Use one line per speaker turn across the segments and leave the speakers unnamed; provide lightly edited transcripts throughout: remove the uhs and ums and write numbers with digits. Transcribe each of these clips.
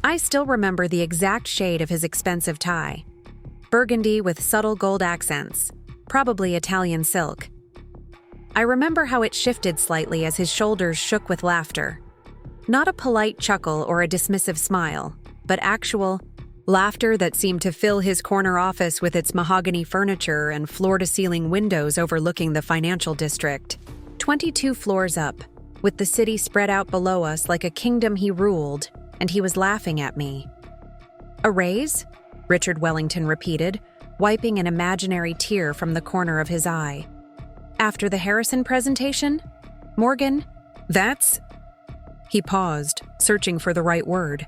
I still remember the exact shade of his expensive tie. Burgundy with subtle gold accents, probably Italian silk. I remember how it shifted slightly as his shoulders shook with laughter. Not a polite chuckle or a dismissive smile, but actual laughter that seemed to fill his corner office with its mahogany furniture and floor-to-ceiling windows overlooking the financial district. 22 floors up, with the city spread out below us like a kingdom he ruled, and he was laughing at me. "A raise?" Richard Wellington repeated, wiping an imaginary tear from the corner of his eye. "After the Harrison presentation? Morgan, that's..." He paused, searching for the right word.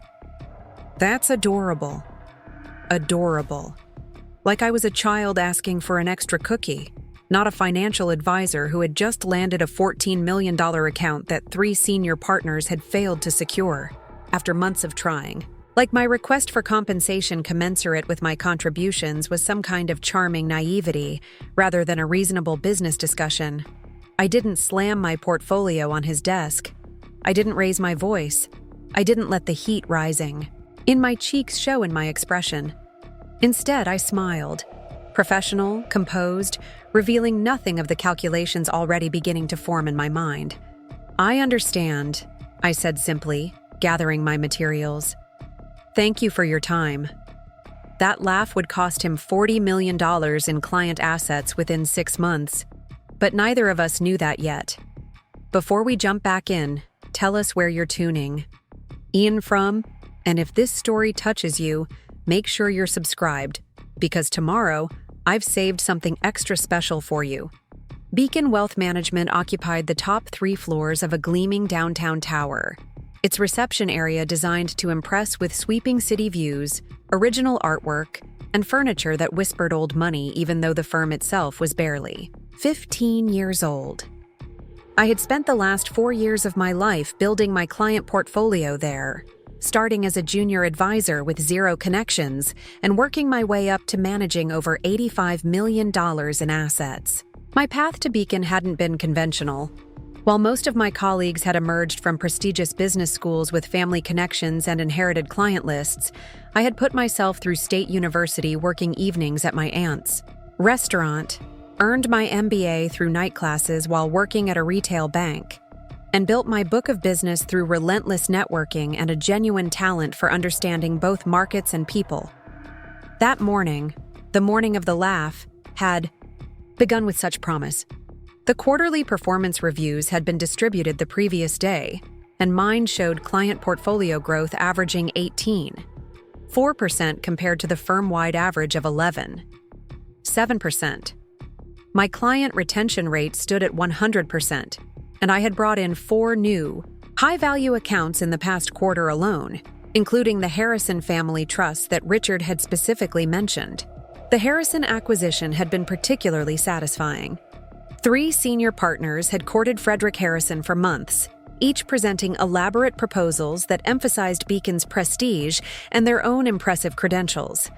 "That's adorable. Adorable. Like I was a child asking for an extra cookie, not a financial advisor who had just landed a $14 million account that 3 senior partners had failed to secure, after months of trying. Like my request for compensation commensurate with my contributions was some kind of charming naivety, rather than a reasonable business discussion. I didn't slam my portfolio on his desk. I didn't raise my voice. I didn't let the heat rising in my cheeks show in my expression. Instead, I smiled, professional, composed, revealing nothing of the calculations already beginning to form in my mind. "I understand," I said simply, gathering my materials. "Thank you for your time." That laugh would cost him $40 million in client assets within 6 months, but neither of us knew that yet. Before we jump back in, tell us where you're tuning. Ian from, and if this story touches you, make sure you're subscribed, because tomorrow, I've saved something extra special for you. Beacon Wealth Management occupied the top 3 floors of a gleaming downtown tower. Its reception area designed to impress with sweeping city views, original artwork, and furniture that whispered old money even though the firm itself was barely 15 years old. I had spent the last 4 years of my life building my client portfolio there, starting as a junior advisor with 0 connections and working my way up to managing over $85 million in assets. My path to Beacon hadn't been conventional. While most of my colleagues had emerged from prestigious business schools with family connections and inherited client lists, I had put myself through State University working evenings at my aunt's restaurant, earned my MBA through night classes while working at a retail bank, and built my book of business through relentless networking and a genuine talent for understanding both markets and people. That morning, the morning of the laugh, had begun with such promise. The quarterly performance reviews had been distributed the previous day, and mine showed client portfolio growth averaging 4% compared to the firm-wide average of 7%. My client retention rate stood at 100%, and I had brought in 4 new, high-value accounts in the past quarter alone, including the Harrison family trust that Richard had specifically mentioned. The Harrison acquisition had been particularly satisfying. 3 senior partners had courted Frederick Harrison for months, each presenting elaborate proposals that emphasized Beacon's prestige and their own impressive credentials.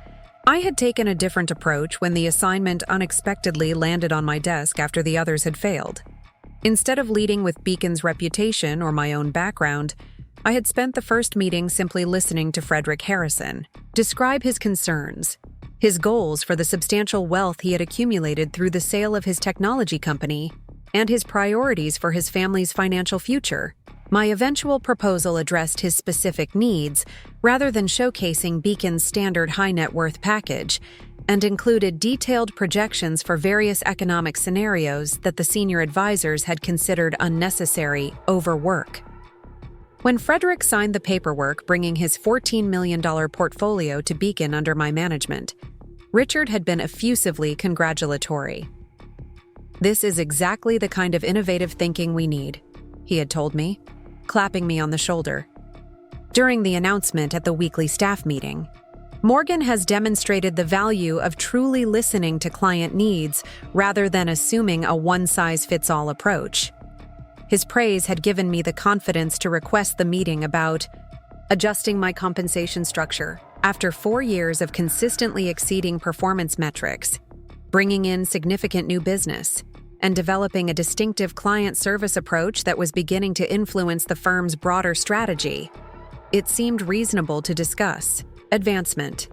I had taken a different approach when the assignment unexpectedly landed on my desk after the others had failed. Instead of leading with Beacon's reputation or my own background, I had spent the first meeting simply listening to Frederick Harrison describe his concerns, his goals for the substantial wealth he had accumulated through the sale of his technology company, and his priorities for his family's financial future. My eventual proposal addressed his specific needs rather than showcasing Beacon's standard high net worth package, and included detailed projections for various economic scenarios that the senior advisors had considered unnecessary overwork. When Frederick signed the paperwork bringing his $14 million portfolio to Beacon under my management, Richard had been effusively congratulatory. "This is exactly the kind of innovative thinking we need," he had told me, clapping me on the shoulder. During the announcement at the weekly staff meeting, Morgan has demonstrated the value of truly listening to client needs rather than assuming a one-size-fits-all approach. His praise had given me the confidence to request the meeting about adjusting my compensation structure after 4 years of consistently exceeding performance metrics, bringing in significant new business, and developing a distinctive client service approach that was beginning to influence the firm's broader strategy. it seemed reasonable to discuss advancement,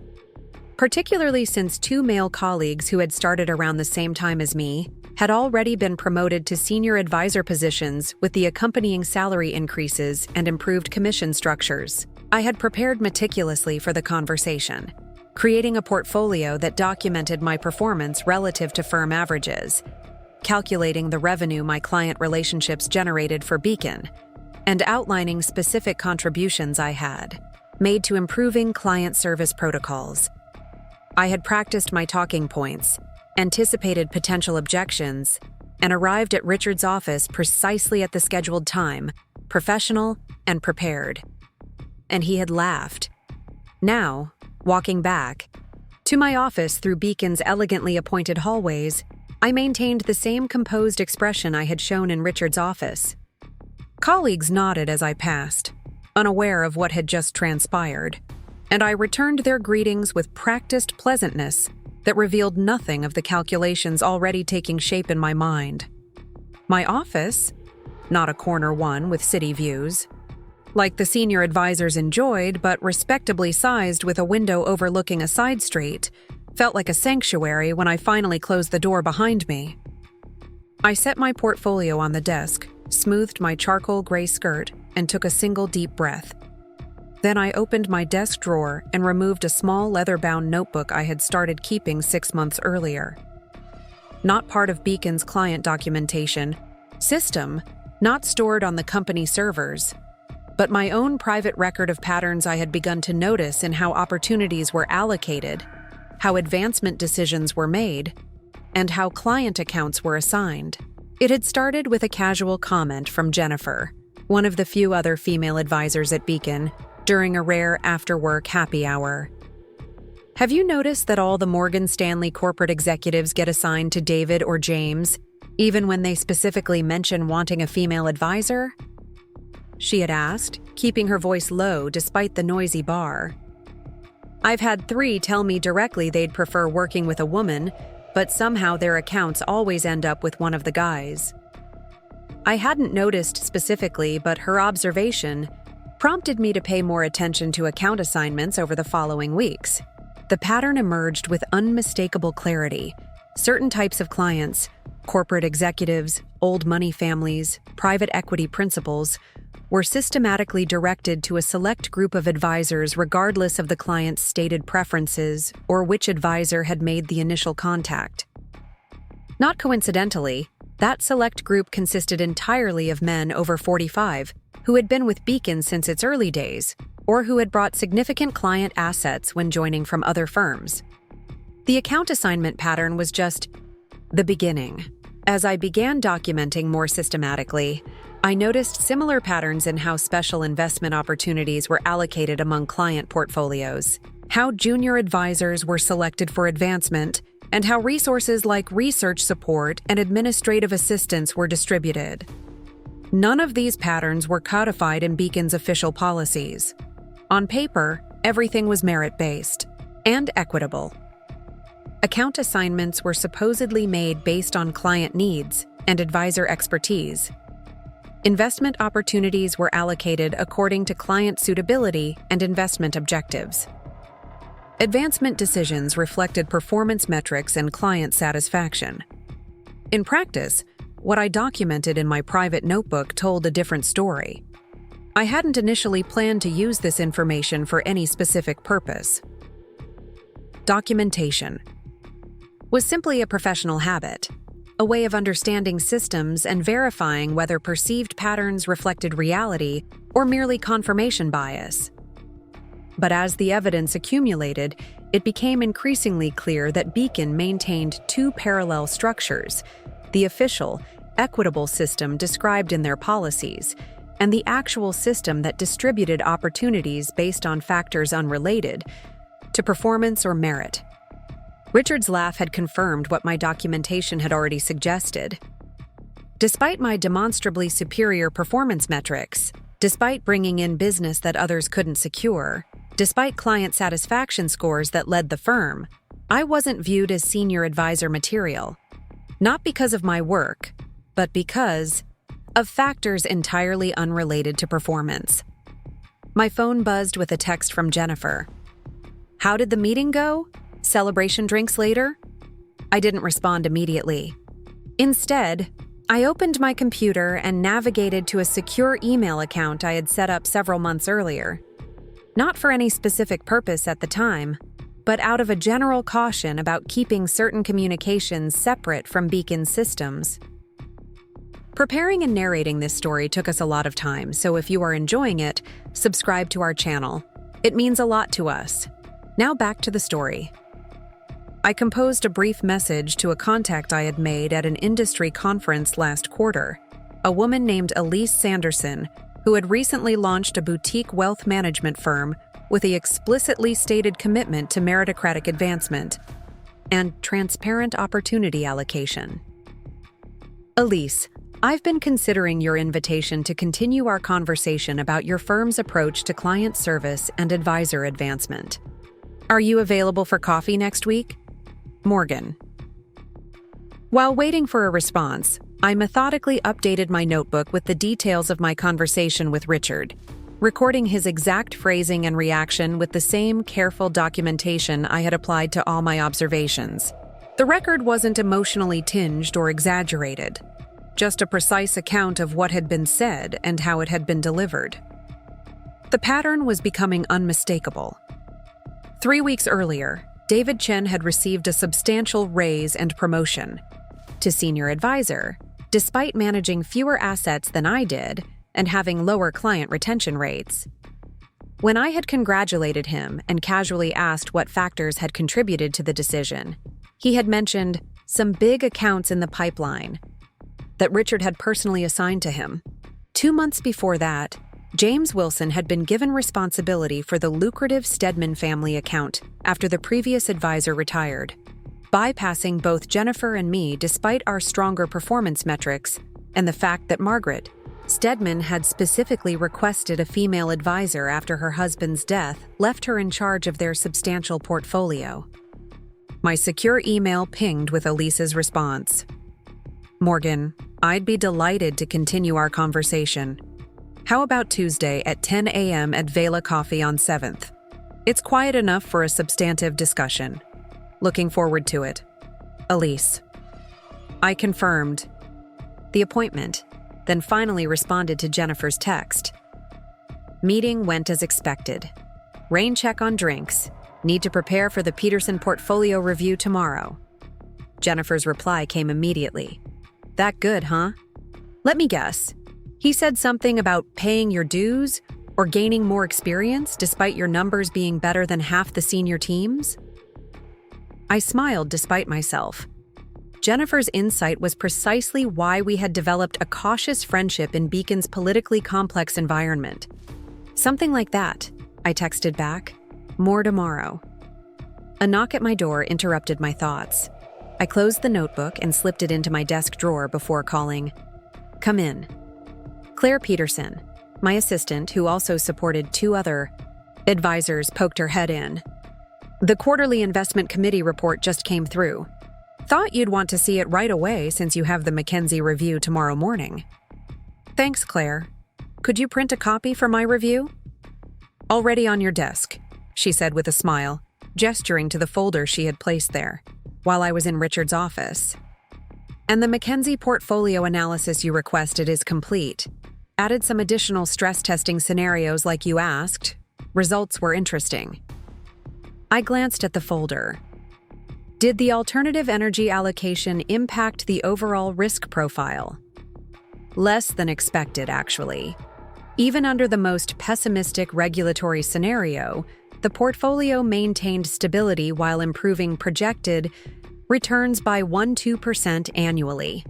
particularly since two male colleagues who had started around the same time as me had already been promoted to senior advisor positions with the accompanying salary increases and improved commission structures. I had prepared meticulously for the conversation, creating a portfolio that documented my performance relative to firm averages, calculating the revenue my client relationships generated for Beacon, and outlining specific contributions I had made to improving client service protocols. I had practiced my talking points, anticipated potential objections, and arrived at Richard's office precisely at the scheduled time, professional and prepared. And he had laughed. Now, walking back to my office through Beacon's elegantly appointed hallways, I maintained the same composed expression I had shown in Richard's office. Colleagues nodded as I passed, unaware of what had just transpired, and I returned their greetings with practiced pleasantness that revealed nothing of the calculations already taking shape in my mind. My office, not a corner one with city views, like the senior advisors enjoyed but respectably sized with a window overlooking a side street, felt like a sanctuary when I finally closed the door behind me. I set my portfolio on the desk, smoothed my charcoal gray skirt, and took a single deep breath. Then I opened my desk drawer and removed a small leather-bound notebook I had started keeping 6 months earlier. Not part of Beacon's client documentation system, not stored on the company servers, but my own private record of patterns I had begun to notice in how opportunities were allocated, how advancement decisions were made, and how client accounts were assigned. It had started with a casual comment from Jennifer, one of the few other female advisors at Beacon, during a rare after-work happy hour. Have you noticed that all the Morgan Stanley corporate executives get assigned to David or James, even when they specifically mention wanting a female advisor? She had asked, keeping her voice low despite the noisy bar. I've had 3 tell me directly they'd prefer working with a woman, but somehow their accounts always end up with one of the guys. I hadn't noticed specifically, but her observation prompted me to pay more attention to account assignments over the following weeks. The pattern emerged with unmistakable clarity. Certain types of clients, corporate executives, old money families, private equity principals, were systematically directed to a select group of advisors regardless of the client's stated preferences or which advisor had made the initial contact. Not coincidentally, that select group consisted entirely of men over 45 who had been with Beacon since its early days, or who had brought significant client assets when joining from other firms. The account assignment pattern was just the beginning. As I began documenting more systematically, I noticed similar patterns in how special investment opportunities were allocated among client portfolios, how junior advisors were selected for advancement, and how resources like research support and administrative assistance were distributed. None of these patterns were codified in Beacon's official policies. On paper, everything was merit-based and equitable. Account assignments were supposedly made based on client needs and advisor expertise. Investment opportunities were allocated according to client suitability and investment objectives. Advancement decisions reflected performance metrics and client satisfaction. In practice, what I documented in my private notebook told a different story. I hadn't initially planned to use this information for any specific purpose. Documentation was simply a professional habit, a way of understanding systems and verifying whether perceived patterns reflected reality or merely confirmation bias. But as the evidence accumulated, it became increasingly clear that Beacon maintained 2 parallel structures: the official, equitable system described in their policies, and the actual system that distributed opportunities based on factors unrelated to performance or merit. Richard's laugh had confirmed what my documentation had already suggested. Despite my demonstrably superior performance metrics, despite bringing in business that others couldn't secure, despite client satisfaction scores that led the firm, I wasn't viewed as senior advisor material. Not because of my work, but because of factors entirely unrelated to performance. My phone buzzed with a text from Jennifer. "How did the meeting go? Celebration drinks later?" I didn't respond immediately. Instead, I opened my computer and navigated to a secure email account I had set up several months earlier. Not for any specific purpose at the time, but out of a general caution about keeping certain communications separate from Beacon's systems. Preparing and narrating this story took us a lot of time, so if you are enjoying it, subscribe to our channel. It means a lot to us. Now back to the story. I composed a brief message to a contact I had made at an industry conference last quarter, a woman named Elise Sanderson, who had recently launched a boutique wealth management firm with the explicitly stated commitment to meritocratic advancement and transparent opportunity allocation. Elise, I've been considering your invitation to continue our conversation about your firm's approach to client service and advisor advancement. Are you available for coffee next week? Morgan. While waiting for a response, I methodically updated my notebook with the details of my conversation with Richard, recording his exact phrasing and reaction with the same careful documentation I had applied to all my observations. The record wasn't emotionally tinged or exaggerated, just a precise account of what had been said and how it had been delivered. The pattern was becoming unmistakable. 3 weeks earlier, David Chen had received a substantial raise and promotion to senior advisor, despite managing fewer assets than I did and having lower client retention rates. When I had congratulated him and casually asked what factors had contributed to the decision, he had mentioned some big accounts in the pipeline that Richard had personally assigned to him. 2 months before that, James Wilson had been given responsibility for the lucrative Stedman family account after the previous advisor retired, bypassing both Jennifer and me despite our stronger performance metrics and the fact that Margaret Stedman had specifically requested a female advisor after her husband's death left her in charge of their substantial portfolio. My secure email pinged with Elise's response. "Morgan, I'd be delighted to continue our conversation. How about Tuesday at 10 a.m. at Vela Coffee on 7th? It's quiet enough for a substantive discussion. Looking forward to it. Elise." I confirmed the appointment, then finally responded to Jennifer's text. Meeting went as expected. Rain check on drinks. Need to prepare for the Peterson portfolio review tomorrow. Jennifer's reply came immediately. "That good, huh? Let me guess. He said something about paying your dues or gaining more experience despite your numbers being better than half the senior teams?" I smiled despite myself. Jennifer's insight was precisely why we had developed a cautious friendship in Beacon's politically complex environment. "Something like that," I texted back. "More tomorrow." A knock at my door interrupted my thoughts. I closed the notebook and slipped it into my desk drawer before calling. "Come in." Claire Peterson, my assistant, who also supported 2 other advisors, poked her head in. "The quarterly investment committee report just came through. Thought you'd want to see it right away since you have the McKenzie review tomorrow morning." "Thanks, Claire. Could you print a copy for my review?" "Already on your desk," she said with a smile, gesturing to the folder she had placed there, while I was in Richard's office. "And the McKenzie portfolio analysis you requested is complete. Added some additional stress testing scenarios like you asked. Results were interesting." I glanced at the folder. Did the alternative energy allocation impact the overall risk profile? Less than expected, actually. Even under the most pessimistic regulatory scenario, the portfolio maintained stability while improving projected returns by 1–2% annually.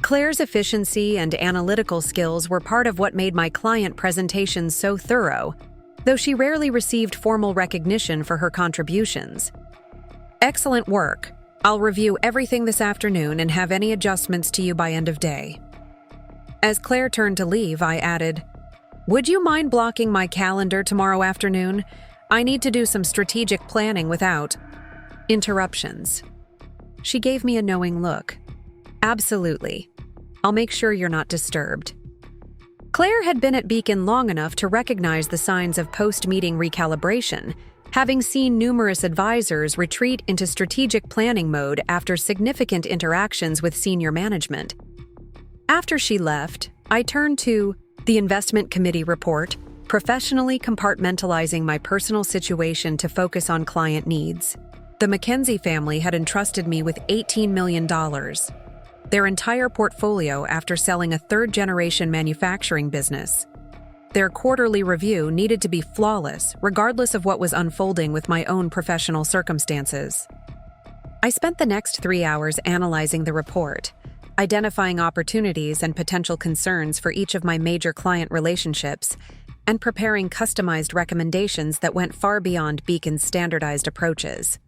Claire's efficiency and analytical skills were part of what made my client presentations so thorough, though she rarely received formal recognition for her contributions. "Excellent work. I'll review everything this afternoon and have any adjustments to you by end of day." As Claire turned to leave, I added, "Would you mind blocking my calendar tomorrow afternoon? I need to do some strategic planning without interruptions." She gave me a knowing look. "Absolutely. I'll make sure you're not disturbed." Claire had been at Beacon long enough to recognize the signs of post-meeting recalibration, having seen numerous advisors retreat into strategic planning mode after significant interactions with senior management. After she left, I turned to the investment committee report, professionally compartmentalizing my personal situation to focus on client needs. The Mackenzie family had entrusted me with $18 million, their entire portfolio after selling a third-generation manufacturing business. Their quarterly review needed to be flawless, regardless of what was unfolding with my own professional circumstances. I spent the next 3 hours analyzing the report, identifying opportunities and potential concerns for each of my major client relationships, and preparing customized recommendations that went far beyond Beacon's standardized approaches.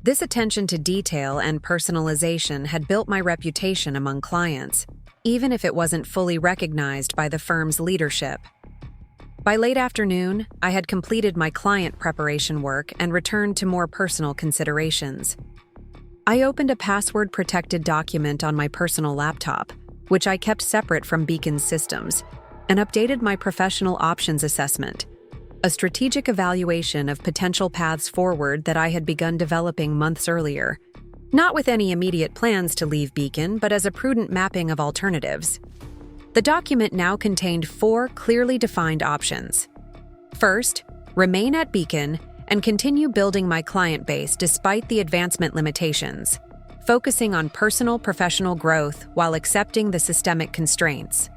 This attention to detail and personalization had built my reputation among clients, even if it wasn't fully recognized by the firm's leadership. By late afternoon, I had completed my client preparation work and returned to more personal considerations. I opened a password-protected document on my personal laptop, which I kept separate from Beacon's systems, and updated my professional options assessment, a strategic evaluation of potential paths forward that I had begun developing months earlier, not with any immediate plans to leave Beacon, but as a prudent mapping of alternatives. The document now contained 4 clearly defined options. First, remain at Beacon and continue building my client base despite the advancement limitations, focusing on personal professional growth while accepting the systemic constraints.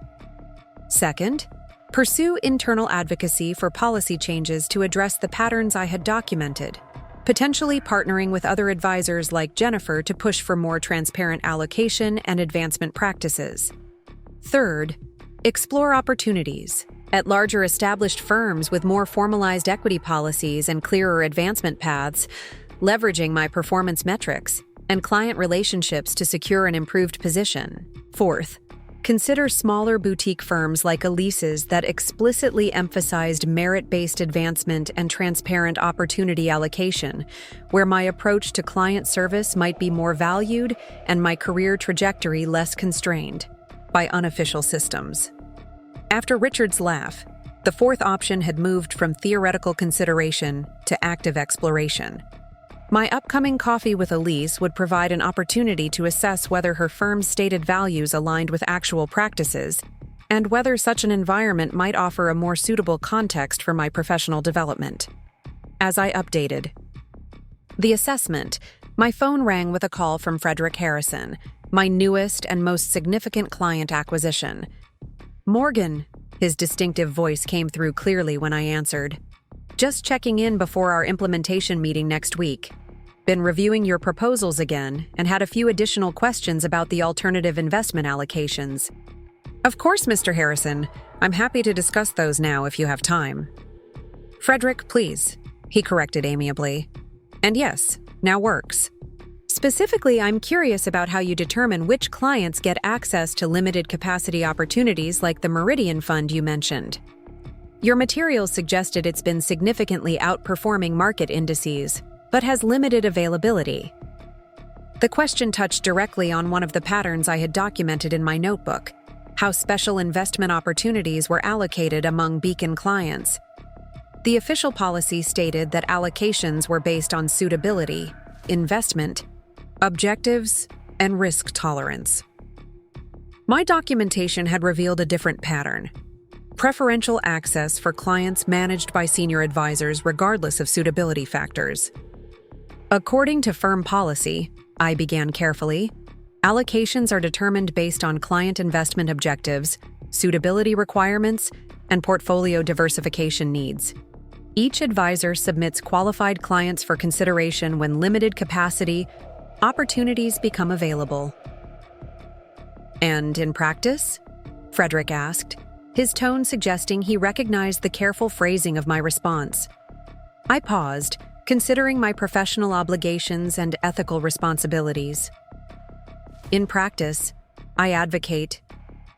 Second, pursue internal advocacy for policy changes to address the patterns I had documented, potentially partnering with other advisors like Jennifer to push for more transparent allocation and advancement practices. Third, explore opportunities at larger established firms with more formalized equity policies and clearer advancement paths, leveraging my performance metrics and client relationships to secure an improved position. Fourth, consider smaller boutique firms like Elise's that explicitly emphasized merit-based advancement and transparent opportunity allocation, where my approach to client service might be more valued and my career trajectory less constrained by unofficial systems. After Richard's laugh, the fourth option had moved from theoretical consideration to active exploration. My upcoming coffee with Elise would provide an opportunity to assess whether her firm's stated values aligned with actual practices, and whether such an environment might offer a more suitable context for my professional development. As I updated the assessment, my phone rang with a call from Frederick Harrison, my newest and most significant client acquisition. "Morgan," his distinctive voice came through clearly when I answered. "Just checking in before our implementation meeting next week. Been reviewing your proposals again and had a few additional questions about the alternative investment allocations." "Of course, Mr. Harrison. I'm happy to discuss those now if you have time." "Frederick, please," he corrected amiably. "And yes, now works. Specifically, I'm curious about how you determine which clients get access to limited capacity opportunities like the Meridian Fund you mentioned. Your materials suggested it's been significantly outperforming market indices, but has limited availability." The question touched directly on one of the patterns I had documented in my notebook, how special investment opportunities were allocated among Beacon clients. The official policy stated that allocations were based on suitability, investment, objectives, and risk tolerance. My documentation had revealed a different pattern: preferential access for clients managed by senior advisors regardless of suitability factors. "According to firm policy," I began carefully, "allocations are determined based on client investment objectives, suitability requirements, and portfolio diversification needs. Each advisor submits qualified clients for consideration when limited capacity opportunities become available." "And in practice?" Frederick asked, his tone suggesting he recognized the careful phrasing of my response. I paused, considering my professional obligations and ethical responsibilities. "In practice, I advocate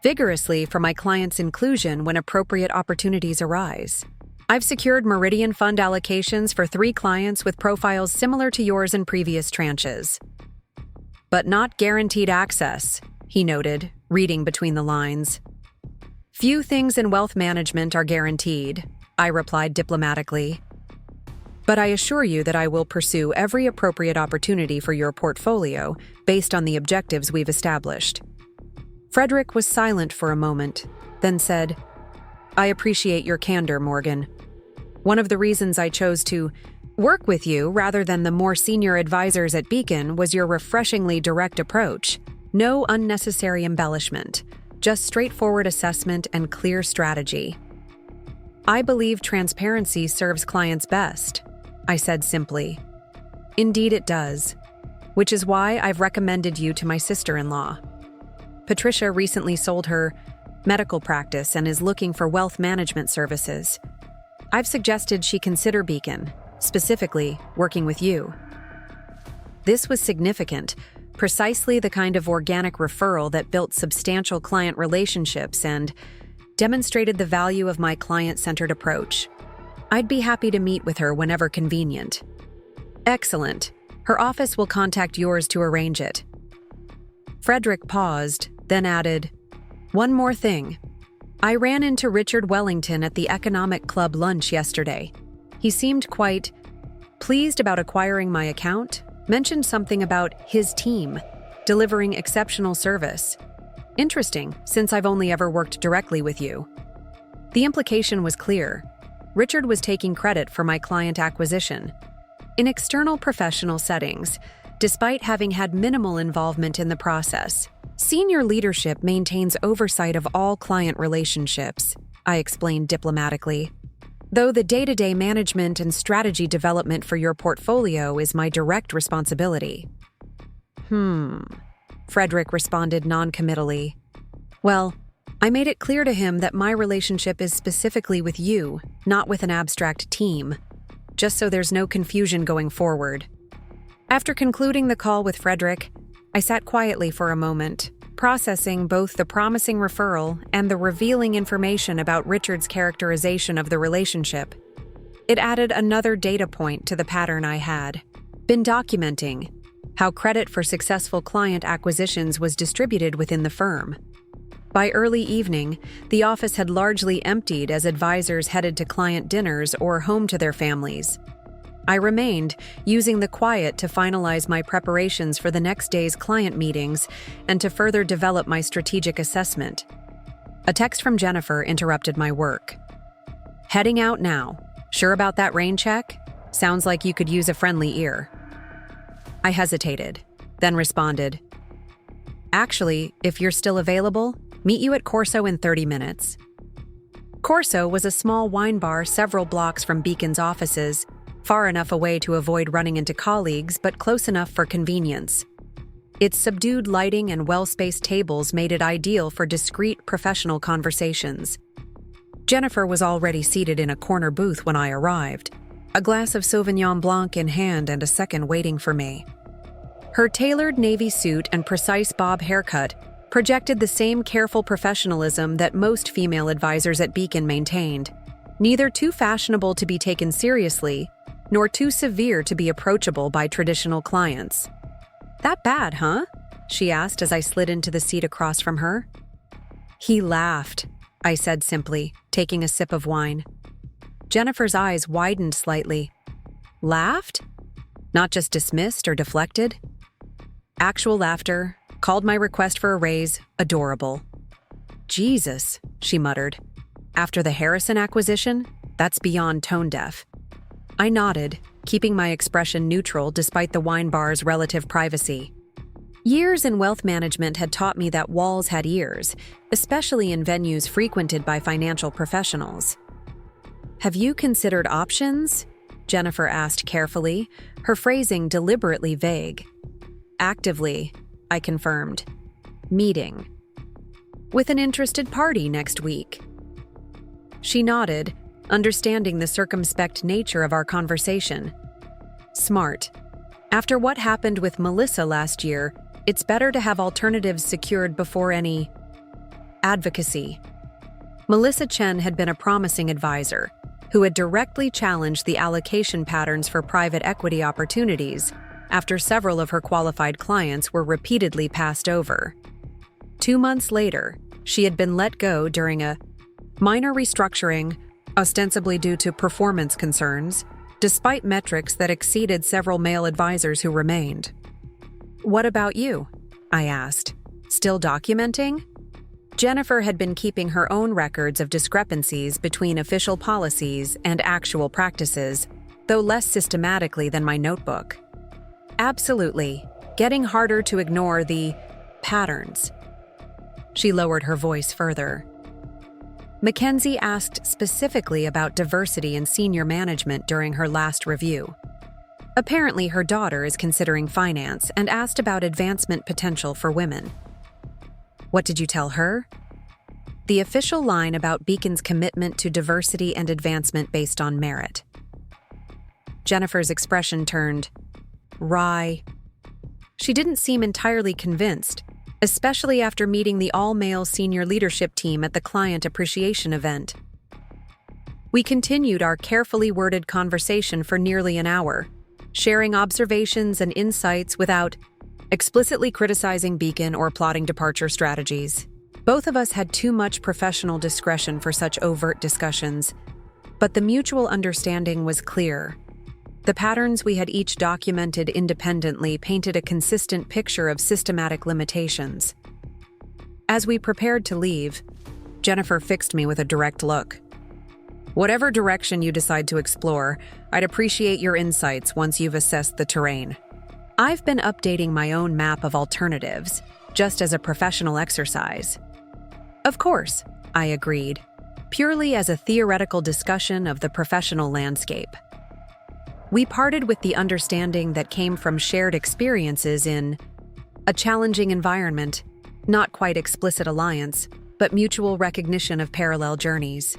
vigorously for my clients' inclusion when appropriate opportunities arise. I've secured Meridian Fund allocations for 3 clients with profiles similar to yours in previous tranches. But not guaranteed access," he noted, reading between the lines. Few things in wealth management are guaranteed, I replied diplomatically. But I assure you that I will pursue every appropriate opportunity for your portfolio based on the objectives we've established. Frederick was silent for a moment, then said, I appreciate your candor, Morgan. One of the reasons I chose to work with you rather than the more senior advisors at Beacon was your refreshingly direct approach. No unnecessary embellishment, just straightforward assessment and clear strategy. I believe transparency serves clients best, I said simply. Indeed it does, which is why I've recommended you to my sister-in-law. Patricia recently sold her medical practice and is looking for wealth management services. I've suggested she consider Beacon, specifically working with you. This was significant, precisely the kind of organic referral that built substantial client relationships and demonstrated the value of my client-centered approach. I'd be happy to meet with her whenever convenient. Excellent. Her office will contact yours to arrange it. Frederick paused, then added, One more thing. I ran into Richard Wellington at the Economic Club lunch yesterday. He seemed quite pleased about acquiring my account, mentioned something about his team delivering exceptional service. Interesting, since I've only ever worked directly with you. The implication was clear. Richard was taking credit for my client acquisition. In external professional settings, despite having had minimal involvement in the process, senior leadership maintains oversight of all client relationships, I explained diplomatically. Though the day-to-day management and development for your portfolio is my direct responsibility. Frederick responded non-committally. Well, I made it clear to him that my relationship is specifically with you, not with an abstract team, just so there's no confusion going forward. After concluding the call with Frederick, I sat quietly for a moment, processing both the promising referral and the revealing information about Richard's characterization of the relationship. It added another data point to the pattern I had been documenting, how credit for successful client acquisitions was distributed within the firm. By early evening, the office had largely emptied as advisors headed to client dinners or home to their families. I remained, using the quiet to finalize my preparations for the next day's client meetings and to further develop my strategic assessment. A text from Jennifer interrupted my work. Heading out now. Sure about that rain check? Sounds like you could use a friendly ear. I hesitated, then responded, Actually, if you're still available, meet you at Corso in 30 minutes. Corso was a small wine bar several blocks from Beacon's offices, far enough away to avoid running into colleagues, but close enough for convenience. Its subdued lighting and well-spaced tables made it ideal for discreet professional conversations. Jennifer was already seated in a corner booth when I arrived, a glass of Sauvignon Blanc in hand and a second waiting for me. Her tailored navy suit and precise bob haircut projected the same careful professionalism that most female advisors at Beacon maintained, neither too fashionable to be taken seriously, nor too severe to be approachable by traditional clients. That bad, huh? She asked as I slid into the seat across from her. He laughed, I said simply, taking a sip of wine. Jennifer's eyes widened slightly. Laughed? Not just dismissed or deflected? Actual laughter, called my request for a raise adorable. Jesus, she muttered. After the Harrison acquisition, that's beyond tone-deaf. I nodded, keeping my expression neutral despite the wine bar's relative privacy. Years in wealth management had taught me that walls had ears, especially in venues frequented by financial professionals. Have you considered options? Jennifer asked carefully, her phrasing deliberately vague. Actively, I confirmed. Meeting. With an interested party next week. She nodded, understanding the circumspect nature of our conversation. Smart. After what happened with Melissa last year, it's better to have alternatives secured before any advocacy. Melissa Chen had been a promising advisor who had directly challenged the allocation patterns for private equity opportunities after several of her qualified clients were repeatedly passed over. 2 months later, She had been let go during a minor restructuring, ostensibly due to performance concerns, despite metrics that exceeded several male advisors who remained. "What about you?" I asked. "Still documenting?" Jennifer had been keeping her own records of discrepancies between official policies and actual practices, though less systematically than my notebook. "Absolutely. Getting harder to ignore the patterns." She lowered her voice further. Mackenzie asked specifically about diversity in senior management during her last review. Apparently, her daughter is considering finance and asked about advancement potential for women. What did you tell her? The official line about Beacon's commitment to diversity and advancement based on merit. Jennifer's expression turned wry. She didn't seem entirely convinced, especially after meeting the all-male senior leadership team at the client appreciation event. We continued our carefully worded conversation for nearly an hour, sharing observations and insights without explicitly criticizing Beacon or plotting departure strategies. Both of us had too much professional discretion for such overt discussions, but the mutual understanding was clear. The patterns we had each documented independently painted a consistent picture of systematic limitations. As we prepared to leave, Jennifer fixed me with a direct look. "Whatever direction you decide to explore, I'd appreciate your insights once you've assessed the terrain. I've been updating my own map of alternatives, just as a professional exercise." "Of course," I agreed, purely as a theoretical discussion of the professional landscape. We parted with the understanding that came from shared experiences in a challenging environment, not quite explicit alliance, but mutual recognition of parallel journeys.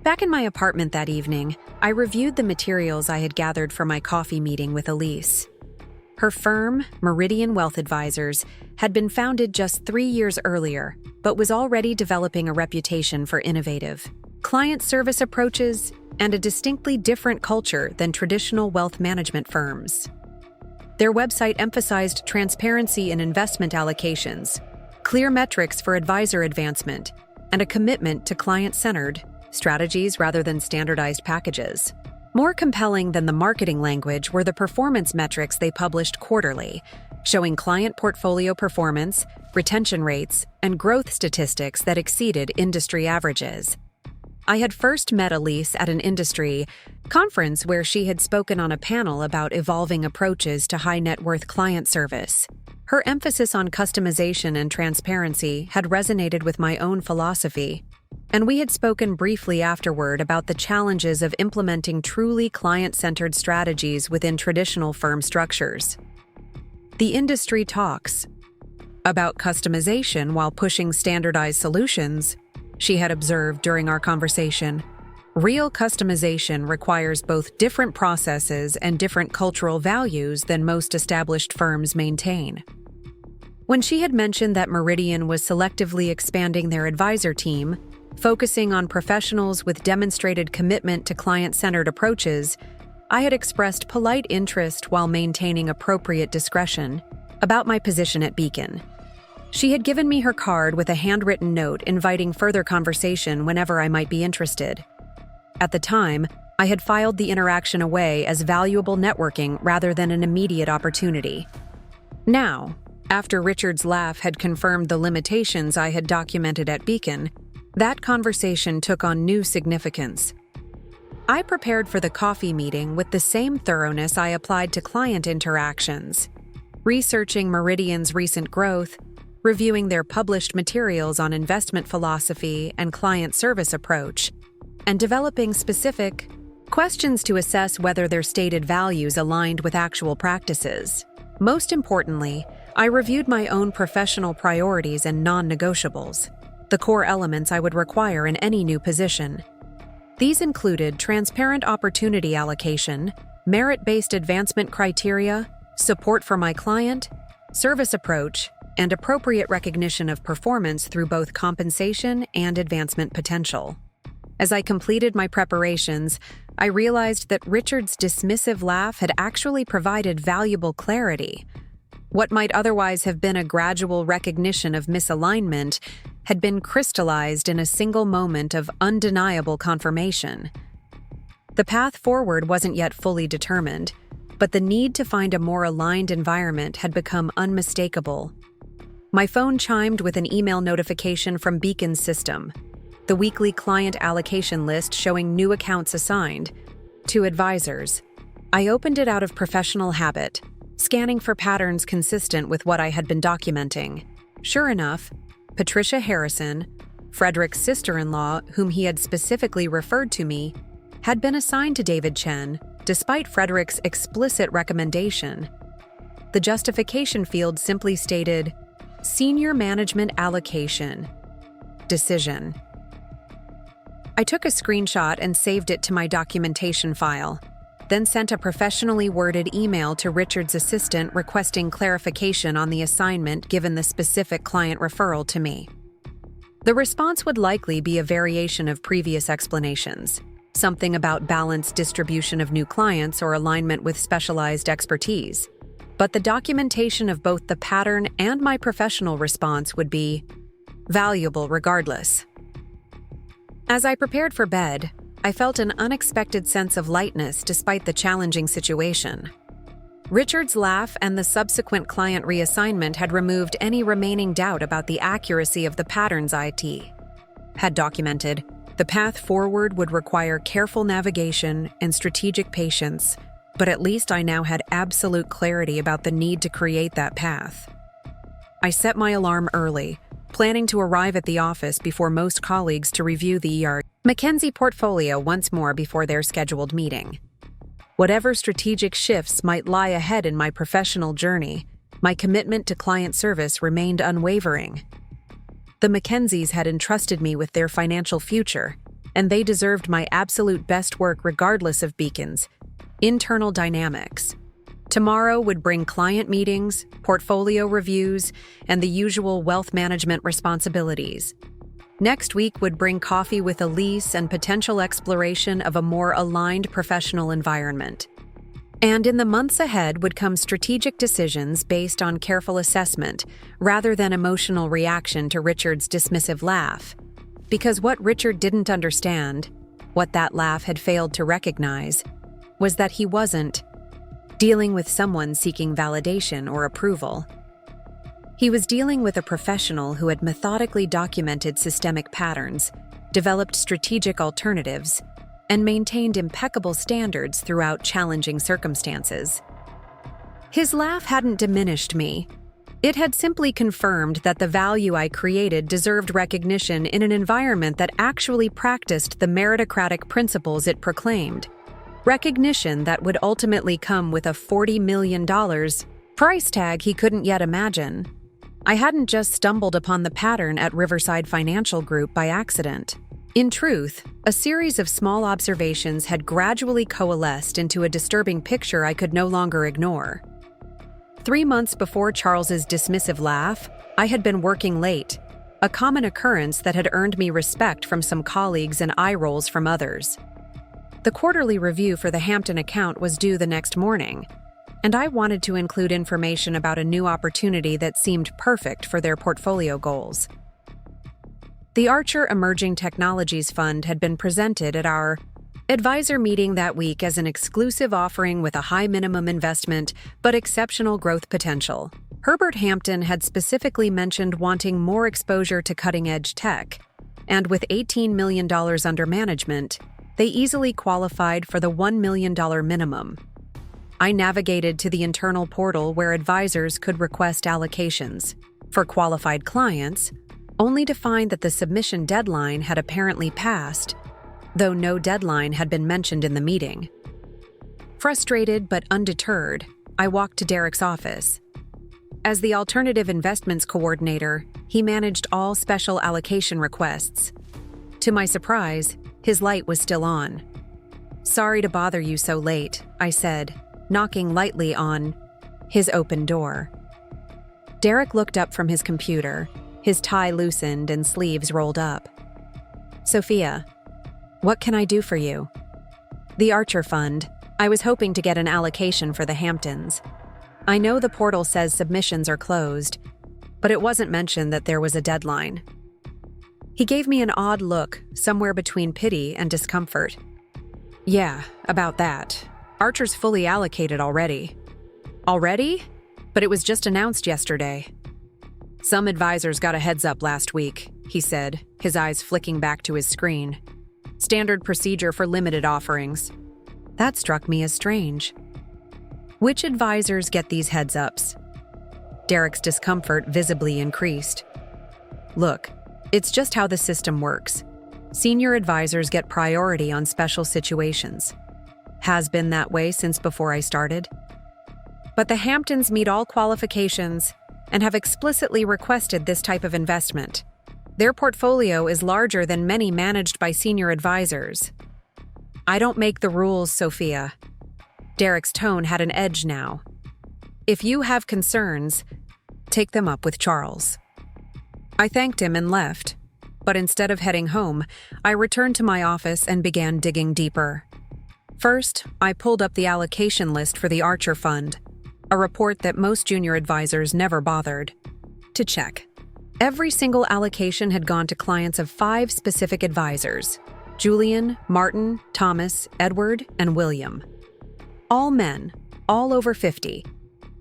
Back in my apartment that evening, I reviewed the materials I had gathered for my coffee meeting with Elise. Her firm, Meridian Wealth Advisors, had been founded just 3 years earlier, but was already developing a reputation for innovative client service approaches and a distinctly different culture than traditional wealth management firms. Their website emphasized transparency in investment allocations, clear metrics for advisor advancement, and a commitment to client-centered strategies rather than standardized packages. More compelling than the marketing language were the performance metrics they published quarterly, showing client portfolio performance, retention rates, and growth statistics that exceeded industry averages. I had first met Elise at an industry conference where she had spoken on a panel about evolving approaches to high-net-worth client service. Her emphasis on customization and transparency had resonated with my own philosophy, and we had spoken briefly afterward about the challenges of implementing truly client-centered strategies within traditional firm structures. The industry talks about customization while pushing standardized solutions, she had observed during our conversation. Real customization requires both different processes and different cultural values than most established firms maintain. When she had mentioned that Meridian was selectively expanding their advisor team, focusing on professionals with demonstrated commitment to client-centered approaches, I had expressed polite interest while maintaining appropriate discretion about my position at Beacon. She had given me her card with a handwritten note inviting further conversation whenever I might be interested. At the time, I had filed the interaction away as valuable networking rather than an immediate opportunity. Now, after Richard's laugh had confirmed the limitations I had documented at Beacon, that conversation took on new significance. I prepared for the coffee meeting with the same thoroughness I applied to client interactions, researching Meridian's recent growth, reviewing their published materials on investment philosophy and client service approach, and developing specific questions to assess whether their stated values aligned with actual practices. Most importantly, I reviewed my own professional priorities and non-negotiables, the core elements I would require in any new position. These included transparent opportunity allocation, merit-based advancement criteria, support for my client, service approach, and appropriate recognition of performance through both compensation and advancement potential. As I completed my preparations, I realized that Richard's dismissive laugh had actually provided valuable clarity. What might otherwise have been a gradual recognition of misalignment had been crystallized in a single moment of undeniable confirmation. The path forward wasn't yet fully determined, but the need to find a more aligned environment had become unmistakable. My phone chimed with an email notification from Beacon's system, the weekly client allocation list showing new accounts assigned to advisors. I opened it out of professional habit, scanning for patterns consistent with what I had been documenting. Sure enough, Patricia Harrison, Frederick's sister-in-law, whom he had specifically referred to me, had been assigned to David Chen, despite Frederick's explicit recommendation. The justification field simply stated, Senior Management Allocation. Decision. I took a screenshot and saved it to my documentation file, then sent a professionally worded email to Richard's assistant requesting clarification on the assignment given the specific client referral to me. The response would likely be a variation of previous explanations, something about balanced distribution of new clients or alignment with specialized expertise. But the documentation of both the pattern and my professional response would be valuable regardless. As I prepared for bed, I felt an unexpected sense of lightness despite the challenging situation. Richard's laugh and the subsequent client reassignment had removed any remaining doubt about the accuracy of the patterns I had documented. The path forward would require careful navigation and strategic patience, but at least I now had absolute clarity about the need to create that path. I set my alarm early, planning to arrive at the office before most colleagues to review the Mackenzie portfolio once more before their scheduled meeting. Whatever strategic shifts might lie ahead in my professional journey, my commitment to client service remained unwavering. The Mackenzies had entrusted me with their financial future, and they deserved my absolute best work regardless of Beacon's internal dynamics. Tomorrow would bring client meetings, portfolio reviews, and the usual wealth management responsibilities. Next week would bring coffee with Elise and potential exploration of a more aligned professional environment. And in the months ahead would come strategic decisions based on careful assessment rather than emotional reaction to Richard's dismissive laugh. Because what Richard didn't understand, what that laugh had failed to recognize, was that he wasn't dealing with someone seeking validation or approval. He was dealing with a professional who had methodically documented systemic patterns, developed strategic alternatives, and maintained impeccable standards throughout challenging circumstances. His laugh hadn't diminished me. It had simply confirmed that the value I created deserved recognition in an environment that actually practiced the meritocratic principles it proclaimed. Recognition that would ultimately come with a $40 million price tag he couldn't yet imagine. I hadn't just stumbled upon the pattern at Riverside Financial Group by accident. In truth, a series of small observations had gradually coalesced into a disturbing picture I could no longer ignore. 3 months before Charles's dismissive laugh, I had been working late, a common occurrence that had earned me respect from some colleagues and eye rolls from others. The quarterly review for the Hampton account was due the next morning, and I wanted to include information about a new opportunity that seemed perfect for their portfolio goals. The Archer Emerging Technologies Fund had been presented at our advisor meeting that week as an exclusive offering with a high minimum investment but exceptional growth potential. Herbert Hampton had specifically mentioned wanting more exposure to cutting-edge tech, and with $18 million under management, they easily qualified for the $1 million minimum. I navigated to the internal portal where advisors could request allocations for qualified clients, only to find that the submission deadline had apparently passed, though no deadline had been mentioned in the meeting. Frustrated but undeterred, I walked to Derek's office. As the alternative investments coordinator, he managed all special allocation requests. To my surprise, his light was still on. "Sorry to bother you so late," I said, knocking lightly on his open door. Derek looked up from his computer, his tie loosened and sleeves rolled up. "Sophia, what can I do for you?" "The Archer Fund. I was hoping to get an allocation for the Hamptons. I know the portal says submissions are closed, but it wasn't mentioned that there was a deadline." He gave me an odd look, somewhere between pity and discomfort. Yeah, about that. Archer's fully allocated already. Already? But it was just announced yesterday. Some advisors got a heads up last week, he said, his eyes flicking back to his screen. Standard procedure for limited offerings. That struck me as strange. Which advisors get these heads ups? Derek's discomfort visibly increased. Look, it's just how the system works. Senior advisors get priority on special situations. Has been that way since before I started. But the Hamptons meet all qualifications and have explicitly requested this type of investment. Their portfolio is larger than many managed by senior advisors. I don't make the rules, Sophia. Derek's tone had an edge now. If you have concerns, take them up with Charles. I thanked him and left, but instead of heading home, I returned to my office and began digging deeper. First, I pulled up the allocation list for the Archer Fund, a report that most junior advisors never bothered to check. Every single allocation had gone to clients of 5 specific advisors: Julian, Martin, Thomas, Edward, and William. All men, all over 50,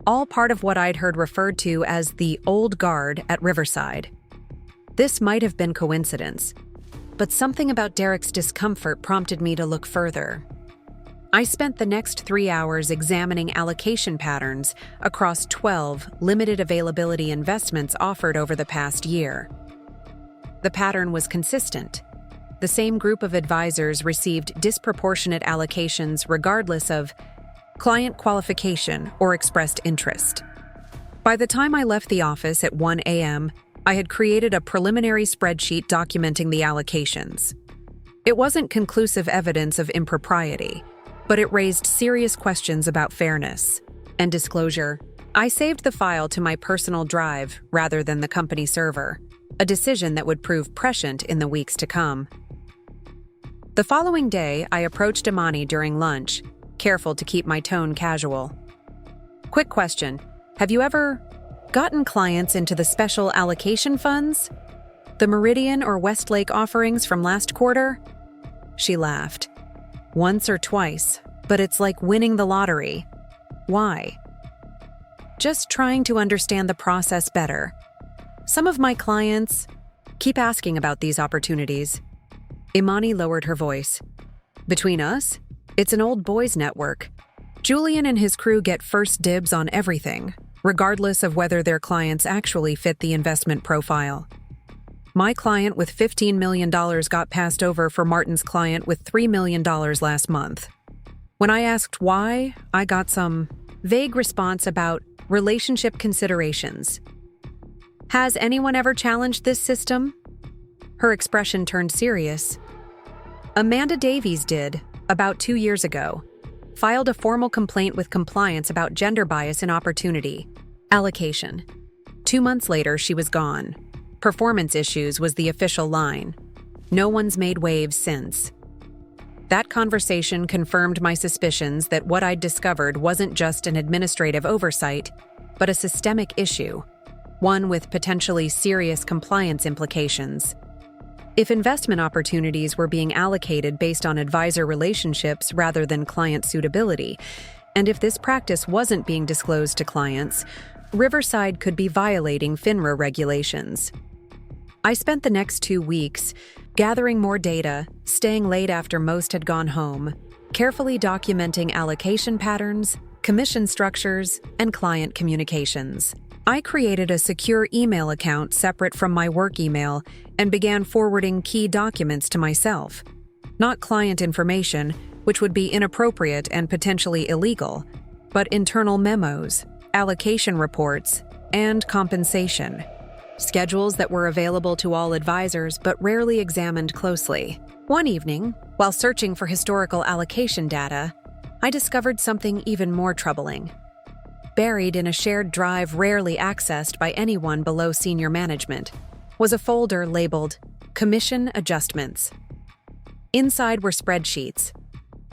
all part of what I'd heard referred to as the old guard at Riverside. This might have been coincidence, but something about Derek's discomfort prompted me to look further. I spent the next 3 hours examining allocation patterns across 12 limited availability investments offered over the past year. The pattern was consistent. The same group of advisors received disproportionate allocations regardless of client qualification or expressed interest. By the time I left the office at 1 a.m., I had created a preliminary spreadsheet documenting the allocations. It wasn't conclusive evidence of impropriety, but it raised serious questions about fairness and disclosure. I saved the file to my personal drive rather than the company server, a decision that would prove prescient in the weeks to come. The following day, I approached Imani during lunch, careful to keep my tone casual. Quick question, have you ever gotten clients into the special allocation funds? The Meridian or Westlake offerings from last quarter? She laughed. Once or twice, but it's like winning the lottery. Why? Just trying to understand the process better. Some of my clients keep asking about these opportunities. Imani lowered her voice. Between us, it's an old boys network. Julian and his crew get first dibs on everything, regardless of whether their clients actually fit the investment profile. My client with $15 million got passed over for Martin's client with $3 million last month. When I asked why, I got some vague response about relationship considerations. Has anyone ever challenged this system? Her expression turned serious. Amanda Davies did, about 2 years ago. Filed a formal complaint with compliance about gender bias in opportunity allocation. 2 months later, she was gone. Performance issues was the official line. No one's made waves since. That conversation confirmed my suspicions that what I'd discovered wasn't just an administrative oversight, but a systemic issue, one with potentially serious compliance implications. If investment opportunities were being allocated based on advisor relationships rather than client suitability, and if this practice wasn't being disclosed to clients, Riverside could be violating FINRA regulations. I spent the next 2 weeks gathering more data, staying late after most had gone home, carefully documenting allocation patterns, commission structures, and client communications. I created a secure email account separate from my work email and began forwarding key documents to myself. Not client information, which would be inappropriate and potentially illegal, but internal memos, allocation reports, and compensation. Schedules that were available to all advisors but rarely examined closely. One evening, while searching for historical allocation data, I discovered something even more troubling. Buried in a shared drive rarely accessed by anyone below senior management was a folder labeled Commission Adjustments. Inside were spreadsheets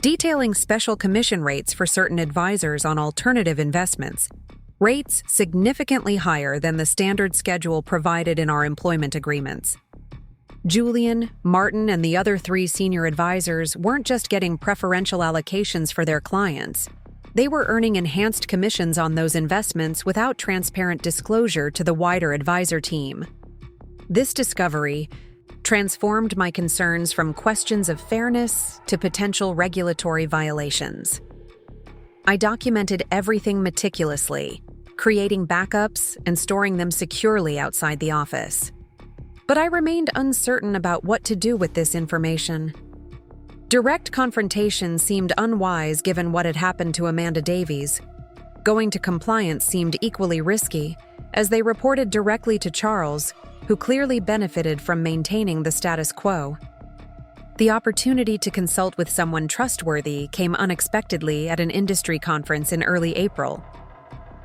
detailing special commission rates for certain advisors on alternative investments, rates significantly higher than the standard schedule provided in our employment agreements. Julian, Martin, and the other 3 senior advisors weren't just getting preferential allocations for their clients. They were earning enhanced commissions on those investments without transparent disclosure to the wider advisor team. This discovery transformed my concerns from questions of fairness to potential regulatory violations. I documented everything meticulously, creating backups and storing them securely outside the office. But I remained uncertain about what to do with this information. Direct confrontation seemed unwise given what had happened to Amanda Davies. Going to compliance seemed equally risky, as they reported directly to Charles, who clearly benefited from maintaining the status quo. The opportunity to consult with someone trustworthy came unexpectedly at an industry conference in early April.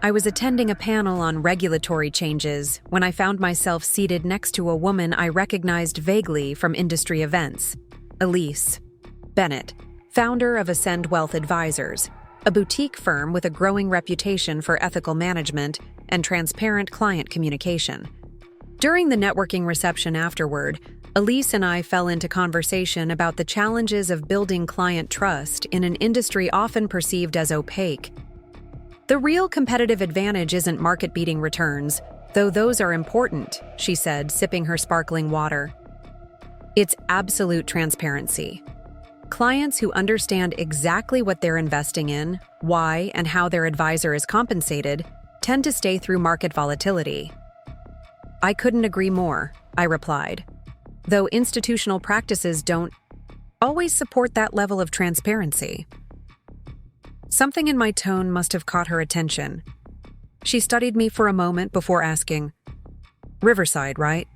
I was attending a panel on regulatory changes when I found myself seated next to a woman I recognized vaguely from industry events, Elise Bennett, founder of Ascend Wealth Advisors, a boutique firm with a growing reputation for ethical management and transparent client communication. During the networking reception afterward, Elise and I fell into conversation about the challenges of building client trust in an industry often perceived as opaque. The real competitive advantage isn't market-beating returns, though those are important, she said, sipping her sparkling water. It's absolute transparency. Clients who understand exactly what they're investing in, why, and how their advisor is compensated tend to stay through market volatility. I couldn't agree more, I replied, though institutional practices don't always support that level of transparency. Something in my tone must have caught her attention. She studied me for a moment before asking, "Riverside, right?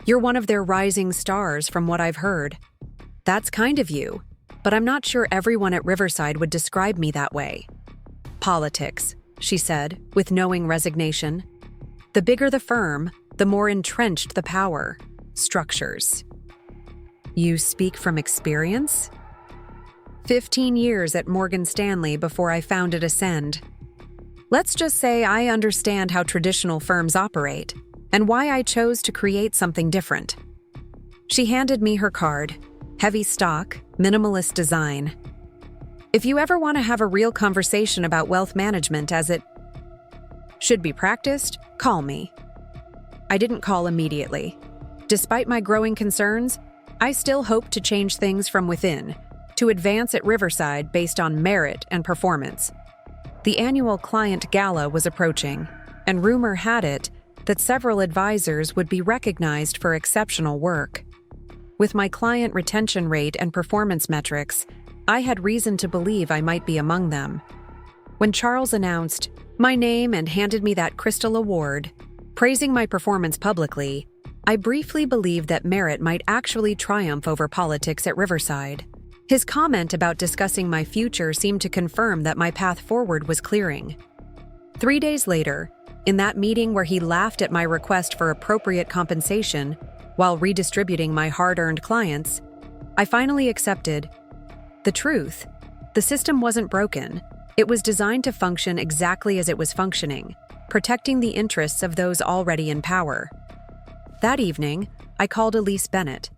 You're one of their rising stars from what I've heard. That's kind of you, but I'm not sure everyone at Riverside would describe me that way." "Politics," she said, with knowing resignation. "The bigger the firm, the more entrenched the power. Structures." "You speak from experience?" 15 years at Morgan Stanley before I founded Ascend. Let's just say I understand how traditional firms operate and why I chose to create something different. She handed me her card. Heavy stock, minimalist design. "If you ever want to have a real conversation about wealth management as it should be practiced, call me." I didn't call immediately. Despite my growing concerns, I still hoped to change things from within, to advance at Riverside based on merit and performance. The annual client gala was approaching, and rumor had it that several advisors would be recognized for exceptional work. With my client retention rate and performance metrics, I had reason to believe I might be among them. When Charles announced my name and handed me that Crystal Award, praising my performance publicly, I briefly believed that merit might actually triumph over politics at Riverside. His comment about discussing my future seemed to confirm that my path forward was clearing. 3 days later, in that meeting where he laughed at my request for appropriate compensation while redistributing my hard-earned clients, I finally accepted the truth. The system wasn't broken. It was designed to function exactly as it was functioning, protecting the interests of those already in power. That evening, I called Elise Bennett.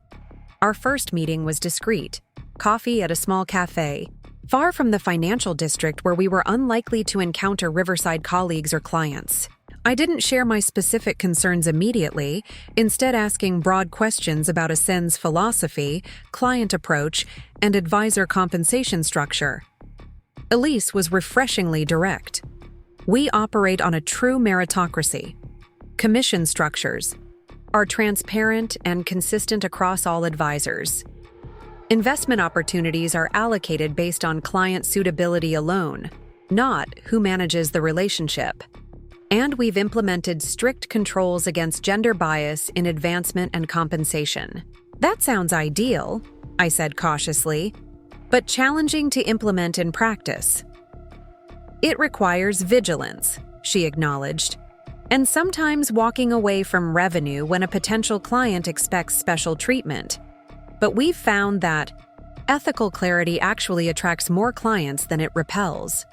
Our first meeting was discreet, coffee at a small cafe, far from the financial district where we were unlikely to encounter Riverside colleagues or clients. I didn't share my specific concerns immediately, instead asking broad questions about Ascend's philosophy, client approach, and advisor compensation structure. Elise was refreshingly direct. "We operate on a true meritocracy. Commission structures are transparent and consistent across all advisors. Investment opportunities are allocated based on client suitability alone, not who manages the relationship. And we've implemented strict controls against gender bias in advancement and compensation." "That sounds ideal," I said cautiously, "but challenging to implement in practice." "It requires vigilance," she acknowledged, "and sometimes walking away from revenue when a potential client expects special treatment. But we've found that ethical clarity actually attracts more clients than it repels."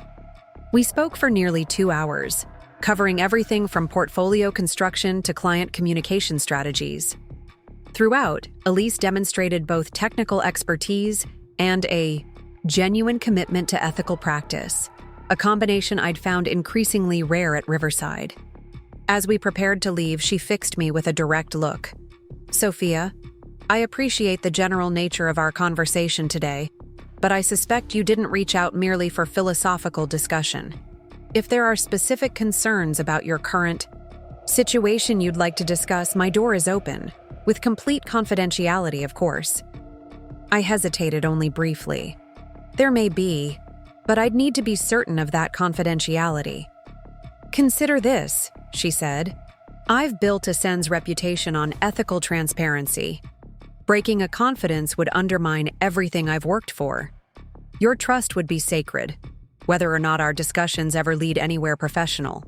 We spoke for nearly 2 hours, covering everything from portfolio construction to client communication strategies. Throughout, Elise demonstrated both technical expertise and a genuine commitment to ethical practice, a combination I'd found increasingly rare at Riverside. As we prepared to leave, she fixed me with a direct look. "Sophia, I appreciate the general nature of our conversation today, but I suspect you didn't reach out merely for philosophical discussion. If there are specific concerns about your current situation you'd like to discuss, my door is open, with complete confidentiality, of course." I hesitated only briefly. There may be, but I'd need to be certain of that confidentiality. "Consider this," she said. "I've built Ascend's reputation on ethical transparency. Breaking a confidence would undermine everything I've worked for. Your trust would be sacred, whether or not our discussions ever lead anywhere professional."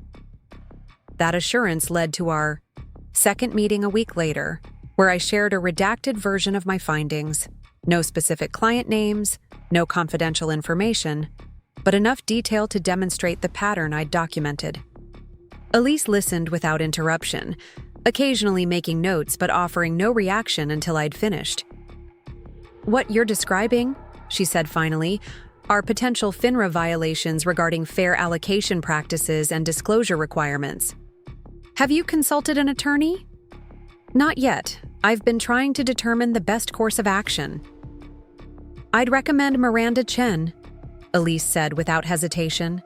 That assurance led to our second meeting a week later, where I shared a redacted version of my findings. No specific client names, no confidential information, but enough detail to demonstrate the pattern I'd documented. Elise listened without interruption, occasionally making notes but offering no reaction until I'd finished. "What you're describing," she said finally, "are potential FINRA violations regarding fair allocation practices and disclosure requirements. Have you consulted an attorney?" "Not yet. I've been trying to determine the best course of action." "I'd recommend Miranda Chen," Elise said without hesitation.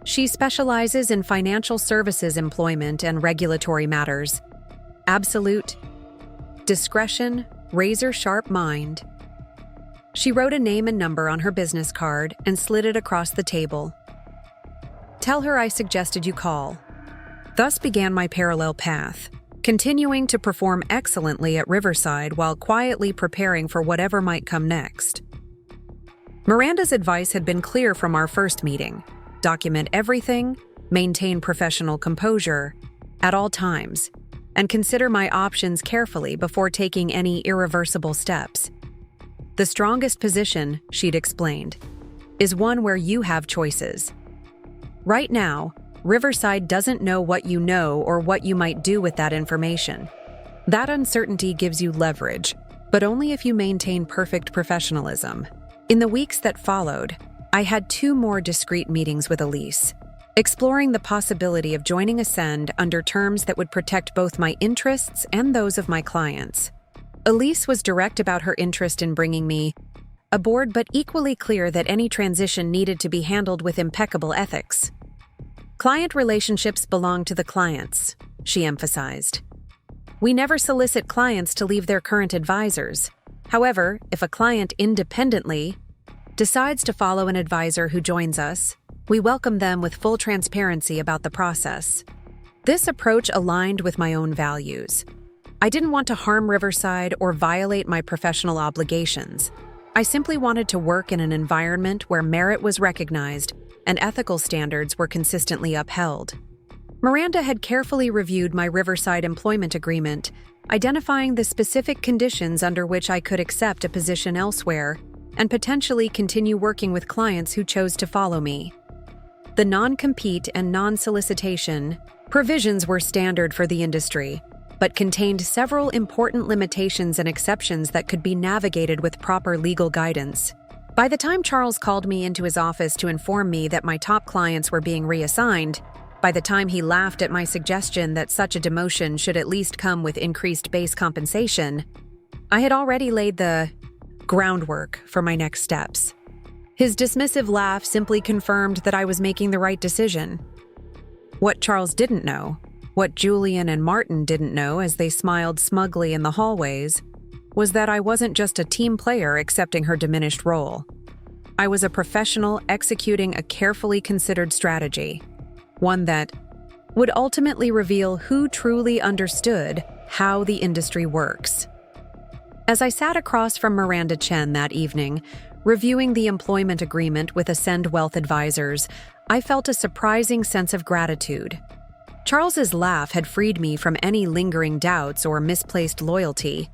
"She specializes in financial services employment and regulatory matters. Absolute discretion, razor-sharp mind." She wrote a name and number on her business card and slid it across the table. "Tell her I suggested you call." Thus began my parallel path, continuing to perform excellently at Riverside while quietly preparing for whatever might come next. Miranda's advice had been clear from our first meeting: document everything, maintain professional composure at all times, and consider my options carefully before taking any irreversible steps. "The strongest position," she'd explained, "is one where you have choices. Right now, Riverside doesn't know what you know or what you might do with that information. That uncertainty gives you leverage, but only if you maintain perfect professionalism." In the weeks that followed, I had 2 more discreet meetings with Elise, exploring the possibility of joining Ascend under terms that would protect both my interests and those of my clients. Elise was direct about her interest in bringing me aboard, but equally clear that any transition needed to be handled with impeccable ethics. "Client relationships belong to the clients," she emphasized. "We never solicit clients to leave their current advisors. However, if a client independently decides to follow an advisor who joins us, we welcome them with full transparency about the process." This approach aligned with my own values. I didn't want to harm Riverside or violate my professional obligations. I simply wanted to work in an environment where merit was recognized and ethical standards were consistently upheld. Miranda had carefully reviewed my Riverside employment agreement, identifying the specific conditions under which I could accept a position elsewhere and potentially continue working with clients who chose to follow me. The non-compete and non-solicitation provisions were standard for the industry, but contained several important limitations and exceptions that could be navigated with proper legal guidance. By the time Charles called me into his office to inform me that my top clients were being reassigned, by the time he laughed at my suggestion that such a demotion should at least come with increased base compensation, I had already laid the groundwork for my next steps. His dismissive laugh simply confirmed that I was making the right decision. What Charles didn't know, what Julian and Martin didn't know as they smiled smugly in the hallways, was that I wasn't just a team player accepting her diminished role. I was a professional executing a carefully considered strategy, one that would ultimately reveal who truly understood how the industry works. As I sat across from Miranda Chen that evening, reviewing the employment agreement with Ascend Wealth Advisors, I felt a surprising sense of gratitude. Charles's laugh had freed me from any lingering doubts or misplaced loyalty.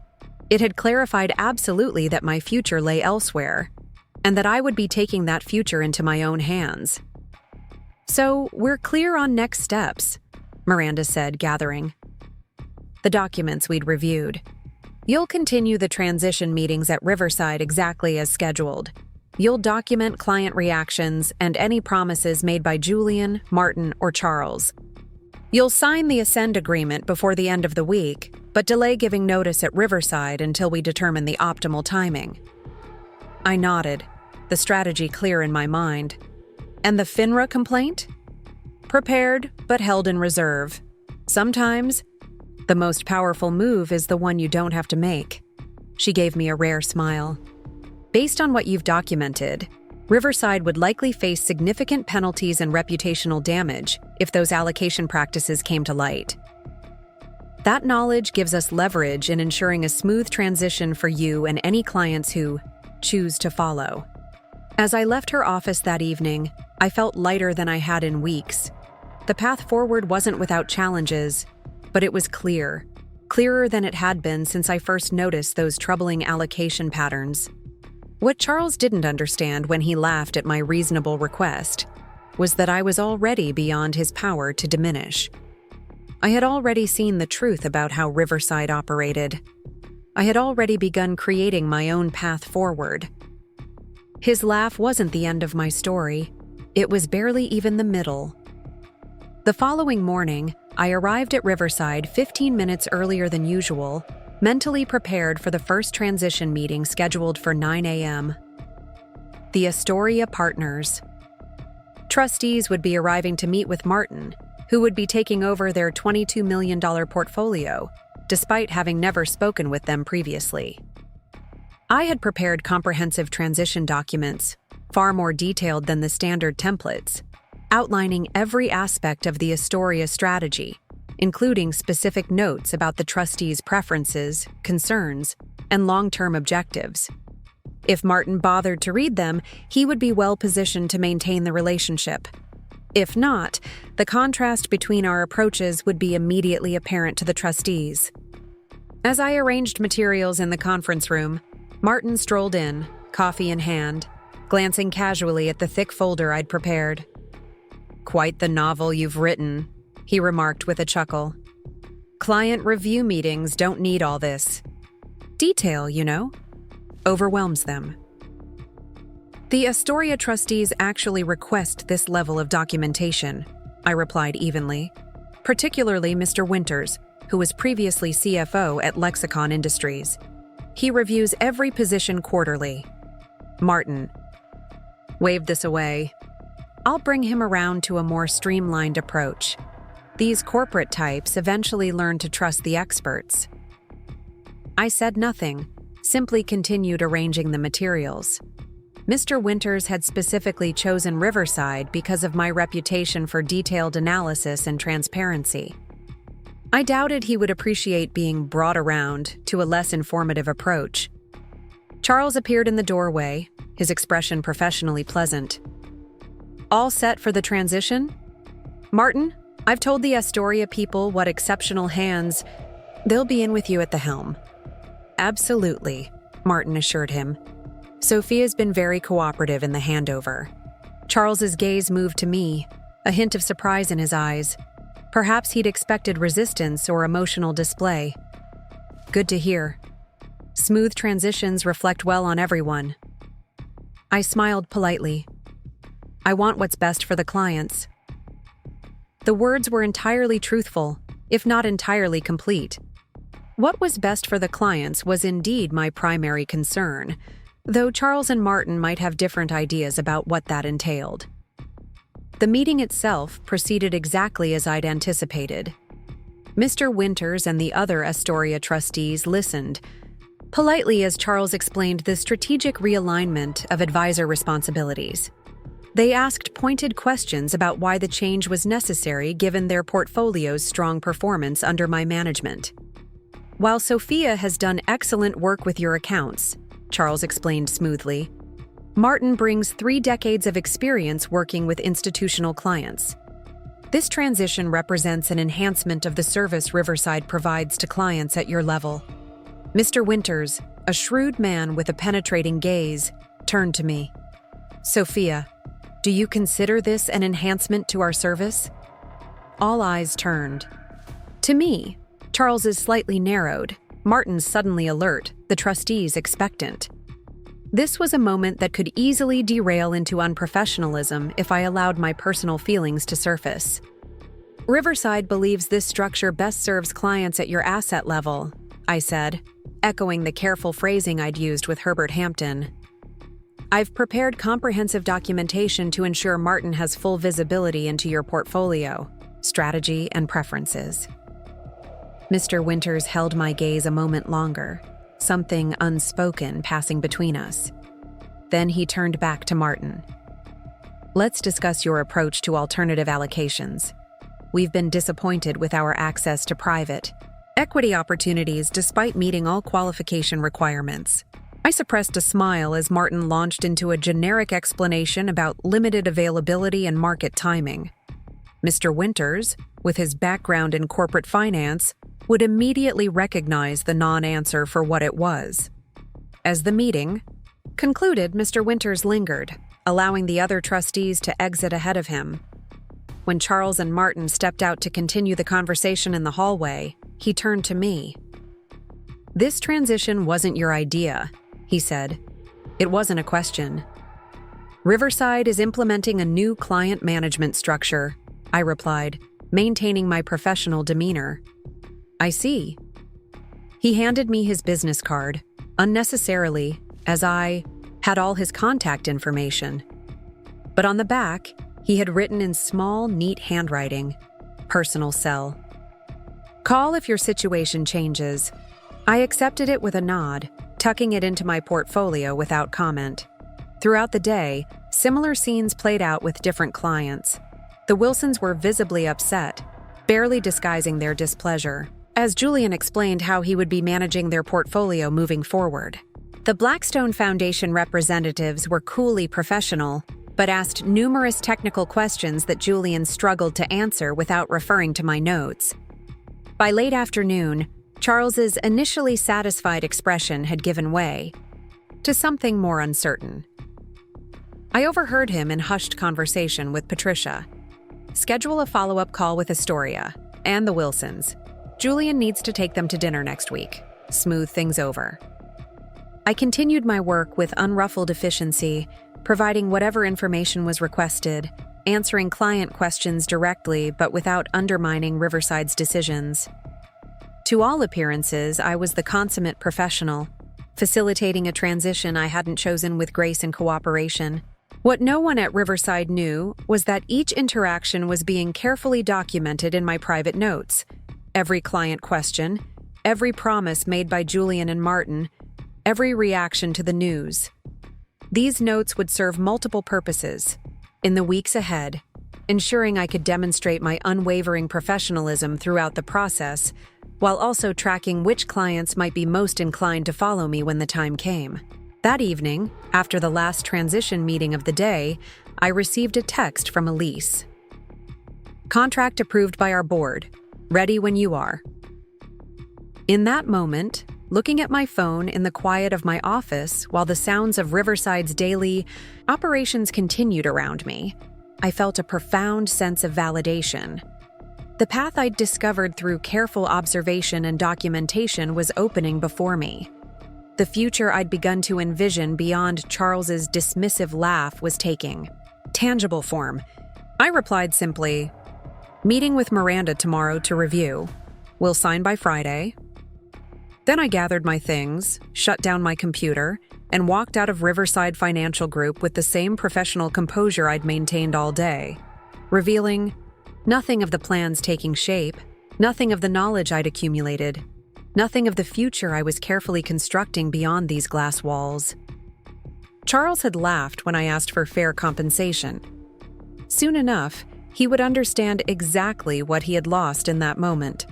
It had clarified absolutely that my future lay elsewhere, and that I would be taking that future into my own hands. "So, we're clear on next steps," Miranda said, gathering the documents we'd reviewed. You'll continue the transition meetings at Riverside exactly as scheduled. You'll document client reactions and any promises made by Julian, Martin, or Charles. You'll sign the Ascend agreement before the end of the week, but delay giving notice at Riverside until we determine the optimal timing. I nodded, the strategy clear in my mind. And the FINRA complaint? Prepared, but held in reserve. Sometimes, the most powerful move is the one you don't have to make. She gave me a rare smile. Based on what you've documented, Riverside would likely face significant penalties and reputational damage if those allocation practices came to light. That knowledge gives us leverage in ensuring a smooth transition for you and any clients who choose to follow. As I left her office that evening, I felt lighter than I had in weeks. The path forward wasn't without challenges, but it was clearer than it had been since I first noticed those troubling allocation patterns. What Charles didn't understand when he laughed at my reasonable request was that I was already beyond his power to diminish. I had already seen the truth about how Riverside operated. I had already begun creating my own path forward. His laugh wasn't the end of my story. It was barely even the middle. The following morning, I arrived at Riverside 15 minutes earlier than usual, mentally prepared for the first transition meeting scheduled for 9 a.m. The Astoria Partners. Trustees would be arriving to meet with Martin, who would be taking over their $22 million portfolio, despite having never spoken with them previously. I had prepared comprehensive transition documents, far more detailed than the standard templates, outlining every aspect of the Astoria strategy, including specific notes about the trustees' preferences, concerns, and long-term objectives. If Martin bothered to read them, he would be well-positioned to maintain the relationship. If not, the contrast between our approaches would be immediately apparent to the trustees. As I arranged materials in the conference room, Martin strolled in, coffee in hand, glancing casually at the thick folder I'd prepared. "Quite the novel you've written," he remarked with a chuckle. "Client review meetings don't need all this. Detail, overwhelms them." "The Astoria trustees actually request this level of documentation," I replied evenly, "particularly Mr. Winters, who was previously CFO at Lexicon Industries. He reviews every position quarterly." Martin waved this away. "I'll bring him around to a more streamlined approach. These corporate types eventually learn to trust the experts." I said nothing, simply continued arranging the materials. Mr. Winters had specifically chosen Riverside because of my reputation for detailed analysis and transparency. I doubted he would appreciate being brought around to a less informative approach. Charles appeared in the doorway, his expression professionally pleasant. "All set for the transition? Martin, I've told the Astoria people what exceptional hands. They'll be in with you at the helm." "Absolutely," Martin assured him. "Sophia's been very cooperative in the handover." Charles's gaze moved to me, a hint of surprise in his eyes. Perhaps he'd expected resistance or emotional display. "Good to hear. Smooth transitions reflect well on everyone." I smiled politely. "I want what's best for the clients." The words were entirely truthful, if not entirely complete. What was best for the clients was indeed my primary concern, though Charles and Martin might have different ideas about what that entailed. The meeting itself proceeded exactly as I'd anticipated. Mr. Winters and the other Astoria trustees listened politely as Charles explained the strategic realignment of advisor responsibilities. They asked pointed questions about why the change was necessary given their portfolio's strong performance under my management. "While Sophia has done excellent work with your accounts," Charles explained smoothly, "Martin brings 3 decades of experience working with institutional clients. This transition represents an enhancement of the service Riverside provides to clients at your level." Mr. Winters, a shrewd man with a penetrating gaze, turned to me. "Sophia, do you consider this an enhancement to our service?" All eyes turned. To me, Charles's slightly narrowed, Martin suddenly alert, the trustees expectant. This was a moment that could easily derail into unprofessionalism if I allowed my personal feelings to surface. Riverside believes this structure best serves clients at your asset level, I said, echoing the careful phrasing I'd used with Herbert Hampton. I've prepared comprehensive documentation to ensure Martin has full visibility into your portfolio, strategy, and preferences. Mr. Winters held my gaze a moment longer, something unspoken passing between us. Then he turned back to Martin. Let's discuss your approach to alternative allocations. We've been disappointed with our access to private equity opportunities despite meeting all qualification requirements. I suppressed a smile as Martin launched into a generic explanation about limited availability and market timing. Mr. Winters, with his background in corporate finance, would immediately recognize the non-answer for what it was. As the meeting concluded, Mr. Winters lingered, allowing the other trustees to exit ahead of him. When Charles and Martin stepped out to continue the conversation in the hallway, he turned to me. "This transition wasn't your idea," he said. "It wasn't a question." "Riverside is implementing a new client management structure," I replied, maintaining my professional demeanor. "I see." He handed me his business card, unnecessarily, as I had all his contact information. But on the back, he had written in small, neat handwriting, "Personal cell. Call if your situation changes." I accepted it with a nod, tucking it into my portfolio without comment. Throughout the day, similar scenes played out with different clients. The Wilsons were visibly upset, barely disguising their displeasure, as Julian explained how he would be managing their portfolio moving forward. The Blackstone Foundation representatives were coolly professional, but asked numerous technical questions that Julian struggled to answer without referring to my notes. By late afternoon, Charles's initially satisfied expression had given way to something more uncertain. I overheard him in hushed conversation with Patricia. "Schedule a follow-up call with Astoria and the Wilsons. Julian needs to take them to dinner next week. Smooth things over." I continued my work with unruffled efficiency, providing whatever information was requested, answering client questions directly but without undermining Riverside's decisions. To all appearances, I was the consummate professional, facilitating a transition I hadn't chosen with grace and cooperation. What no one at Riverside knew was that each interaction was being carefully documented in my private notes. Every client question, every promise made by Julian and Martin, every reaction to the news. These notes would serve multiple purposes. In the weeks ahead, ensuring I could demonstrate my unwavering professionalism throughout the process, while also tracking which clients might be most inclined to follow me when the time came. That evening, after the last transition meeting of the day, I received a text from Elise. "Contract approved by our board. Ready when you are." In that moment, looking at my phone in the quiet of my office while the sounds of Riverside's daily operations continued around me, I felt a profound sense of validation. The path I'd discovered through careful observation and documentation was opening before me. The future I'd begun to envision beyond Charles's dismissive laugh was taking tangible form. I replied simply, "Meeting with Miranda tomorrow to review. We'll sign by Friday." Then I gathered my things, shut down my computer, and walked out of Riverside Financial Group with the same professional composure I'd maintained all day, revealing nothing of the plans taking shape, nothing of the knowledge I'd accumulated, nothing of the future I was carefully constructing beyond these glass walls. Charles had laughed when I asked for fair compensation. Soon enough, he would understand exactly what he had lost in that moment.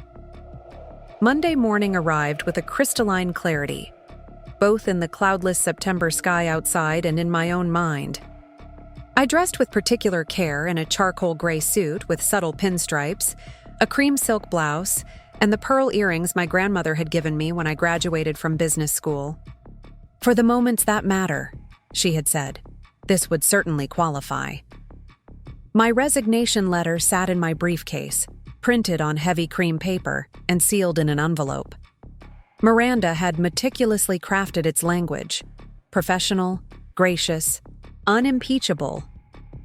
Monday morning arrived with a crystalline clarity, both in the cloudless September sky outside and in my own mind. I dressed with particular care in a charcoal gray suit with subtle pinstripes, a cream silk blouse, and the pearl earrings my grandmother had given me when I graduated from business school. "For the moments that matter," she had said, "this would certainly qualify." My resignation letter sat in my briefcase, printed on heavy cream paper and sealed in an envelope. Miranda had meticulously crafted its language: professional, gracious, unimpeachable.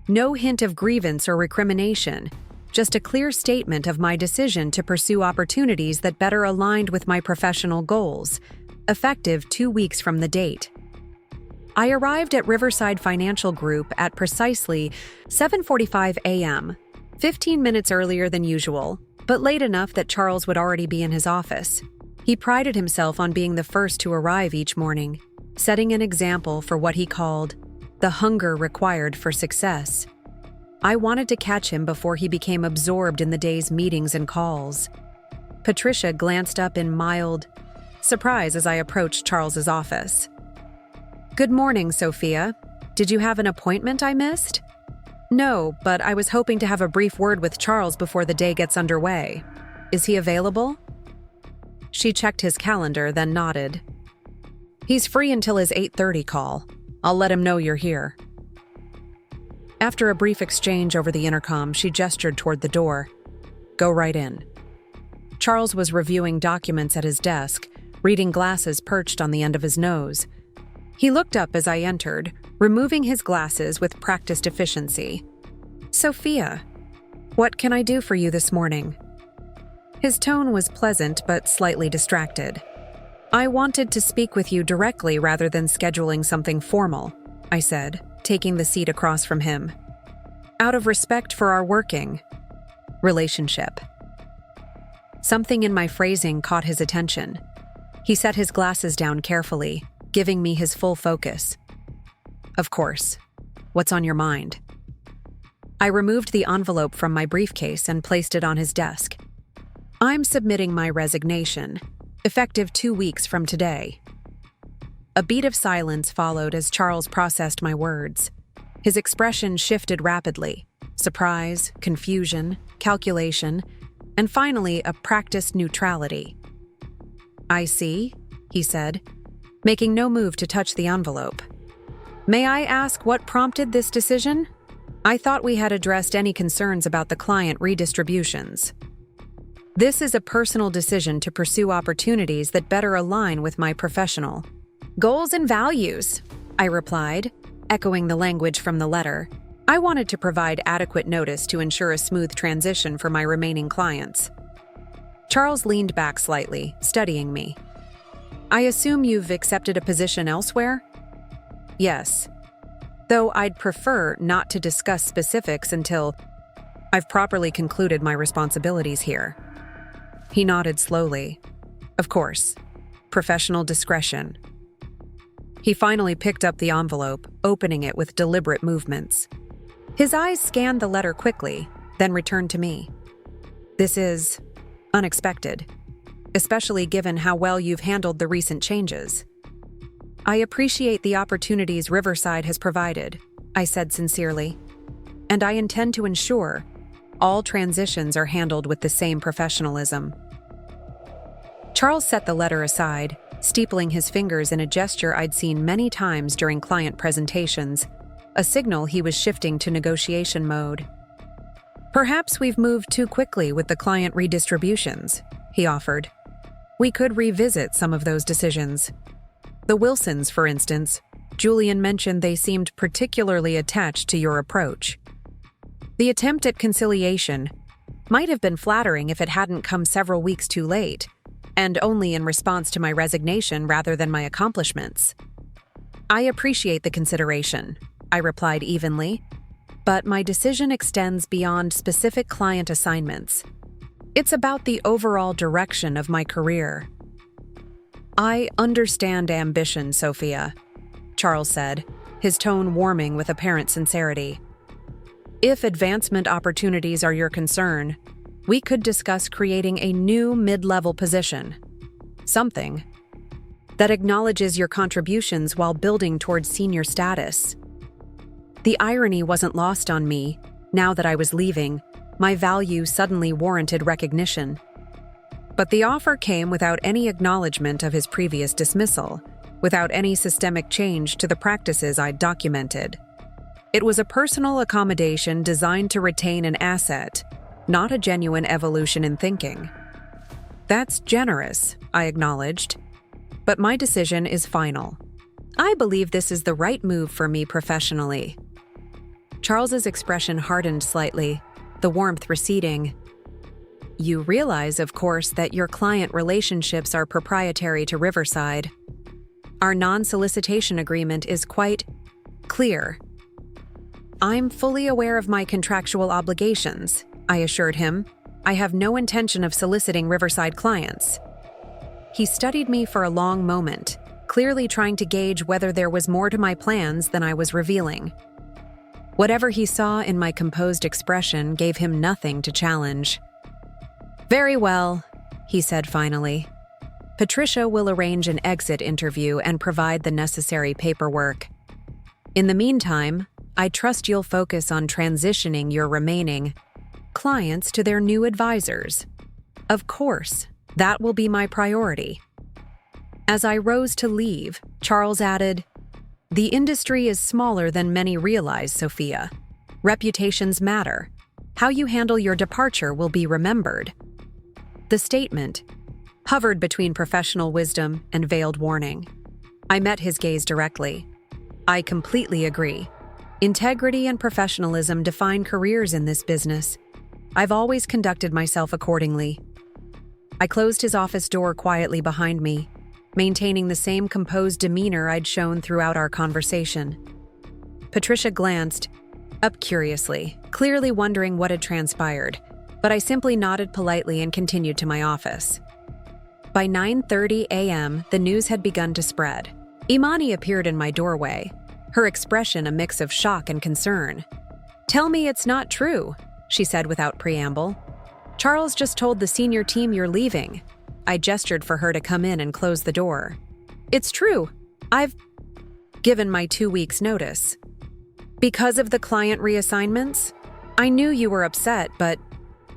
No hint of grievance or recrimination, just a clear statement of my decision to pursue opportunities that better aligned with my professional goals, effective 2 weeks from the date. I arrived at Riverside Financial Group at precisely 7:45 a.m., 15 minutes earlier than usual, but late enough that Charles would already be in his office. He prided himself on being the first to arrive each morning, setting an example for what he called the hunger required for success. I wanted to catch him before he became absorbed in the day's meetings and calls. Patricia glanced up in mild surprise as I approached Charles's office. "Good morning, Sophia. Did you have an appointment I missed?" "No, but I was hoping to have a brief word with Charles before the day gets underway. Is he available?" She checked his calendar, then nodded. "He's free until his 8:30 call. I'll let him know you're here." After a brief exchange over the intercom, she gestured toward the door. "Go right in." Charles was reviewing documents at his desk, reading glasses perched on the end of his nose. He looked up as I entered, removing his glasses with practiced efficiency. "Sophia, what can I do for you this morning?" His tone was pleasant but slightly distracted. "I wanted to speak with you directly rather than scheduling something formal," I said, taking the seat across from him. "Out of respect for our working relationship." Something in my phrasing caught his attention. He set his glasses down carefully, giving me his full focus. "Of course. What's on your mind?" I removed the envelope from my briefcase and placed it on his desk. "I'm submitting my resignation, effective 2 weeks from today." A beat of silence followed as Charles processed my words. His expression shifted rapidly: surprise, confusion, calculation, and finally a practiced neutrality. "I see," he said, making no move to touch the envelope. "May I ask what prompted this decision? I thought we had addressed any concerns about the client redistributions." "This is a personal decision to pursue opportunities that better align with my professional goals and values," I replied, echoing the language from the letter. I wanted to provide adequate notice to ensure a smooth transition for my remaining clients. Charles leaned back slightly, studying me. "I assume you've accepted a position elsewhere?" "Yes. Though I'd prefer not to discuss specifics until I've properly concluded my responsibilities here." He nodded slowly. "Of course. Professional discretion." He finally picked up the envelope, opening it with deliberate movements. His eyes scanned the letter quickly, then returned to me. "This is unexpected, especially given how well you've handled the recent changes." "I appreciate the opportunities Riverside has provided," I said sincerely, "and I intend to ensure all transitions are handled with the same professionalism." Charles set the letter aside, steepling his fingers in a gesture I'd seen many times during client presentations, a signal he was shifting to negotiation mode. "Perhaps we've moved too quickly with the client redistributions," he offered. "We could revisit some of those decisions. The Wilsons, for instance, Julian mentioned they seemed particularly attached to your approach. The attempt at conciliation might have been flattering if it hadn't come several weeks too late, and only in response to my resignation rather than my accomplishments." "I appreciate the consideration," I replied evenly, "but my decision extends beyond specific client assignments. It's about the overall direction of my career." "I understand ambition, Sophia," Charles said, his tone warming with apparent sincerity. "If advancement opportunities are your concern, we could discuss creating a new mid-level position. Something that acknowledges your contributions while building towards senior status." The irony wasn't lost on me. Now that I was leaving, my value suddenly warranted recognition. But the offer came without any acknowledgement of his previous dismissal, without any systemic change to the practices I'd documented. It was a personal accommodation designed to retain an asset, not a genuine evolution in thinking. That's generous, I acknowledged. But my decision is final. I believe this is the right move for me professionally. Charles's expression hardened slightly, the warmth receding. You realize, of course, that your client relationships are proprietary to Riverside. Our non-solicitation agreement is quite clear. I'm fully aware of my contractual obligations, I assured him. I have no intention of soliciting Riverside clients. He studied me for a long moment, clearly trying to gauge whether there was more to my plans than I was revealing. Whatever he saw in my composed expression gave him nothing to challenge. Very well, he said finally. Patricia will arrange an exit interview and provide the necessary paperwork. In the meantime, I trust you'll focus on transitioning your remaining clients to their new advisors. Of course, that will be my priority. As I rose to leave, Charles added, "The industry is smaller than many realize, Sophia. Reputations matter. How you handle your departure will be remembered." The statement hovered between professional wisdom and veiled warning. I met his gaze directly. I completely agree. Integrity and professionalism define careers in this business. I've always conducted myself accordingly. I closed his office door quietly behind me, maintaining the same composed demeanor I'd shown throughout our conversation. Patricia glanced up curiously, clearly wondering what had transpired, but I simply nodded politely and continued to my office. By 9:30 a.m., the news had begun to spread. Imani appeared in my doorway, her expression a mix of shock and concern. "Tell me it's not true," she said without preamble. "Charles just told the senior team you're leaving." I gestured for her to come in and close the door. "It's true. I've given my 2 weeks' notice. Because of the client reassignments? I knew you were upset, but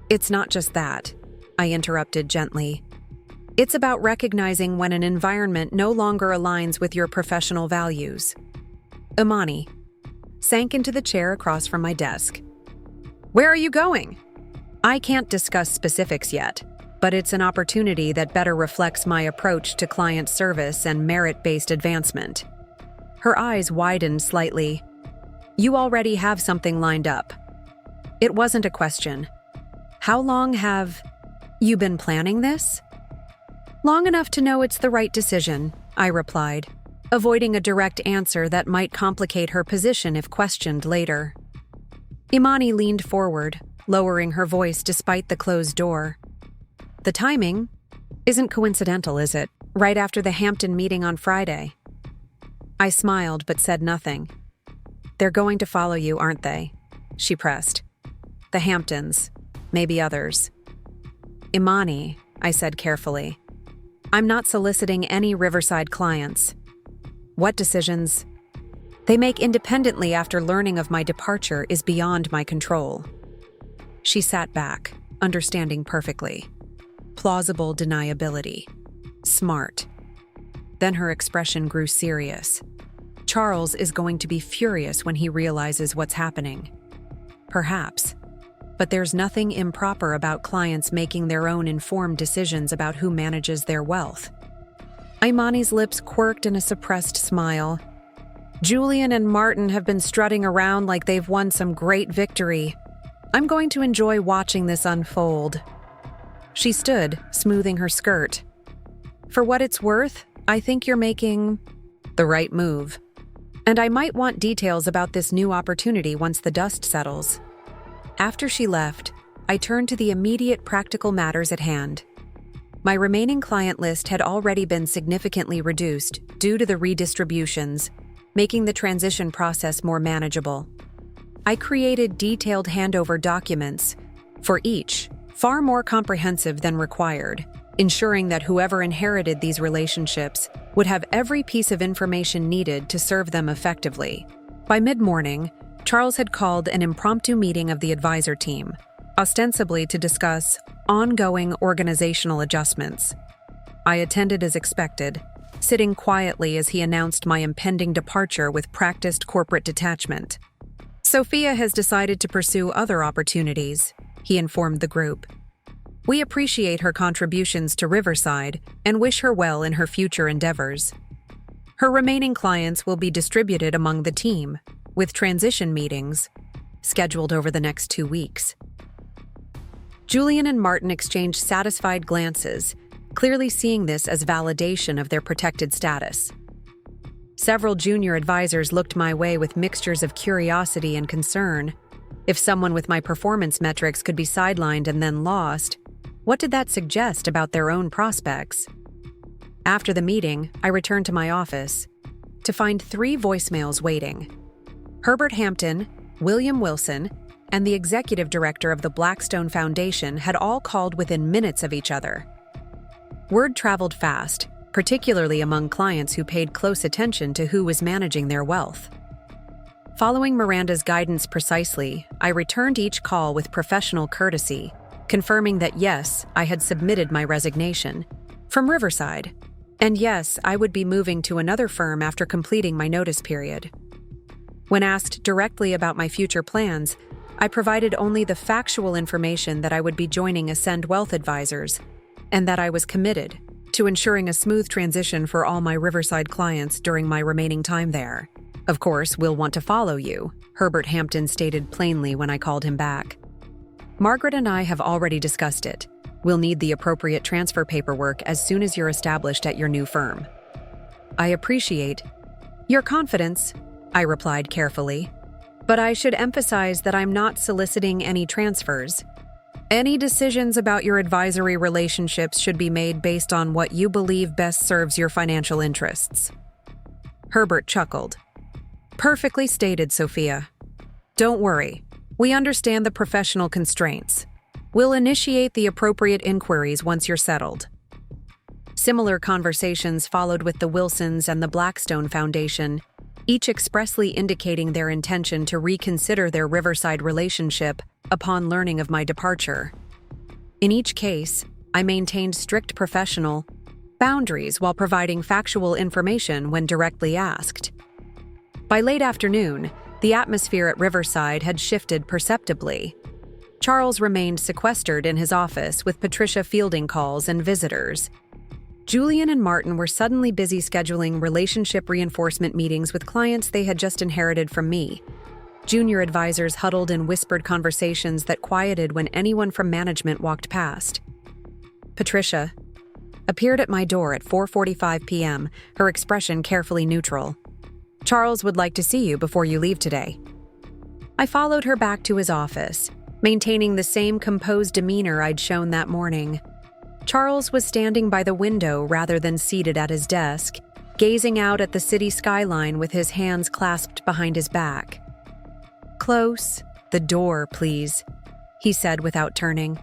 it's not just that," I interrupted gently. "It's about recognizing when an environment no longer aligns with your professional values." Imani sank into the chair across from my desk. "Where are you going?" "I can't discuss specifics yet, but it's an opportunity that better reflects my approach to client service and merit-based advancement." Her eyes widened slightly. "You already have something lined up." It wasn't a question. "How long have you been planning this?" "Long enough to know it's the right decision," I replied, avoiding a direct answer that might complicate her position if questioned later. Imani leaned forward, lowering her voice despite the closed door. "The timing isn't coincidental, is it? Right after the Hampton meeting on Friday." I smiled but said nothing. "They're going to follow you, aren't they?" she pressed. "The Hamptons, maybe others." "Imani," I said carefully, "I'm not soliciting any Riverside clients. What decisions they make independently after learning of my departure is beyond my control." She sat back, understanding perfectly. Plausible deniability. Smart. Then her expression grew serious. Charles is going to be furious when he realizes what's happening. Perhaps. But there's nothing improper about clients making their own informed decisions about who manages their wealth. Imani's lips quirked in a suppressed smile. "Julian and Martin have been strutting around like they've won some great victory. I'm going to enjoy watching this unfold." She stood, smoothing her skirt. "For what it's worth, I think you're making the right move. And I might want details about this new opportunity once the dust settles." After she left, I turned to the immediate practical matters at hand. My remaining client list had already been significantly reduced due to the redistributions, making the transition process more manageable. I created detailed handover documents for each, far more comprehensive than required, ensuring that whoever inherited these relationships would have every piece of information needed to serve them effectively. By mid-morning, Charles had called an impromptu meeting of the advisor team, ostensibly to discuss ongoing organizational adjustments. I attended as expected, sitting quietly as he announced my impending departure with practiced corporate detachment. "Sophia has decided to pursue other opportunities," he informed the group. We appreciate her contributions to Riverside and wish her well in her future endeavors. Her remaining clients will be distributed among the team, with transition meetings scheduled over the next 2 weeks. Julian and Martin exchanged satisfied glances, clearly seeing this as validation of their protected status. Several junior advisors looked my way with mixtures of curiosity and concern. If someone with my performance metrics could be sidelined and then lost, what did that suggest about their own prospects? After the meeting, I returned to my office to find 3 voicemails waiting. Herbert Hampton, William Wilson, and the executive director of the Blackstone Foundation had all called within minutes of each other. Word traveled fast, particularly among clients who paid close attention to who was managing their wealth. Following Miranda's guidance precisely, I returned each call with professional courtesy, confirming that yes, I had submitted my resignation from Riverside, and yes, I would be moving to another firm after completing my notice period. When asked directly about my future plans, I provided only the factual information that I would be joining Ascend Wealth Advisors, and that I was committed to ensuring a smooth transition for all my Riverside clients during my remaining time there. Of course, we'll want to follow you, Herbert Hampton stated plainly when I called him back. Margaret and I have already discussed it. We'll need the appropriate transfer paperwork as soon as you're established at your new firm. I appreciate your confidence, I replied carefully, but I should emphasize that I'm not soliciting any transfers. Any decisions about your advisory relationships should be made based on what you believe best serves your financial interests. Herbert chuckled. Perfectly stated, Sophia. Don't worry. We understand the professional constraints. We'll initiate the appropriate inquiries once you're settled. Similar conversations followed with the Wilsons and the Blackstone Foundation, each expressly indicating their intention to reconsider their Riverside relationship upon learning of my departure. In each case, I maintained strict professional boundaries while providing factual information when directly asked. By late afternoon, the atmosphere at Riverside had shifted perceptibly. Charles remained sequestered in his office with Patricia fielding calls and visitors. Julian and Martin were suddenly busy scheduling relationship reinforcement meetings with clients they had just inherited from me. Junior advisors huddled in whispered conversations that quieted when anyone from management walked past. Patricia appeared at my door at 4:45 p.m., her expression carefully neutral. Charles would like to see you before you leave today. I followed her back to his office, maintaining the same composed demeanor I'd shown that morning. Charles was standing by the window rather than seated at his desk, gazing out at the city skyline with his hands clasped behind his back. Close the door, please, he said without turning.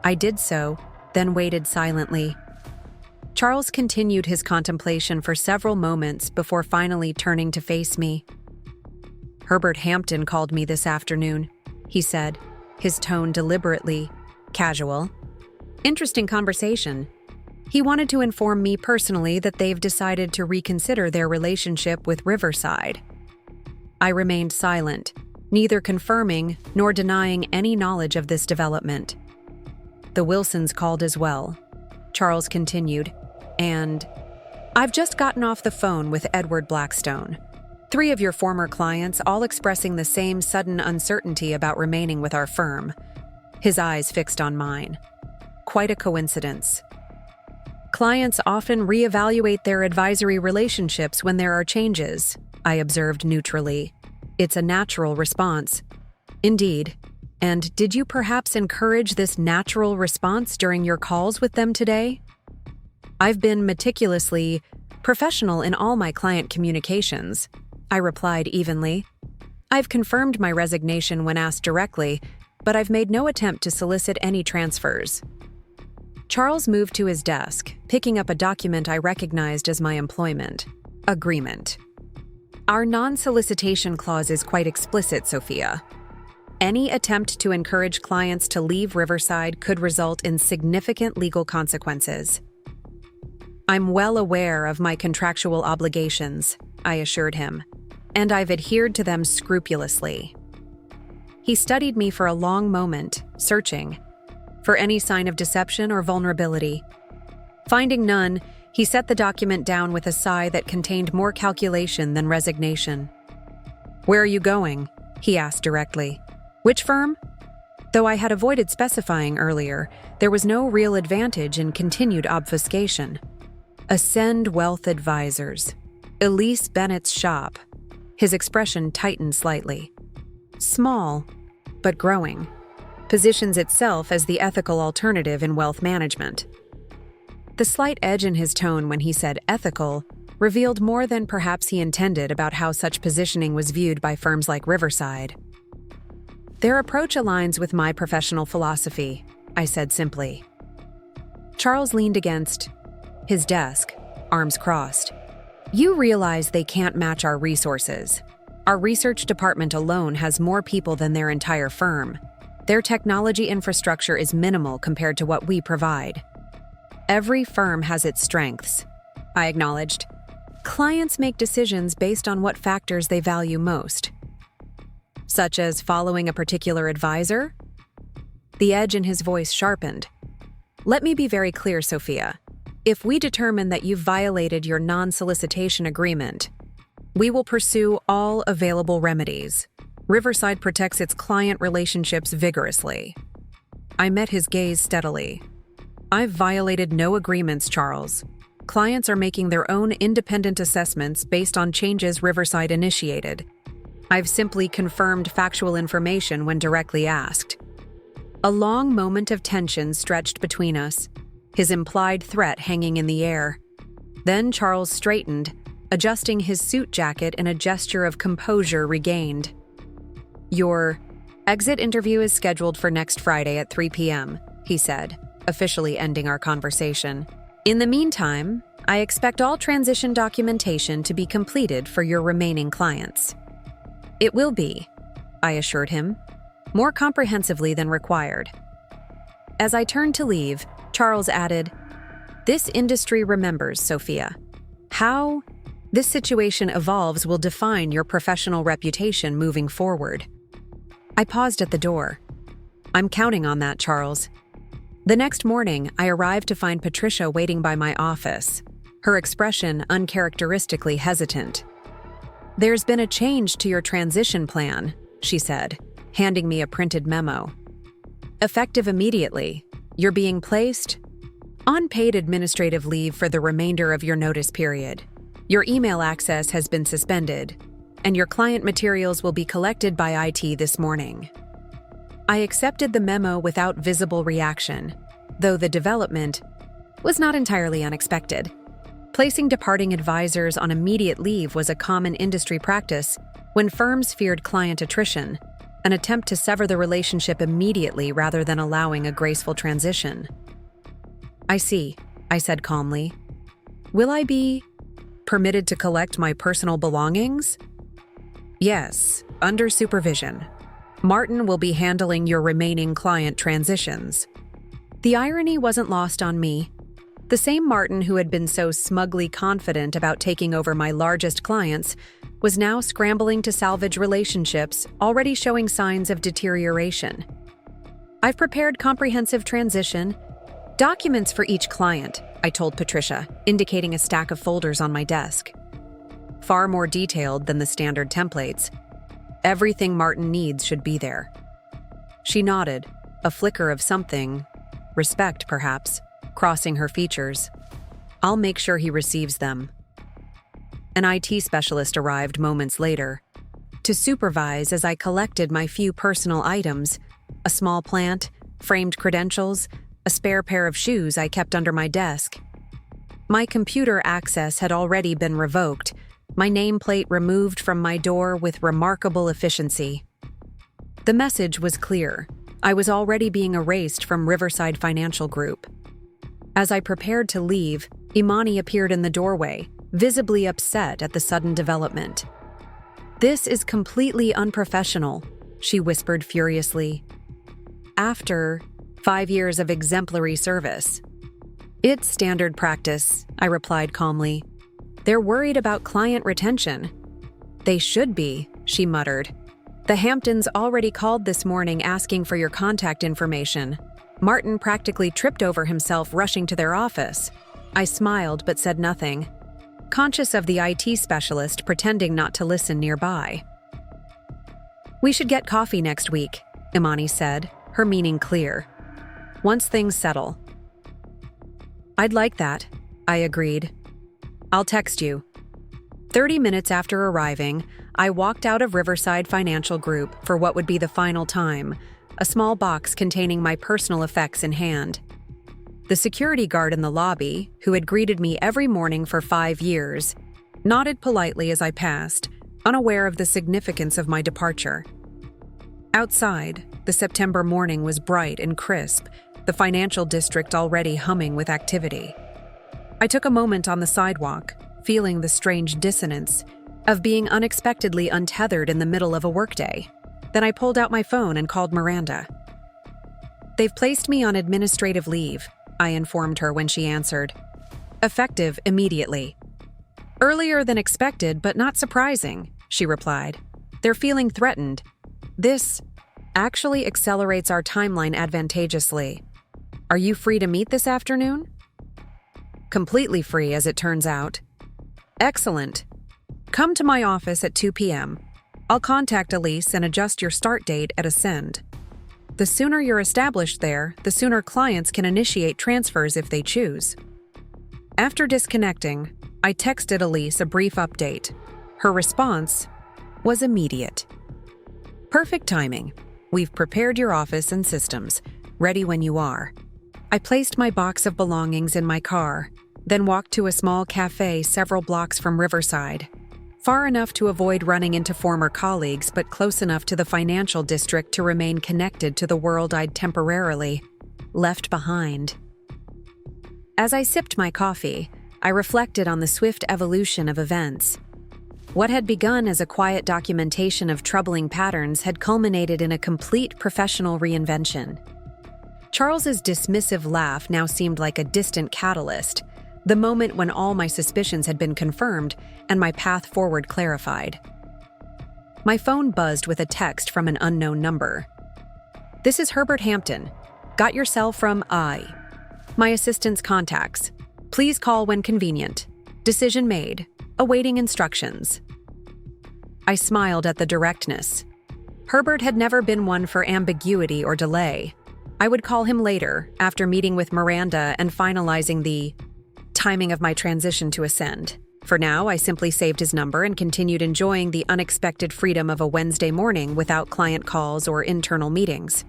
I did so, then waited silently. Charles continued his contemplation for several moments before finally turning to face me. Herbert Hampton called me this afternoon, he said, his tone deliberately casual. Interesting conversation. He wanted to inform me personally that they've decided to reconsider their relationship with Riverside. I remained silent, neither confirming nor denying any knowledge of this development. The Wilsons called as well. Charles continued, and I've just gotten off the phone with Edward Blackstone. 3 of your former clients all expressing the same sudden uncertainty about remaining with our firm. His eyes fixed on mine. Quite a coincidence. Clients often reevaluate their advisory relationships when there are changes, I observed neutrally. It's a natural response. Indeed. And did you perhaps encourage this natural response during your calls with them today? I've been meticulously professional in all my client communications, I replied evenly. I've confirmed my resignation when asked directly, but I've made no attempt to solicit any transfers. Charles moved to his desk, picking up a document I recognized as my employment agreement. Our non-solicitation clause is quite explicit, Sophia. Any attempt to encourage clients to leave Riverside could result in significant legal consequences. I'm well aware of my contractual obligations, I assured him, and I've adhered to them scrupulously. He studied me for a long moment, searching for any sign of deception or vulnerability. Finding none, he set the document down with a sigh that contained more calculation than resignation. "Where are you going?" he asked directly. "Which firm?" Though I had avoided specifying earlier, there was no real advantage in continued obfuscation. Ascend Wealth Advisors. Elise Bennett's shop. His expression tightened slightly. Small, but growing. Positions itself as the ethical alternative in wealth management. The slight edge in his tone when he said ethical revealed more than perhaps he intended about how such positioning was viewed by firms like Riverside. "Their approach aligns with my professional philosophy," I said simply. Charles leaned against his desk, arms crossed. "You realize they can't match our resources. Our research department alone has more people than their entire firm. Their technology infrastructure is minimal compared to what we provide." "Every firm has its strengths," I acknowledged. "Clients make decisions based on what factors they value most." "Such as following a particular advisor?" The edge in his voice sharpened. "Let me be very clear, Sophia. If we determine that you've violated your non-solicitation agreement, we will pursue all available remedies. Riverside protects its client relationships vigorously." I met his gaze steadily. "I've violated no agreements, Charles. Clients are making their own independent assessments based on changes Riverside initiated. I've simply confirmed factual information when directly asked." A long moment of tension stretched between us, his implied threat hanging in the air. Then Charles straightened, adjusting his suit jacket in a gesture of composure regained. "Your exit interview is scheduled for next Friday at 3 p.m., he said, officially ending our conversation. "In the meantime, I expect all transition documentation to be completed for your remaining clients." "It will be," I assured him, "more comprehensively than required." As I turned to leave, Charles added, "This industry remembers, Sophia. How this situation evolves will define your professional reputation moving forward." I paused at the door. "I'm counting on that, Charles." The next morning, I arrived to find Patricia waiting by my office, her expression uncharacteristically hesitant. "There's been a change to your transition plan," she said, handing me a printed memo. "Effective immediately, you're being placed on paid administrative leave for the remainder of your notice period. Your email access has been suspended, and your client materials will be collected by IT this morning." I accepted the memo without visible reaction, though the development was not entirely unexpected. Placing departing advisors on immediate leave was a common industry practice when firms feared client attrition, an attempt to sever the relationship immediately rather than allowing a graceful transition. "I see," I said calmly. "Will I be permitted to collect my personal belongings?" "Yes, under supervision. Martin will be handling your remaining client transitions." The irony wasn't lost on me. The same Martin who had been so smugly confident about taking over my largest clients was now scrambling to salvage relationships already showing signs of deterioration. "I've prepared comprehensive transition documents for each client," I told Patricia, indicating a stack of folders on my desk. "Far more detailed than the standard templates. Everything Martin needs should be there." She nodded, a flicker of something, respect perhaps, crossing her features. "I'll make sure he receives them." An IT specialist arrived moments later to supervise as I collected my few personal items, a small plant, framed credentials, a spare pair of shoes I kept under my desk. My computer access had already been revoked, my nameplate removed from my door with remarkable efficiency. The message was clear. I was already being erased from Riverside Financial Group. As I prepared to leave, Imani appeared in the doorway, visibly upset at the sudden development. "This is completely unprofessional," she whispered furiously. "After 5 years of exemplary service." "It's standard practice," I replied calmly. "They're worried about client retention." "They should be," she muttered. "The Hamptons already called this morning asking for your contact information." Martin practically tripped over himself rushing to their office. I smiled but said nothing, conscious of the IT specialist pretending not to listen nearby. "We should get coffee next week," Imani said, her meaning clear. "Once things settle." "I'd like that," I agreed. "I'll text you." 30 minutes after arriving, I walked out of Riverside Financial Group for what would be the final time, a small box containing my personal effects in hand. The security guard in the lobby, who had greeted me every morning for 5 years, nodded politely as I passed, unaware of the significance of my departure. Outside, the September morning was bright and crisp, the financial district already humming with activity. I took a moment on the sidewalk, feeling the strange dissonance of being unexpectedly untethered in the middle of a workday. Then I pulled out my phone and called Miranda. "They've placed me on administrative leave," I informed her when she answered. "Effective immediately." "Earlier than expected, but not surprising," she replied. "They're feeling threatened. This actually accelerates our timeline advantageously. Are you free to meet this afternoon?" "Completely free, as it turns out." "Excellent. Come to my office at 2 p.m. I'll contact Elise and adjust your start date at Ascend. The sooner you're established there, the sooner clients can initiate transfers if they choose." After disconnecting, I texted Elise a brief update. Her response was immediate. "Perfect timing. We've prepared your office and systems. Ready when you are." I placed my box of belongings in my car, then walked to a small cafe several blocks from Riverside, far enough to avoid running into former colleagues but close enough to the financial district to remain connected to the world I'd temporarily left behind. As I sipped my coffee, I reflected on the swift evolution of events. What had begun as a quiet documentation of troubling patterns had culminated in a complete professional reinvention. Charles's dismissive laugh now seemed like a distant catalyst, the moment when all my suspicions had been confirmed and my path forward clarified. My phone buzzed with a text from an unknown number. "This is Herbert Hampton. Got your cell from I. My assistant's contacts. Please call when convenient. Decision made. Awaiting instructions." I smiled at the directness. Herbert had never been one for ambiguity or delay. I would call him later, after meeting with Miranda and finalizing the timing of my transition to Ascend. For now, I simply saved his number and continued enjoying the unexpected freedom of a Wednesday morning without client calls or internal meetings.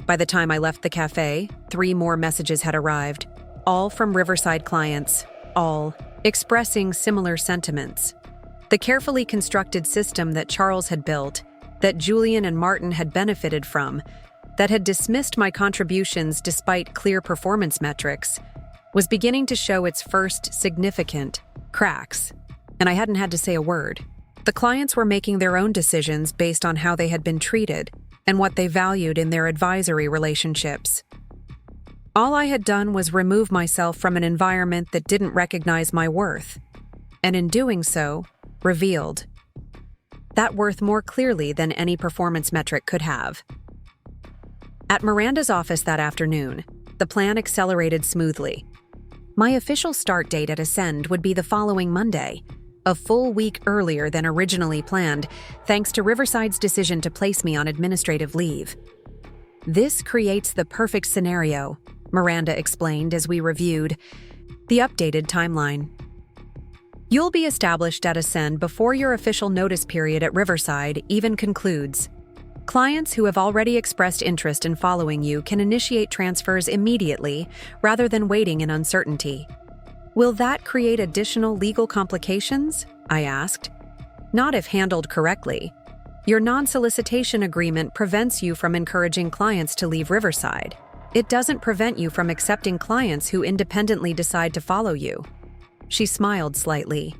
By the time I left the cafe, 3 more messages had arrived, all from Riverside clients, all expressing similar sentiments. The carefully constructed system that Charles had built, that Julian and Martin had benefited from, that had dismissed my contributions despite clear performance metrics, was beginning to show its first significant cracks, and I hadn't had to say a word. The clients were making their own decisions based on how they had been treated and what they valued in their advisory relationships. All I had done was remove myself from an environment that didn't recognize my worth, and in doing so, revealed that worth more clearly than any performance metric could have. At Miranda's office that afternoon, the plan accelerated smoothly. My official start date at Ascend would be the following Monday, a full week earlier than originally planned, thanks to Riverside's decision to place me on administrative leave. "This creates the perfect scenario," Miranda explained as we reviewed the updated timeline. "You'll be established at Ascend before your official notice period at Riverside even concludes. Clients who have already expressed interest in following you can initiate transfers immediately rather than waiting in uncertainty." "Will that create additional legal complications?" I asked. "Not if handled correctly. Your non-solicitation agreement prevents you from encouraging clients to leave Riverside. It doesn't prevent you from accepting clients who independently decide to follow you." She smiled slightly.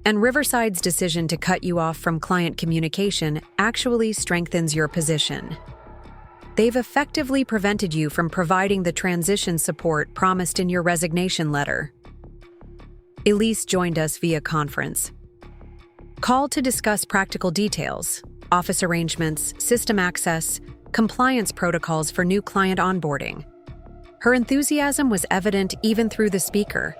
"And Riverside's decision to cut you off from client communication actually strengthens your position. They've effectively prevented you from providing the transition support promised in your resignation letter." Elise joined us via conference. Called to discuss practical details, office arrangements, system access, compliance protocols for new client onboarding, Her enthusiasm was evident even through the speaker.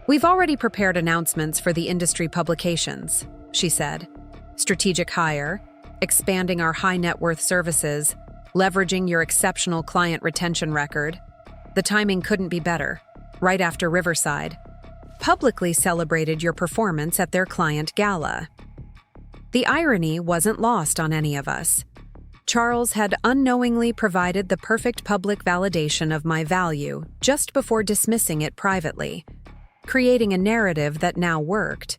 "We've already prepared announcements for the industry publications," she said. "Strategic hire, expanding our high net worth services, leveraging your exceptional client retention record. The timing couldn't be better. Right after Riverside publicly celebrated your performance at their client gala." The irony wasn't lost on any of us. Charles had unknowingly provided the perfect public validation of my value just before dismissing it privately, creating a narrative that now worked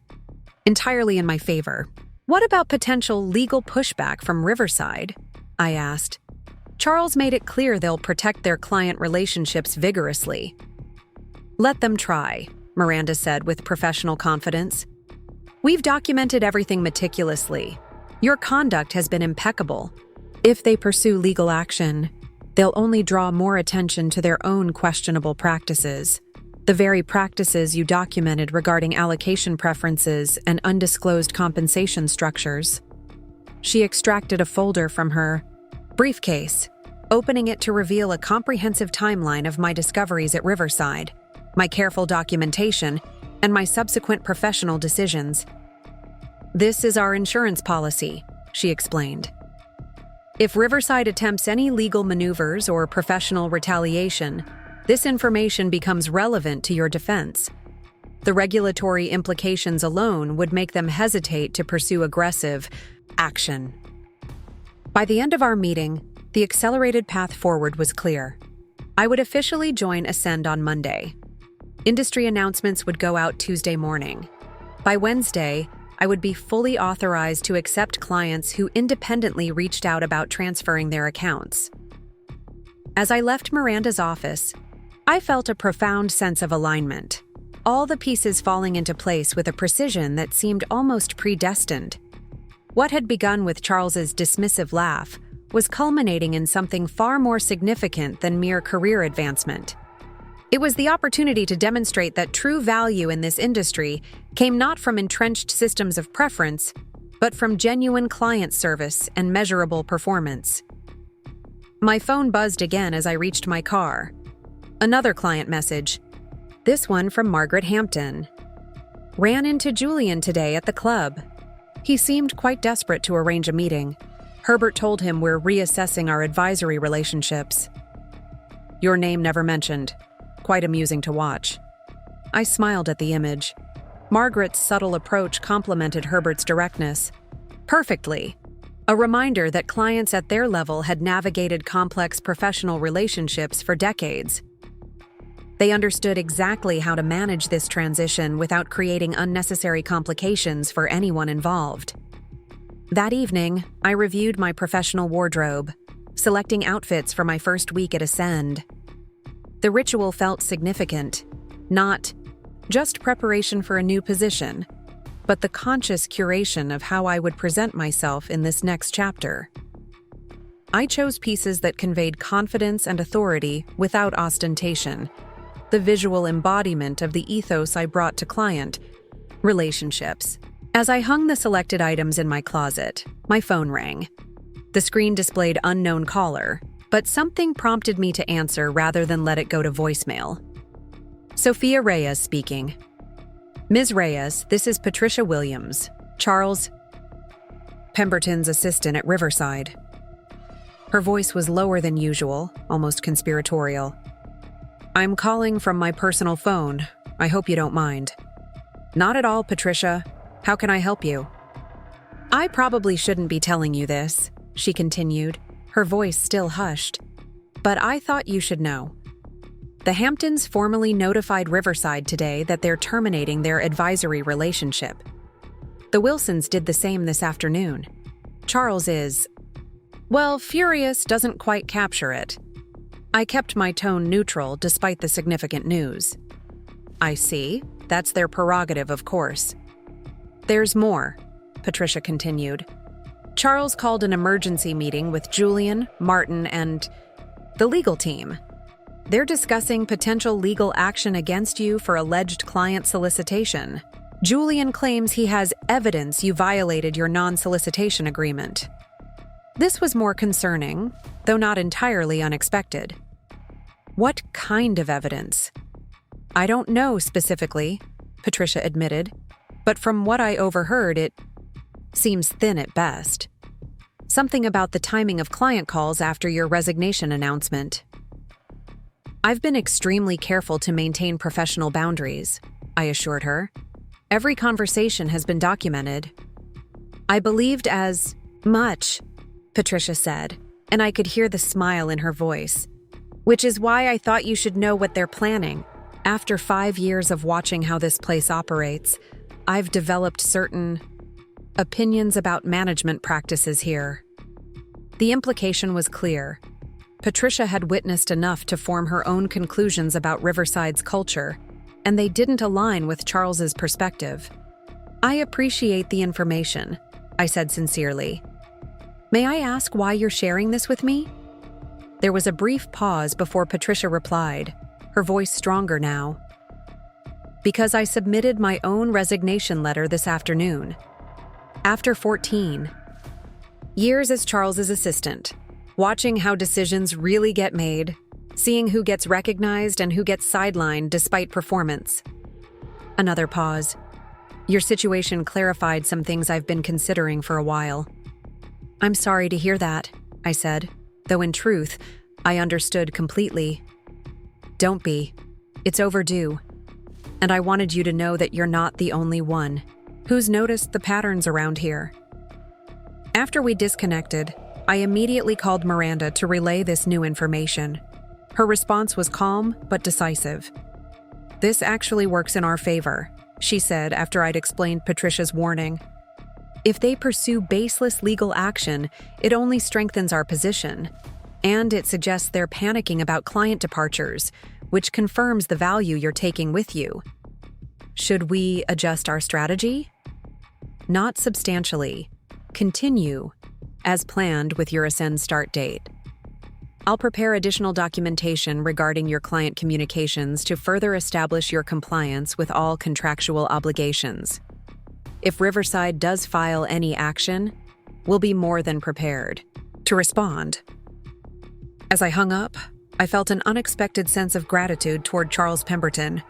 entirely in my favor. "What about potential legal pushback from Riverside?" I asked. Charles made it clear they'll protect their client relationships vigorously. "Let them try," Miranda said with professional confidence. "We've documented everything meticulously. Your conduct has been impeccable. If they pursue legal action, they'll only draw more attention to their own questionable practices, the very practices you documented regarding allocation preferences and undisclosed compensation structures." She extracted a folder from her briefcase, opening it to reveal a comprehensive timeline of my discoveries at Riverside, my careful documentation, and my subsequent professional decisions. "This is our insurance policy," she explained. "If Riverside attempts any legal maneuvers or professional retaliation, this information becomes relevant to your defense. The regulatory implications alone would make them hesitate to pursue aggressive action." By the end of our meeting, the accelerated path forward was clear. I would officially join Ascend on Monday. Industry announcements would go out Tuesday morning. By Wednesday, I would be fully authorized to accept clients who independently reached out about transferring their accounts. As I left Miranda's office, I felt a profound sense of alignment, all the pieces falling into place with a precision that seemed almost predestined. What had begun with Charles's dismissive laugh was culminating in something far more significant than mere career advancement. It was the opportunity to demonstrate that true value in this industry came not from entrenched systems of preference, but from genuine client service and measurable performance. My phone buzzed again as I reached my car. Another client message, this one from Margaret Hampton. "Ran into Julian today at the club. He seemed quite desperate to arrange a meeting. Herbert told him we're reassessing our advisory relationships. Your name never mentioned. Quite amusing to watch." I smiled at the image. Margaret's subtle approach complemented Herbert's directness perfectly. A reminder that clients at their level had navigated complex professional relationships for decades. They understood exactly how to manage this transition without creating unnecessary complications for anyone involved. That evening, I reviewed my professional wardrobe, selecting outfits for my first week at Ascend. The ritual felt significant, not just preparation for a new position, but the conscious curation of how I would present myself in this next chapter. I chose pieces that conveyed confidence and authority without ostentation, the visual embodiment of the ethos I brought to client relationships. As I hung the selected items in my closet, my phone rang. The screen displayed unknown caller, but something prompted me to answer rather than let it go to voicemail. Sophia Reyes speaking. "Ms. Reyes, this is Patricia Williams, Charles Pemberton's assistant at Riverside." Her voice was lower than usual, almost conspiratorial. "I'm calling from my personal phone. I hope you don't mind." "Not at all, Patricia. How can I help you?" "I probably shouldn't be telling you this," she continued, her voice still hushed. "But I thought you should know. The Hamptons formally notified Riverside today that they're terminating their advisory relationship. The Wilsons did the same this afternoon. Charles is, well, furious doesn't quite capture it. I kept my tone neutral despite the significant news. I see. That's their prerogative, of course. There's more," Patricia continued. "Charles called an emergency meeting with Julian, Martin, and the legal team. They're discussing potential legal action against you for alleged client solicitation. Julian claims he has evidence you violated your non-solicitation agreement." This was more concerning, though not entirely unexpected. What kind of evidence? I don't know specifically, Patricia admitted, but from what I overheard, it seems thin at best. Something about the timing of client calls after your resignation announcement. I've been extremely careful to maintain professional boundaries, I assured her. Every conversation has been documented. I believed as much, Patricia said, and I could hear the smile in her voice. Which is why I thought you should know what they're planning. After 5 years of watching how this place operates, I've developed certain opinions about management practices here. The implication was clear. Patricia had witnessed enough to form her own conclusions about Riverside's culture, and they didn't align with Charles's perspective. I appreciate the information, I said sincerely. May I ask why you're sharing this with me? There was a brief pause before Patricia replied, her voice stronger now. Because I submitted my own resignation letter this afternoon. After 14 years as Charles's assistant, watching how decisions really get made, seeing who gets recognized and who gets sidelined despite performance. Another pause. Your situation clarified some things I've been considering for a while. I'm sorry to hear that, I said, though in truth, I understood completely. Don't be. It's overdue. And I wanted you to know that you're not the only one who's noticed the patterns around here. After we disconnected, I immediately called Miranda to relay this new information. Her response was calm but decisive. This actually works in our favor, she said after I'd explained Patricia's warning. If they pursue baseless legal action, it only strengthens our position. And it suggests they're panicking about client departures, which confirms the value you're taking with you. Should we adjust our strategy? Not substantially. Continue, as planned with your Ascend start date. I'll prepare additional documentation regarding your client communications to further establish your compliance with all contractual obligations. If Riverside does file any action, we'll be more than prepared to respond. As I hung up, I felt an unexpected sense of gratitude toward Charles Pemberton.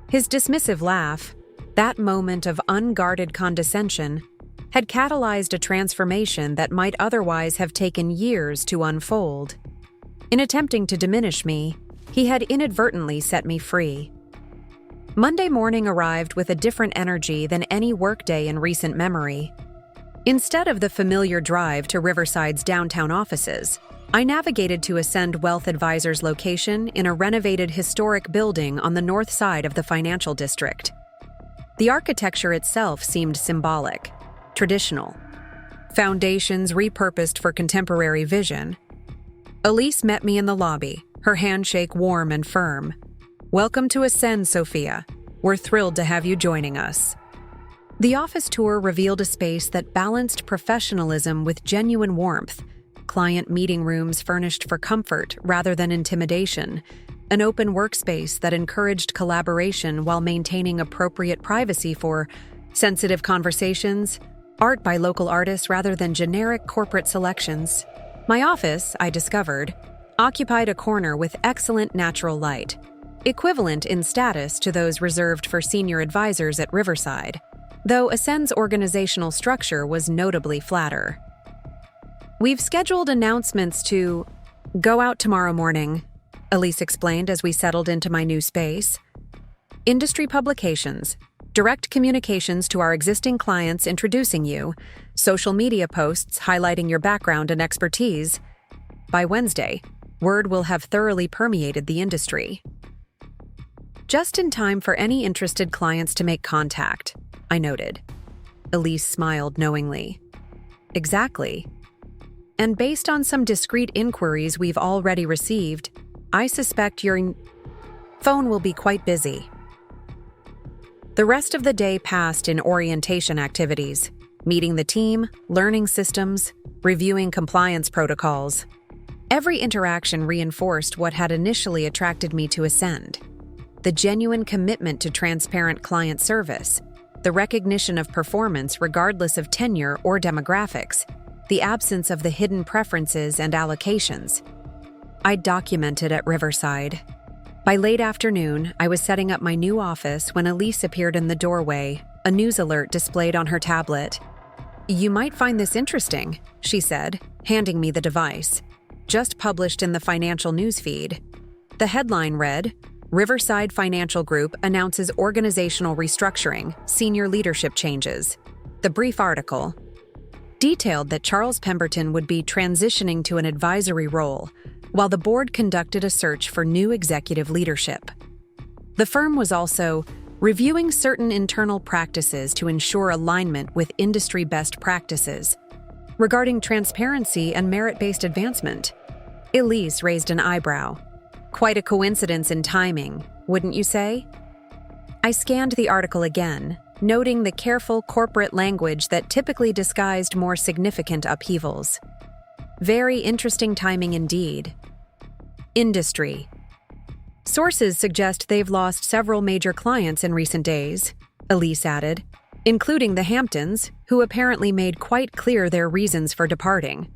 His dismissive laugh, that moment of unguarded condescension, had catalyzed a transformation that might otherwise have taken years to unfold. In attempting to diminish me, he had inadvertently set me free. Monday morning arrived with a different energy than any workday in recent memory. Instead of the familiar drive to Riverside's downtown offices, I navigated to Ascend Wealth Advisors' location in a renovated historic building on the north side of the financial district. The architecture itself seemed symbolic, traditional. Foundations repurposed for contemporary vision. Elise met me in the lobby, her handshake warm and firm. Welcome to Ascend, Sophia. We're thrilled to have you joining us. The office tour revealed a space that balanced professionalism with genuine warmth. Client meeting rooms furnished for comfort rather than intimidation, an open workspace that encouraged collaboration while maintaining appropriate privacy for sensitive conversations, art by local artists rather than generic corporate selections. My office, I discovered, occupied a corner with excellent natural light, equivalent in status to those reserved for senior advisors at Riverside, though Ascend's organizational structure was notably flatter. We've scheduled announcements to go out tomorrow morning, Elise explained as we settled into my new space. Industry publications, direct communications to our existing clients introducing you, social media posts highlighting your background and expertise. By Wednesday, word will have thoroughly permeated the industry. Just in time for any interested clients to make contact, I noted. Elise smiled knowingly. Exactly. And based on some discreet inquiries we've already received, I suspect your phone will be quite busy. The rest of the day passed in orientation activities, meeting the team, learning systems, reviewing compliance protocols. Every interaction reinforced what had initially attracted me to Ascend: the genuine commitment to transparent client service, the recognition of performance regardless of tenure or demographics, the absence of the hidden preferences and allocations. I'd documented at Riverside. By late afternoon, I was setting up my new office when Elise appeared in the doorway, a news alert displayed on her tablet. "You might find this interesting," she said, handing me the device. Just published in the financial newsfeed. The headline read, "Riverside Financial Group announces organizational restructuring, senior leadership changes." The brief article detailed that Charles Pemberton would be transitioning to an advisory role, while the board conducted a search for new executive leadership. The firm was also reviewing certain internal practices to ensure alignment with industry best practices regarding transparency and merit-based advancement. Elise raised an eyebrow. Quite a coincidence in timing, wouldn't you say? I scanned the article again, noting the careful corporate language that typically disguised more significant upheavals. Very interesting timing indeed. Industry. Sources suggest they've lost several major clients in recent days, Elise added, including the Hamptons, who apparently made quite clear their reasons for departing.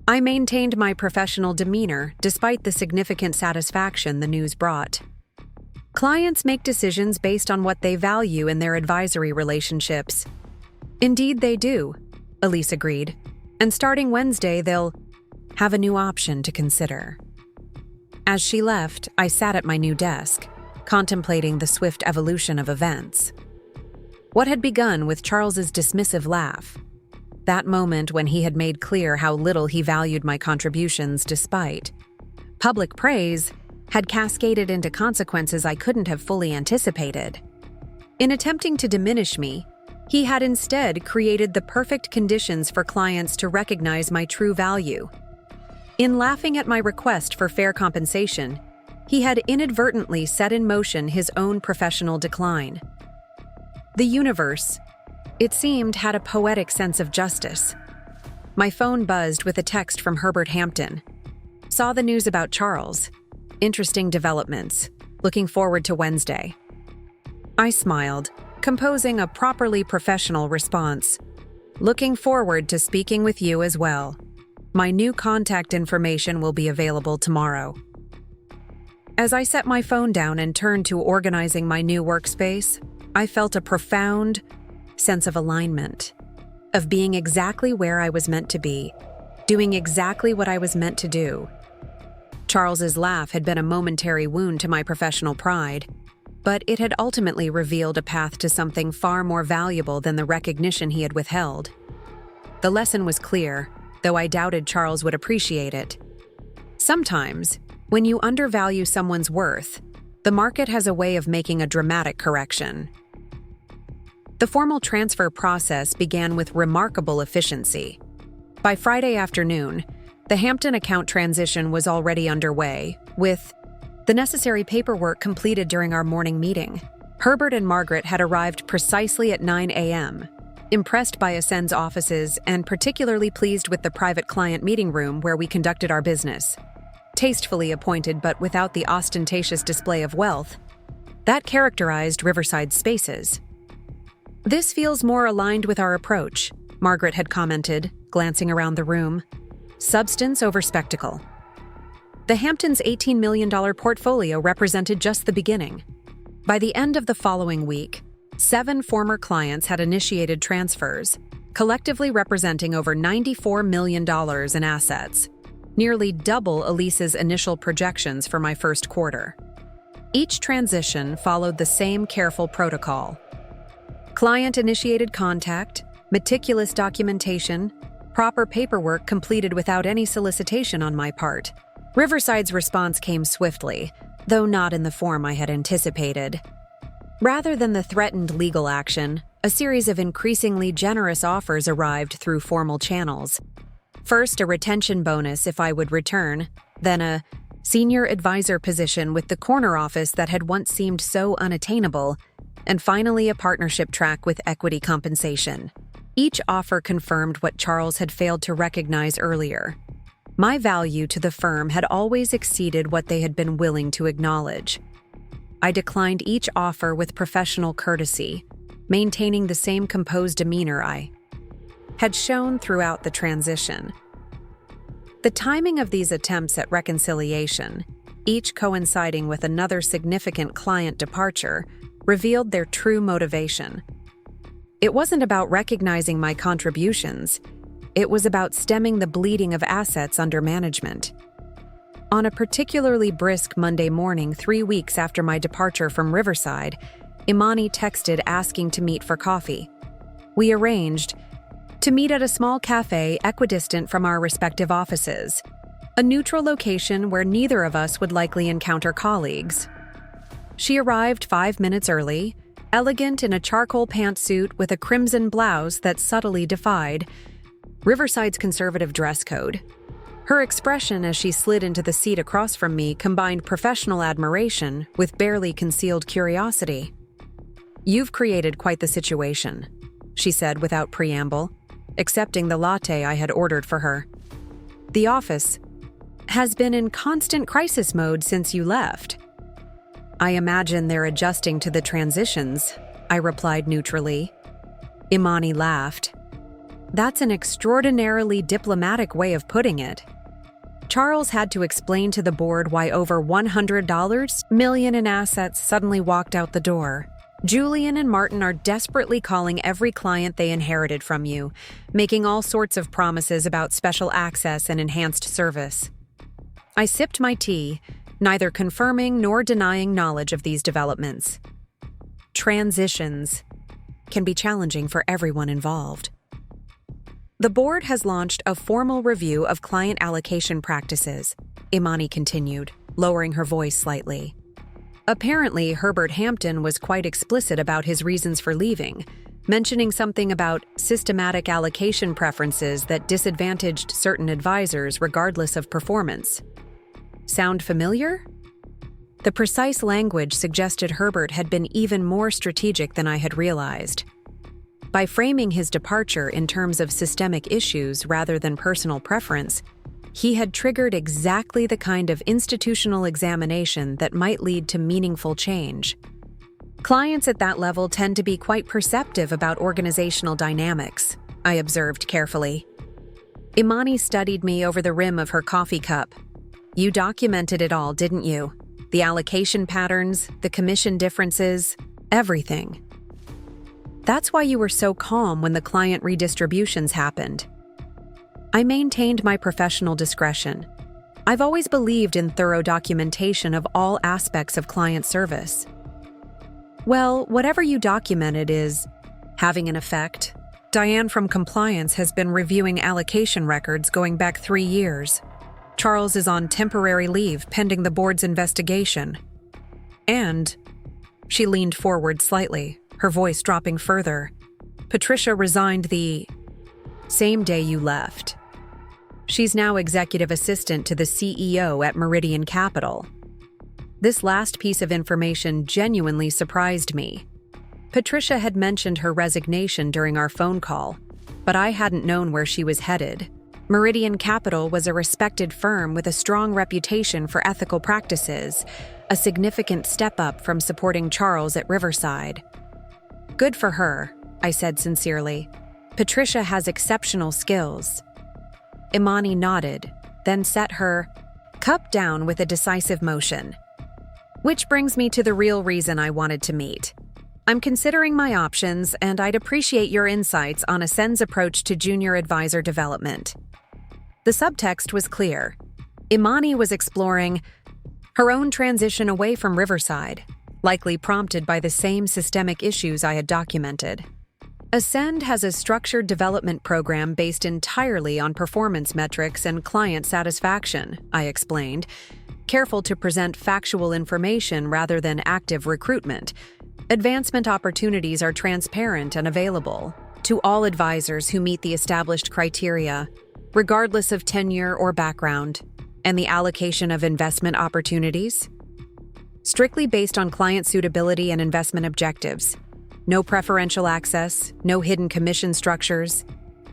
I maintained my professional demeanor despite the significant satisfaction the news brought. Clients make decisions based on what they value in their advisory relationships. Indeed they do, Elise agreed, and starting Wednesday they'll have a new option to consider. As she left, I sat at my new desk, contemplating the swift evolution of events. What had begun with Charles's dismissive laugh, that moment when he had made clear how little he valued my contributions despite public praise, had cascaded into consequences I couldn't have fully anticipated. In attempting to diminish me, he had instead created the perfect conditions for clients to recognize my true value. In laughing at my request for fair compensation, he had inadvertently set in motion his own professional decline. The universe, it seemed, had a poetic sense of justice. My phone buzzed with a text from Herbert Hampton. Saw the news about Charles. Interesting developments. Looking forward to Wednesday. I smiled, composing a properly professional response. Looking forward to speaking with you as well. My new contact information will be available tomorrow. As I set my phone down and turned to organizing my new workspace, I felt a profound sense of alignment, of being exactly where I was meant to be, doing exactly what I was meant to do. Charles's laugh had been a momentary wound to my professional pride, but it had ultimately revealed a path to something far more valuable than the recognition he had withheld. The lesson was clear, though I doubted Charles would appreciate it. Sometimes, when you undervalue someone's worth, the market has a way of making a dramatic correction. The formal transfer process began with remarkable efficiency. By Friday afternoon, the Hampton account transition was already underway, with the necessary paperwork completed during our morning meeting. Herbert and Margaret had arrived precisely at 9 a.m., impressed by Ascend's offices and particularly pleased with the private client meeting room where we conducted our business. Tastefully appointed but without the ostentatious display of wealth that characterized Riverside spaces. "This feels more aligned with our approach," Margaret had commented, glancing around the room. "Substance over spectacle." The Hamptons' $18 million portfolio represented just the beginning. By the end of the following week, 7 former clients had initiated transfers, collectively representing over $94 million in assets, nearly double Elise's initial projections for my first quarter. Each transition followed the same careful protocol. Client-initiated contact, meticulous documentation, proper paperwork completed without any solicitation on my part. Riverside's response came swiftly, though not in the form I had anticipated. Rather than the threatened legal action, a series of increasingly generous offers arrived through formal channels. First, a retention bonus if I would return, then a senior advisor position with the corner office that had once seemed so unattainable, and finally a partnership track with equity compensation. Each offer confirmed what Charles had failed to recognize earlier. My value to the firm had always exceeded what they had been willing to acknowledge. I declined each offer with professional courtesy, maintaining the same composed demeanor I had shown throughout the transition. The timing of these attempts at reconciliation, each coinciding with another significant client departure, revealed their true motivation. It wasn't about recognizing my contributions. It was about stemming the bleeding of assets under management. On a particularly brisk Monday morning 3 weeks after my departure from Riverside, Imani texted asking to meet for coffee. We arranged to meet at a small cafe equidistant from our respective offices, a neutral location where neither of us would likely encounter colleagues. She arrived 5 minutes early, elegant in a charcoal pantsuit with a crimson blouse that subtly defied Riverside's conservative dress code. Her expression as she slid into the seat across from me combined professional admiration with barely concealed curiosity. "You've created quite the situation," she said without preamble, accepting the latte I had ordered for her. "The office has been in constant crisis mode since you left." "I imagine they're adjusting to the transitions," I replied neutrally. Imani laughed. "That's an extraordinarily diplomatic way of putting it." Charles had to explain to the board why over $100 million in assets suddenly walked out the door. "Julian and Martin are desperately calling every client they inherited from you, making all sorts of promises about special access and enhanced service." I sipped my tea, neither confirming nor denying knowledge of these developments. Transitions can be challenging for everyone involved. "The board has launched a formal review of client allocation practices," Imani continued, lowering her voice slightly. "Apparently, Herbert Hampton was quite explicit about his reasons for leaving, mentioning something about systematic allocation preferences that disadvantaged certain advisors regardless of performance. Sound familiar?" The precise language suggested Herbert had been even more strategic than I had realized. By framing his departure in terms of systemic issues rather than personal preference, he had triggered exactly the kind of institutional examination that might lead to meaningful change. Clients at that level tend to be quite perceptive about organizational dynamics, I observed carefully. Imani studied me over the rim of her coffee cup. "You documented it all, didn't you? The allocation patterns, the commission differences, everything. That's why you were so calm when the client redistributions happened." I maintained my professional discretion. I've always believed in thorough documentation of all aspects of client service. "Well, whatever you documented is having an effect. Diane from compliance has been reviewing allocation records going back 3 years. Charles is on temporary leave pending the board's investigation. And," she leaned forward slightly, her voice dropping further, "Patricia resigned the same day you left. She's now executive assistant to the CEO at Meridian Capital." This last piece of information genuinely surprised me. Patricia had mentioned her resignation during our phone call, but I hadn't known where she was headed. Meridian Capital was a respected firm with a strong reputation for ethical practices, a significant step up from supporting Charles at Riverside. "Good for her," I said sincerely. "Patricia has exceptional skills." Imani nodded, then set her cup down with a decisive motion. "Which brings me to the real reason I wanted to meet. I'm considering my options, and I'd appreciate your insights on Ascend's approach to junior advisor development." The subtext was clear. Imani was exploring her own transition away from Riverside, likely prompted by the same systemic issues I had documented. Ascend has a structured development program based entirely on performance metrics and client satisfaction, I explained, careful to present factual information rather than active recruitment. Advancement opportunities are transparent and available to all advisors who meet the established criteria, regardless of tenure or background, and the allocation of investment opportunities, strictly based on client suitability and investment objectives. No preferential access, no hidden commission structures.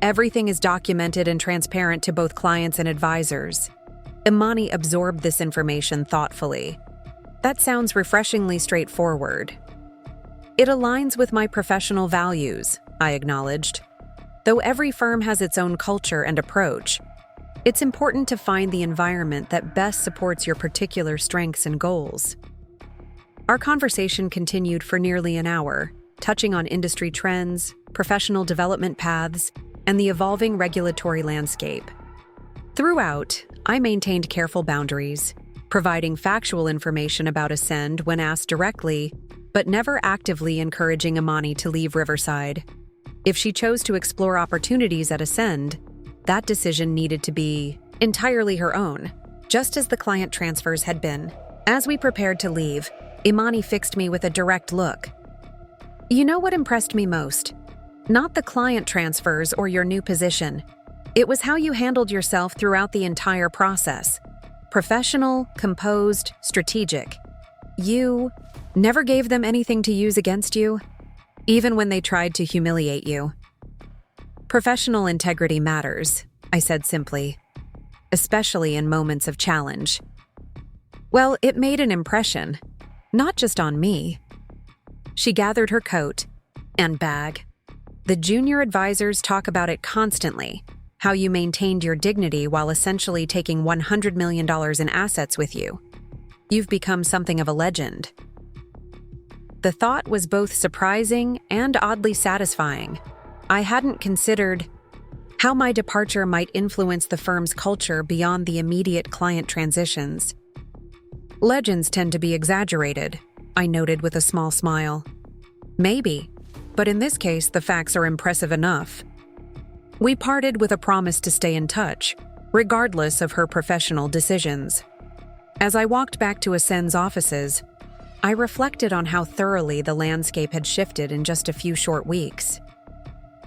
Everything is documented and transparent to both clients and advisors. Imani absorbed this information thoughtfully. "That sounds refreshingly straightforward." "It aligns with my professional values," I acknowledged. "Though every firm has its own culture and approach, It's important to find the environment that best supports your particular strengths and goals. Our conversation continued for nearly an hour, touching on industry trends, professional development paths, and the evolving regulatory landscape. Throughout, I maintained careful boundaries, providing factual information about Ascend when asked directly, but never actively encouraging Imani to leave Riverside. If she chose to explore opportunities at Ascend, that decision needed to be entirely her own, just as the client transfers had been. As we prepared to leave, Imani fixed me with a direct look. You know what impressed me most? Not the client transfers or your new position. It was how you handled yourself throughout the entire process. Professional, composed, strategic. You never gave them anything to use against you, even when they tried to humiliate you. Professional integrity matters, I said simply, especially in moments of challenge. Well, it made an impression, not just on me. She gathered her coat and bag. The junior advisors talk about it constantly, how you maintained your dignity while essentially taking $100 million in assets with you. You've become something of a legend. The thought was both surprising and oddly satisfying. I hadn't considered how my departure might influence the firm's culture beyond the immediate client transitions. Legends tend to be exaggerated, I noted with a small smile. Maybe, but in this case, the facts are impressive enough. We parted with a promise to stay in touch, regardless of her professional decisions. As I walked back to Ascend's offices, I reflected on how thoroughly the landscape had shifted in just a few short weeks.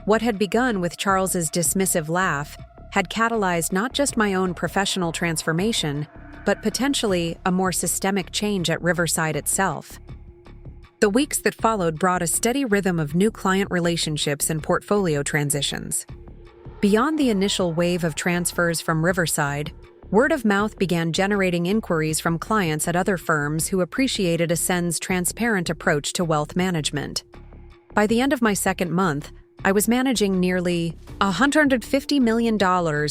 What had begun with Charles's dismissive laugh had catalyzed not just my own professional transformation, but potentially a more systemic change at Riverside itself. The weeks that followed brought a steady rhythm of new client relationships and portfolio transitions. Beyond the initial wave of transfers from Riverside, word of mouth began generating inquiries from clients at other firms who appreciated Ascend's transparent approach to wealth management. By the end of my second month, I was managing nearly $150 million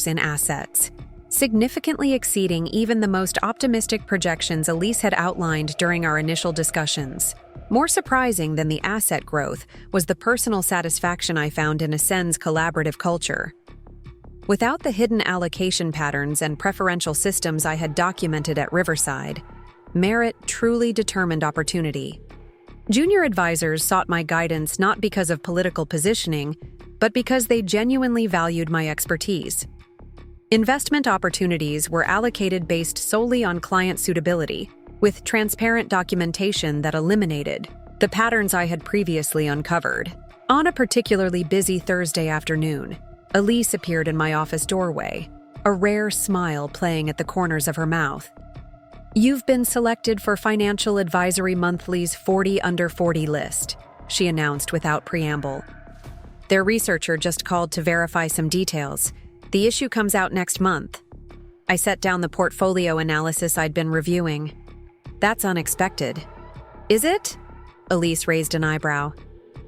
in assets, significantly exceeding even the most optimistic projections Elise had outlined during our initial discussions. More surprising than the asset growth was the personal satisfaction I found in Ascend's collaborative culture. Without the hidden allocation patterns and preferential systems I had documented at Riverside, merit truly determined opportunity. Junior advisors sought my guidance not because of political positioning, but because they genuinely valued my expertise. Investment opportunities were allocated based solely on client suitability, with transparent documentation that eliminated the patterns I had previously uncovered. On a particularly busy Thursday afternoon, Elise appeared in my office doorway, a rare smile playing at the corners of her mouth. "You've been selected for Financial Advisory Monthly's 40 Under 40 list," she announced without preamble. "Their researcher just called to verify some details. The issue comes out next month." I set down the portfolio analysis I'd been reviewing. "That's unexpected." "Is it?" Elise raised an eyebrow.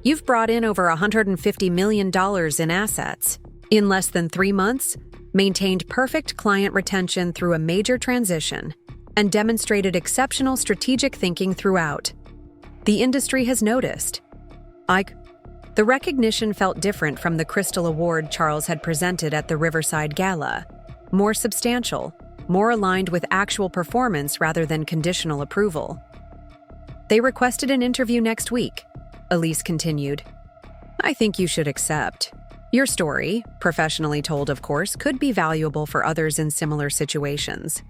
"You've brought in over $150 million in assets. In less than 3 months, maintained perfect client retention through a major transition, and demonstrated exceptional strategic thinking throughout. The industry has noticed." The recognition felt different from the Crystal Award Charles had presented at the Riverside Gala. More substantial, more aligned with actual performance rather than conditional approval. "They requested an interview next week," Elise continued. "I think you should accept. Your story, professionally told of course, could be valuable for others in similar situations."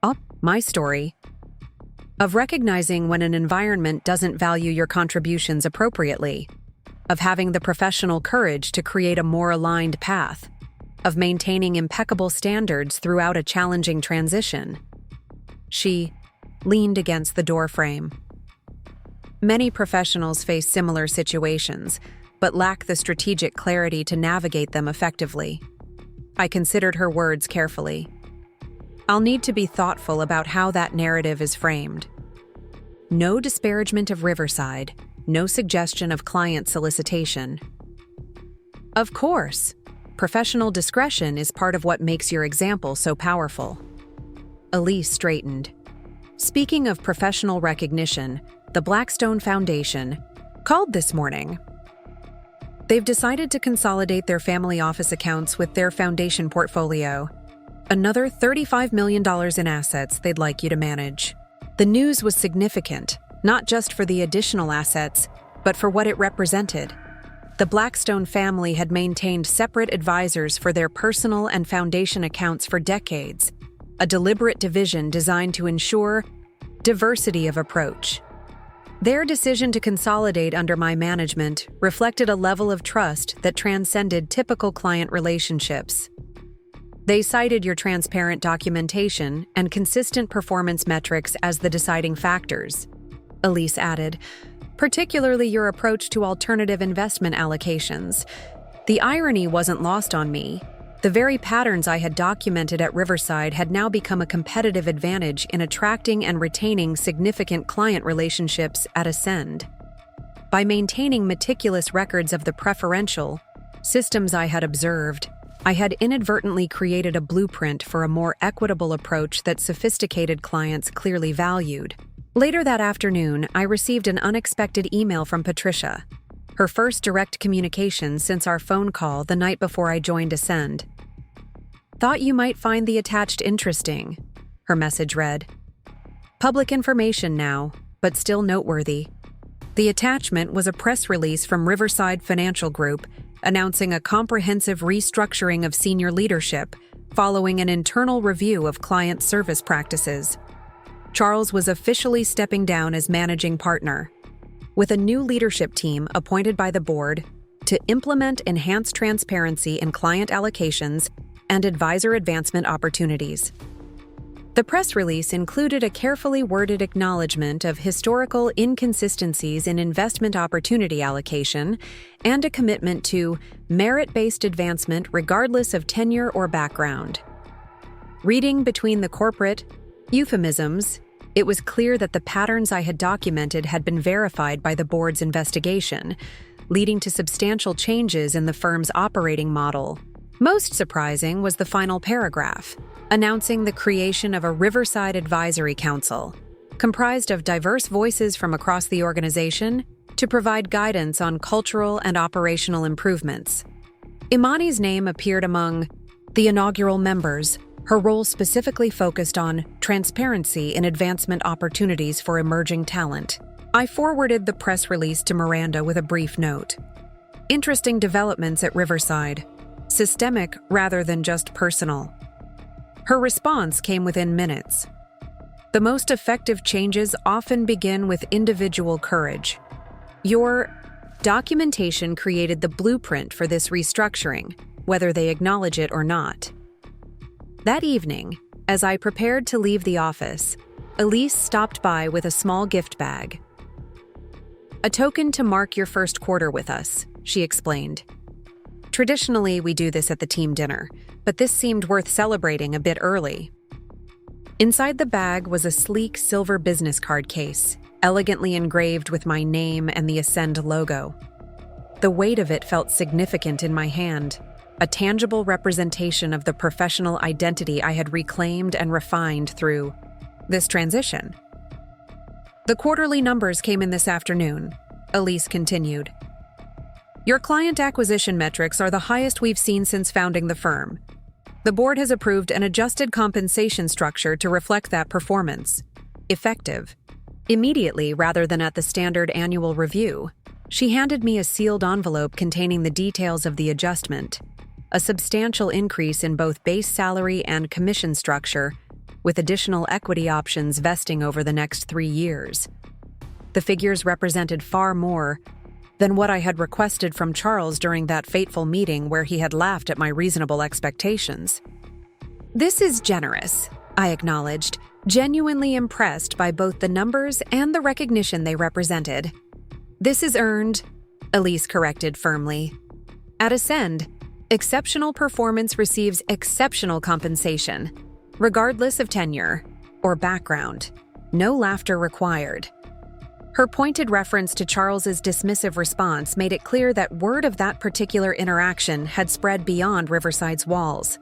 "Oh, my story. Of recognizing when an environment doesn't value your contributions appropriately. Of having the professional courage to create a more aligned path. Of maintaining impeccable standards throughout a challenging transition." She leaned against the doorframe. Many professionals face similar situations, but lack the strategic clarity to navigate them effectively. I considered her words carefully. I'll need to be thoughtful about how that narrative is framed. No disparagement of Riverside, no suggestion of client solicitation. "Of course," professional discretion is part of what makes your example so powerful. Elise straightened. Speaking of professional recognition, the Blackstone Foundation called this morning. They've decided to consolidate their family office accounts with their foundation portfolio. Another $35 million in assets they'd like you to manage. The news was significant, not just for the additional assets, but for what it represented. The Blackstone family had maintained separate advisors for their personal and foundation accounts for decades, a deliberate division designed to ensure diversity of approach. Their decision to consolidate under my management reflected a level of trust that transcended typical client relationships. They cited your transparent documentation and consistent performance metrics as the deciding factors, Elise added, particularly your approach to alternative investment allocations. The irony wasn't lost on me. The very patterns I had documented at Riverside had now become a competitive advantage in attracting and retaining significant client relationships at Ascend. By maintaining meticulous records of the preferential systems I had observed, I had inadvertently created a blueprint for a more equitable approach that sophisticated clients clearly valued. Later that afternoon, I received an unexpected email from Patricia, her first direct communication since our phone call the night before I joined Ascend. "Thought you might find the attached interesting," her message read. Public information now, but still noteworthy. The attachment was a press release from Riverside Financial Group announcing a comprehensive restructuring of senior leadership following an internal review of client service practices. Charles was officially stepping down as managing partner, with a new leadership team appointed by the board to implement enhanced transparency in client allocations and advisor advancement opportunities. The press release included a carefully worded acknowledgement of historical inconsistencies in investment opportunity allocation and a commitment to merit-based advancement regardless of tenure or background. Reading between the corporate euphemisms, it was clear that the patterns I had documented had been verified by the board's investigation, leading to substantial changes in the firm's operating model. Most surprising was the final paragraph, announcing the creation of a Riverside Advisory Council, comprised of diverse voices from across the organization to provide guidance on cultural and operational improvements. Imani's name appeared among the inaugural members, her role specifically focused on transparency in advancement opportunities for emerging talent. I forwarded the press release to Miranda with a brief note. Interesting developments at Riverside, systemic rather than just personal. Her response came within minutes. The most effective changes often begin with individual courage. Your documentation created the blueprint for this restructuring, whether they acknowledge it or not. That evening, as I prepared to leave the office, Elise stopped by with a small gift bag. "A token to mark your first quarter with us," she explained. "Traditionally, we do this at the team dinner, but this seemed worth celebrating a bit early." Inside the bag was a sleek silver business card case, elegantly engraved with my name and the Ascend logo. The weight of it felt significant in my hand, a tangible representation of the professional identity I had reclaimed and refined through this transition. "The quarterly numbers came in this afternoon," Elise continued. "Your client acquisition metrics are the highest we've seen since founding the firm. The board has approved an adjusted compensation structure to reflect that performance, effective immediately rather than at the standard annual review." She handed me a sealed envelope containing the details of the adjustment, a substantial increase in both base salary and commission structure, with additional equity options vesting over the next 3 years. The figures represented far more than what I had requested from Charles during that fateful meeting where he had laughed at my reasonable expectations. "This is generous," I acknowledged, genuinely impressed by both the numbers and the recognition they represented. "This is earned," Elise corrected firmly. "At Ascend, exceptional performance receives exceptional compensation, regardless of tenure or background. No laughter required." Her pointed reference to Charles's dismissive response made it clear that word of that particular interaction had spread beyond Riverside's walls,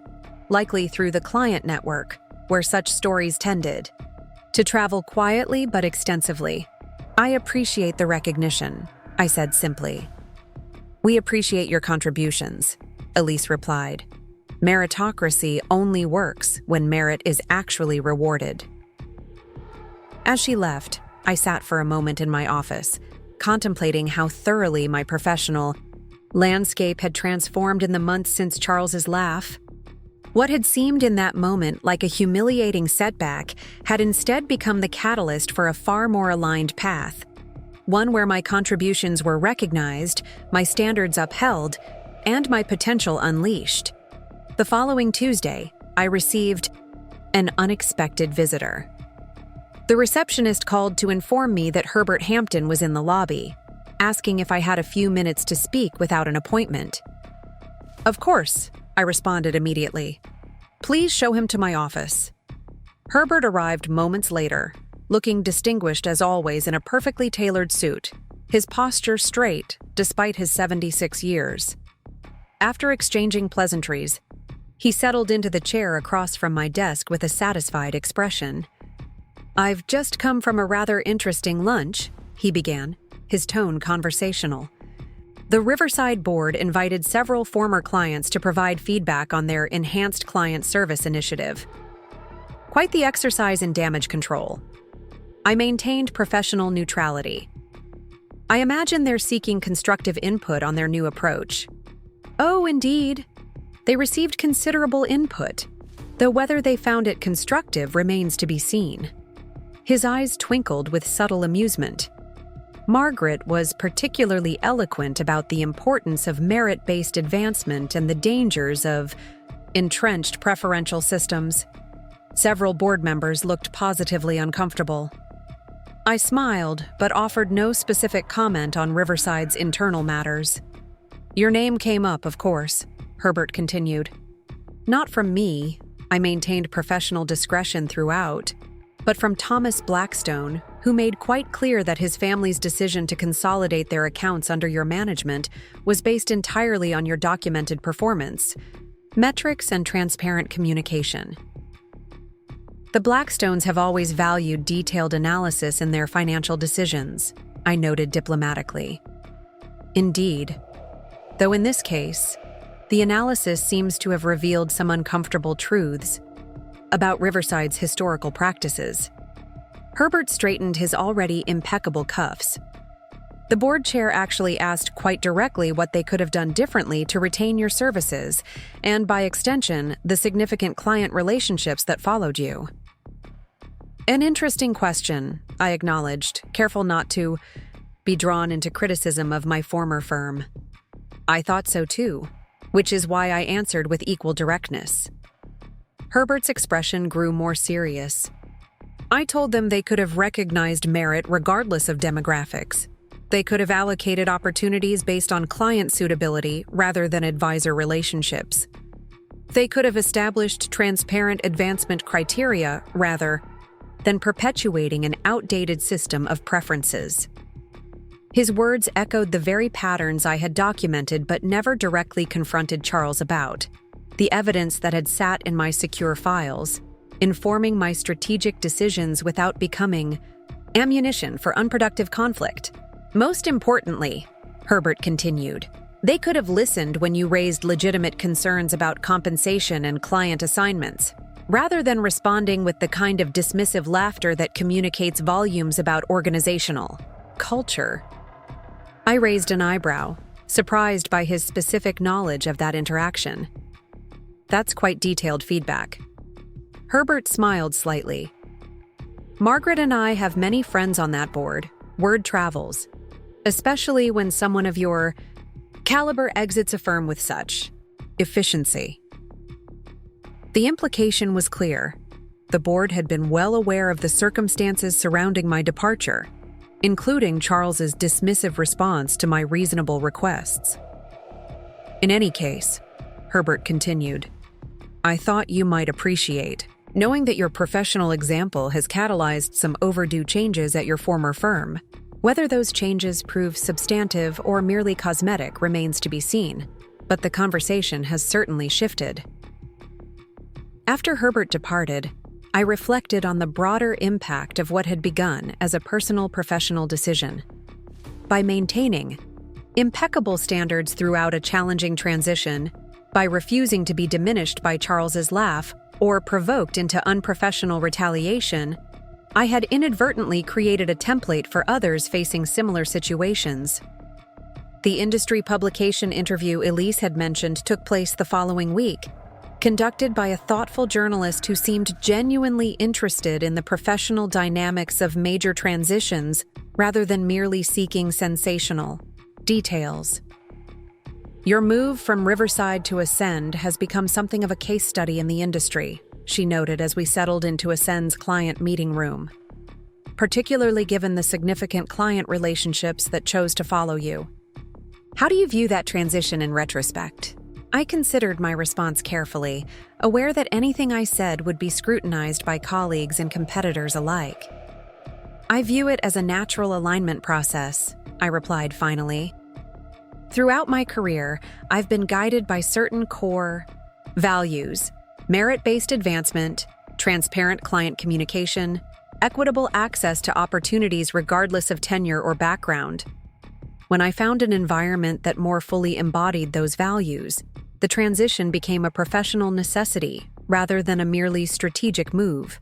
likely through the client network, where such stories tended to travel quietly but extensively. "I appreciate the recognition," I said simply. "We appreciate your contributions," Elise replied. "Meritocracy only works when merit is actually rewarded." As she left, I sat for a moment in my office, contemplating how thoroughly my professional landscape had transformed in the months since Charles's laugh. What had seemed in that moment like a humiliating setback had instead become the catalyst for a far more aligned path, one where my contributions were recognized, my standards upheld, and my potential unleashed. The following Tuesday, I received an unexpected visitor. The receptionist called to inform me that Herbert Hampton was in the lobby, asking if I had a few minutes to speak without an appointment. "Of course," I responded immediately. "Please show him to my office." Herbert arrived moments later, looking distinguished as always in a perfectly tailored suit, his posture straight despite his 76 years. After exchanging pleasantries, he settled into the chair across from my desk with a satisfied expression. "I've just come from a rather interesting lunch," he began, his tone conversational. "The Riverside Board invited several former clients to provide feedback on their enhanced client service initiative. Quite the exercise in damage control. I maintained professional neutrality. I imagine they're seeking constructive input on their new approach." "Oh, indeed. They received considerable input, though whether they found it constructive remains to be seen." His eyes twinkled with subtle amusement. Margaret was particularly eloquent about the importance of merit-based advancement and the dangers of entrenched preferential systems. Several board members looked positively uncomfortable. I smiled, but offered no specific comment on Riverside's internal matters. "Your name came up, of course," Herbert continued. "Not from me, I maintained professional discretion throughout, but from Thomas Blackstone, who made quite clear that his family's decision to consolidate their accounts under your management was based entirely on your documented performance, metrics, and transparent communication. The Blackstones have always valued detailed analysis in their financial decisions," I noted diplomatically. "Indeed. Though in this case, the analysis seems to have revealed some uncomfortable truths about Riverside's historical practices." Herbert straightened his already impeccable cuffs. "The board chair actually asked quite directly what they could have done differently to retain your services, and by extension, the significant client relationships that followed you." "An interesting question," I acknowledged, careful not to be drawn into criticism of my former firm. "I thought so too, which is why I answered with equal directness." Herbert's expression grew more serious. "I told them they could have recognized merit regardless of demographics. They could have allocated opportunities based on client suitability rather than advisor relationships. They could have established transparent advancement criteria rather than perpetuating an outdated system of preferences." His words echoed the very patterns I had documented but never directly confronted Charles about, the evidence that had sat in my secure files, informing my strategic decisions without becoming ammunition for unproductive conflict. "Most importantly," Herbert continued, "they could have listened when you raised legitimate concerns about compensation and client assignments, rather than responding with the kind of dismissive laughter that communicates volumes about organizational culture." I raised an eyebrow, surprised by his specific knowledge of that interaction. "That's quite detailed feedback." Herbert smiled slightly. "Margaret and I have many friends on that board. Word travels, especially when someone of your caliber exits a firm with such efficiency." The implication was clear. The board had been well aware of the circumstances surrounding my departure, including Charles's dismissive response to my reasonable requests. "In any case," Herbert continued, "I thought you might appreciate knowing that your professional example has catalyzed some overdue changes at your former firm. Whether those changes prove substantive or merely cosmetic remains to be seen, but the conversation has certainly shifted. After Herbert departed, I reflected on the broader impact of what had begun as a personal professional decision. By maintaining impeccable standards throughout a challenging transition, by refusing to be diminished by Charles's laugh or provoked into unprofessional retaliation, I had inadvertently created a template for others facing similar situations. The industry publication interview Elise had mentioned took place the following week, conducted by a thoughtful journalist who seemed genuinely interested in the professional dynamics of major transitions rather than merely seeking sensational details. Your move from Riverside to Ascend has become something of a case study in the industry, she noted as we settled into Ascend's client meeting room. Particularly given the significant client relationships that chose to follow you. How do you view that transition in retrospect? I considered my response carefully, aware that anything I said would be scrutinized by colleagues and competitors alike. I view it as a natural alignment process, I replied finally. Throughout my career, I've been guided by certain core values: merit-based advancement, transparent client communication, equitable access to opportunities regardless of tenure or background. When I found an environment that more fully embodied those values, the transition became a professional necessity rather than a merely strategic move.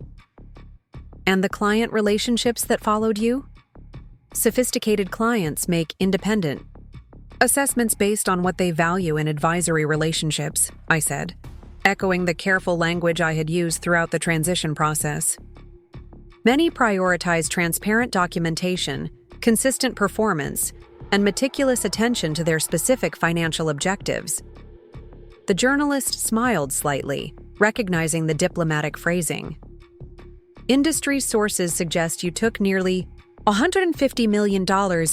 And the client relationships that followed you? Sophisticated clients make independent assessments based on what they value in advisory relationships, I said, echoing the careful language I had used throughout the transition process. Many prioritize transparent documentation, consistent performance, and meticulous attention to their specific financial objectives. The journalist smiled slightly, recognizing the diplomatic phrasing. Industry sources suggest you took nearly $150 million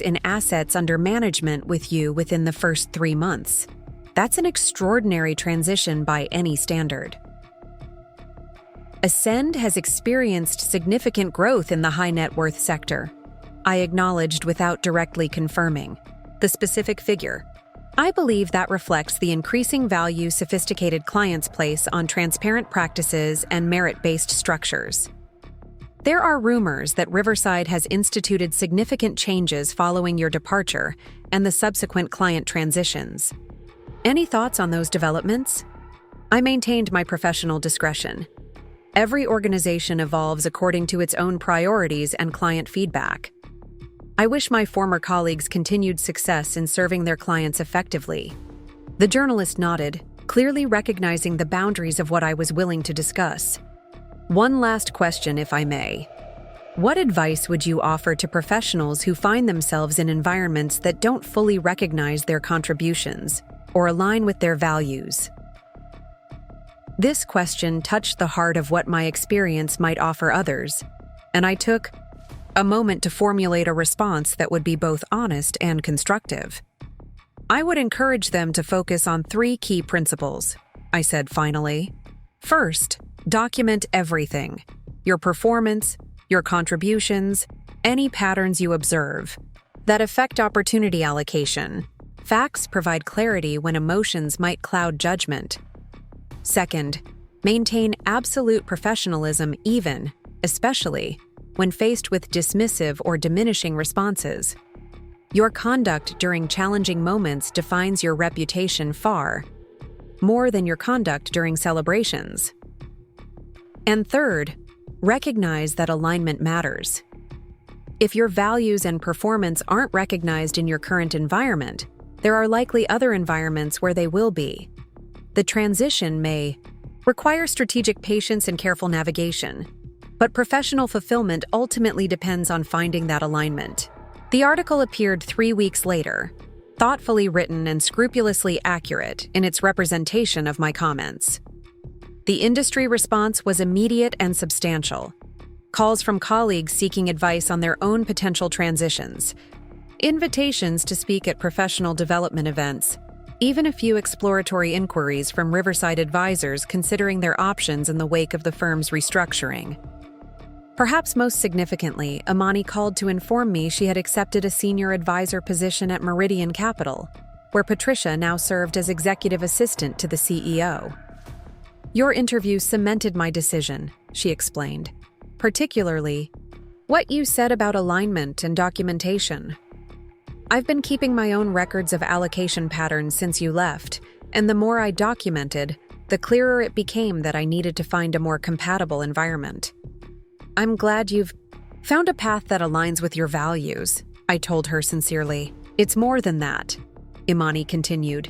in assets under management with you within the first 3 months. That's an extraordinary transition by any standard. Ascend has experienced significant growth in the high net worth sector, I acknowledged without directly confirming the specific figure. I believe that reflects the increasing value sophisticated clients place on transparent practices and merit-based structures. There are rumors that Riverside has instituted significant changes following your departure and the subsequent client transitions. Any thoughts on those developments? I maintained my professional discretion. Every organization evolves according to its own priorities and client feedback. I wish my former colleagues continued success in serving their clients effectively. The journalist nodded, clearly recognizing the boundaries of what I was willing to discuss. One last question, if I may. What advice would you offer to professionals who find themselves in environments that don't fully recognize their contributions or align with their values? This question touched the heart of what my experience might offer others, and I took a moment to formulate a response that would be both honest and constructive. I would encourage them to focus on 3 key principles, I said finally. First, document everything: your performance, your contributions, any patterns you observe that affect opportunity allocation. Facts provide clarity when emotions might cloud judgment. Second, maintain absolute professionalism especially, when faced with dismissive or diminishing responses. Your conduct during challenging moments defines your reputation far more than your conduct during celebrations. And third, recognize that alignment matters. If your values and performance aren't recognized in your current environment, there are likely other environments where they will be. The transition may require strategic patience and careful navigation, but professional fulfillment ultimately depends on finding that alignment. The article appeared 3 weeks later, thoughtfully written and scrupulously accurate in its representation of my comments. The industry response was immediate and substantial. Calls from colleagues seeking advice on their own potential transitions, invitations to speak at professional development events, even a few exploratory inquiries from Riverside advisors considering their options in the wake of the firm's restructuring. Perhaps most significantly, Imani called to inform me she had accepted a senior advisor position at Meridian Capital, where Patricia now served as executive assistant to the CEO. "Your interview cemented my decision," she explained, "particularly what you said about alignment and documentation. I've been keeping my own records of allocation patterns since you left, and the more I documented, the clearer it became that I needed to find a more compatible environment. I'm glad you've found a path that aligns with your values," I told her sincerely. "It's more than that," Imani continued.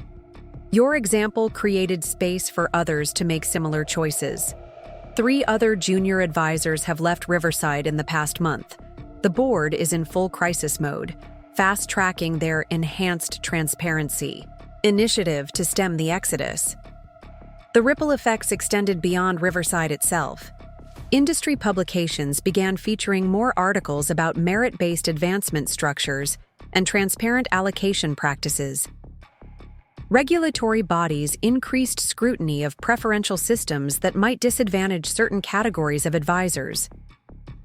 "Your example created space for others to make similar choices. 3 other junior advisors have left Riverside in the past month. The board is in full crisis mode, fast-tracking their enhanced transparency initiative to stem the exodus." The ripple effects extended beyond Riverside itself. Industry publications began featuring more articles about merit-based advancement structures and transparent allocation practices. Regulatory bodies increased scrutiny of preferential systems that might disadvantage certain categories of advisors.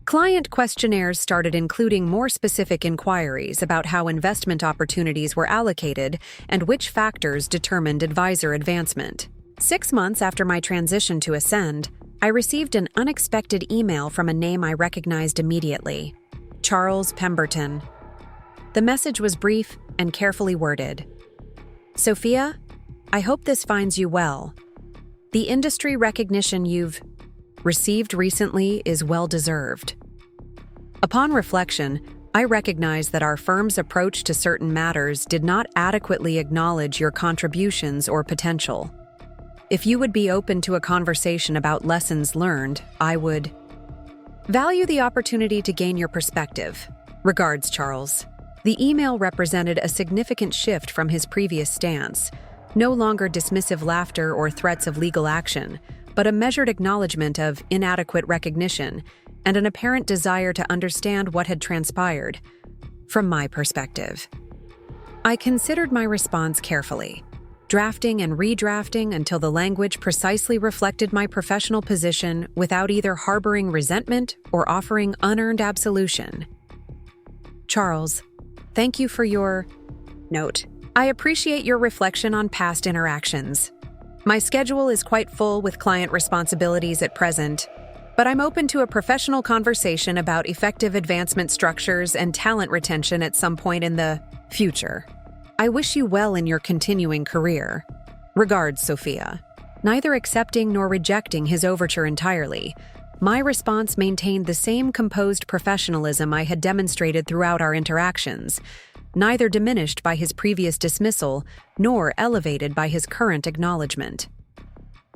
Client questionnaires started including more specific inquiries about how investment opportunities were allocated and which factors determined advisor advancement. 6 months after my transition to Ascend, I received an unexpected email from a name I recognized immediately: Charles Pemberton. The message was brief and carefully worded. "Sophia, I hope this finds you well. The industry recognition you've received recently is well-deserved. Upon reflection, I recognize that our firm's approach to certain matters did not adequately acknowledge your contributions or potential. If you would be open to a conversation about lessons learned, I would value the opportunity to gain your perspective. Regards, Charles." The email represented a significant shift from his previous stance, no longer dismissive laughter or threats of legal action, but a measured acknowledgement of inadequate recognition and an apparent desire to understand what had transpired. From my perspective, I considered my response carefully, drafting and redrafting until the language precisely reflected my professional position without either harboring resentment or offering unearned absolution. "Charles, thank you for your note. I appreciate your reflection on past interactions. My schedule is quite full with client responsibilities at present, but I'm open to a professional conversation about effective advancement structures and talent retention at some point in the future. I wish you well in your continuing career. Regards, Sophia." Neither accepting nor rejecting his overture entirely, my response maintained the same composed professionalism I had demonstrated throughout our interactions, neither diminished by his previous dismissal nor elevated by his current acknowledgement.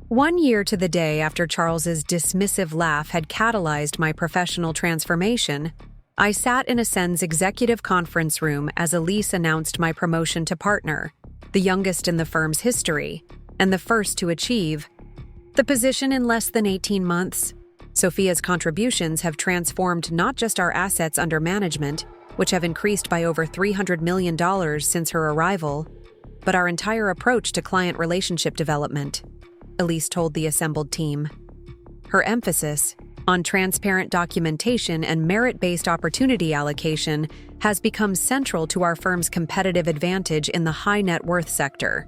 1 year to the day after Charles's dismissive laugh had catalyzed my professional transformation, I sat in Ascend's executive conference room as Elise announced my promotion to partner, the youngest in the firm's history, and the first to achieve the position in less than 18 months. Sophia's contributions have transformed not just our assets under management, which have increased by over $300 million since her arrival, but our entire approach to client relationship development, Elise told the assembled team. Her emphasis on transparent documentation and merit-based opportunity allocation has become central to our firm's competitive advantage in the high-net-worth sector.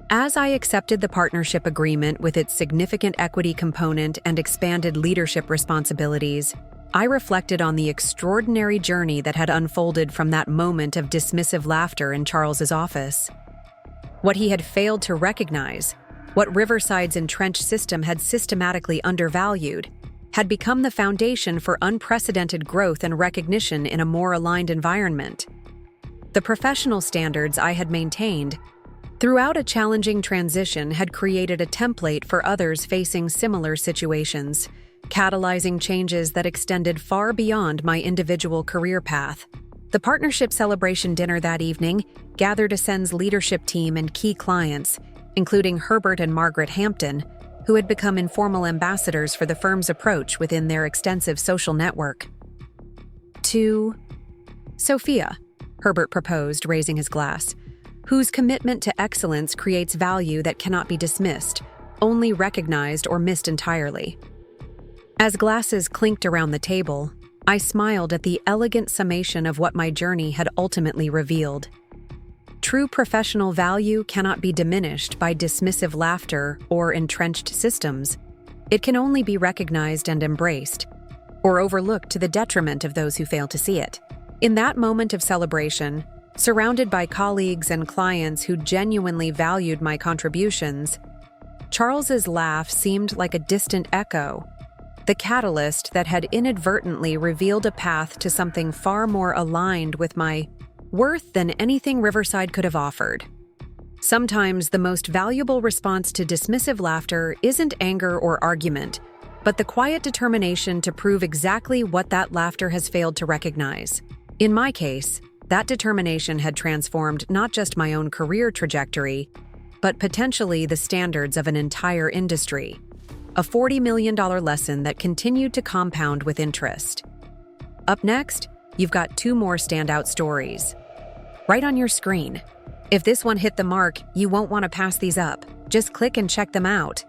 As I accepted the partnership agreement with its significant equity component and expanded leadership responsibilities, I reflected on the extraordinary journey that had unfolded from that moment of dismissive laughter in Charles's office. What he had failed to recognize, what Riverside's entrenched system had systematically undervalued, had become the foundation for unprecedented growth and recognition in a more aligned environment. The professional standards I had maintained throughout a challenging transition had created a template for others facing similar situations, catalyzing changes that extended far beyond my individual career path. The partnership celebration dinner that evening gathered Ascend's leadership team and key clients, including Herbert and Margaret Hampton, who had become informal ambassadors for the firm's approach within their extensive social network. "To Sophia," Herbert proposed, raising his glass, "whose commitment to excellence creates value that cannot be dismissed, only recognized or missed entirely." As glasses clinked around the table, I smiled at the elegant summation of what my journey had ultimately revealed. True professional value cannot be diminished by dismissive laughter or entrenched systems. It can only be recognized and embraced, or overlooked to the detriment of those who fail to see it. In that moment of celebration, surrounded by colleagues and clients who genuinely valued my contributions, Charles's laugh seemed like a distant echo, the catalyst that had inadvertently revealed a path to something far more aligned with my worth than anything Riverside could have offered. Sometimes the most valuable response to dismissive laughter isn't anger or argument, but the quiet determination to prove exactly what that laughter has failed to recognize. In my case, that determination had transformed not just my own career trajectory, but potentially the standards of an entire industry. A $40 million lesson that continued to compound with interest. Up next, you've got 2 more standout stories. Right on your screen. If this one hit the mark, you won't want to pass these up. Just click and check them out.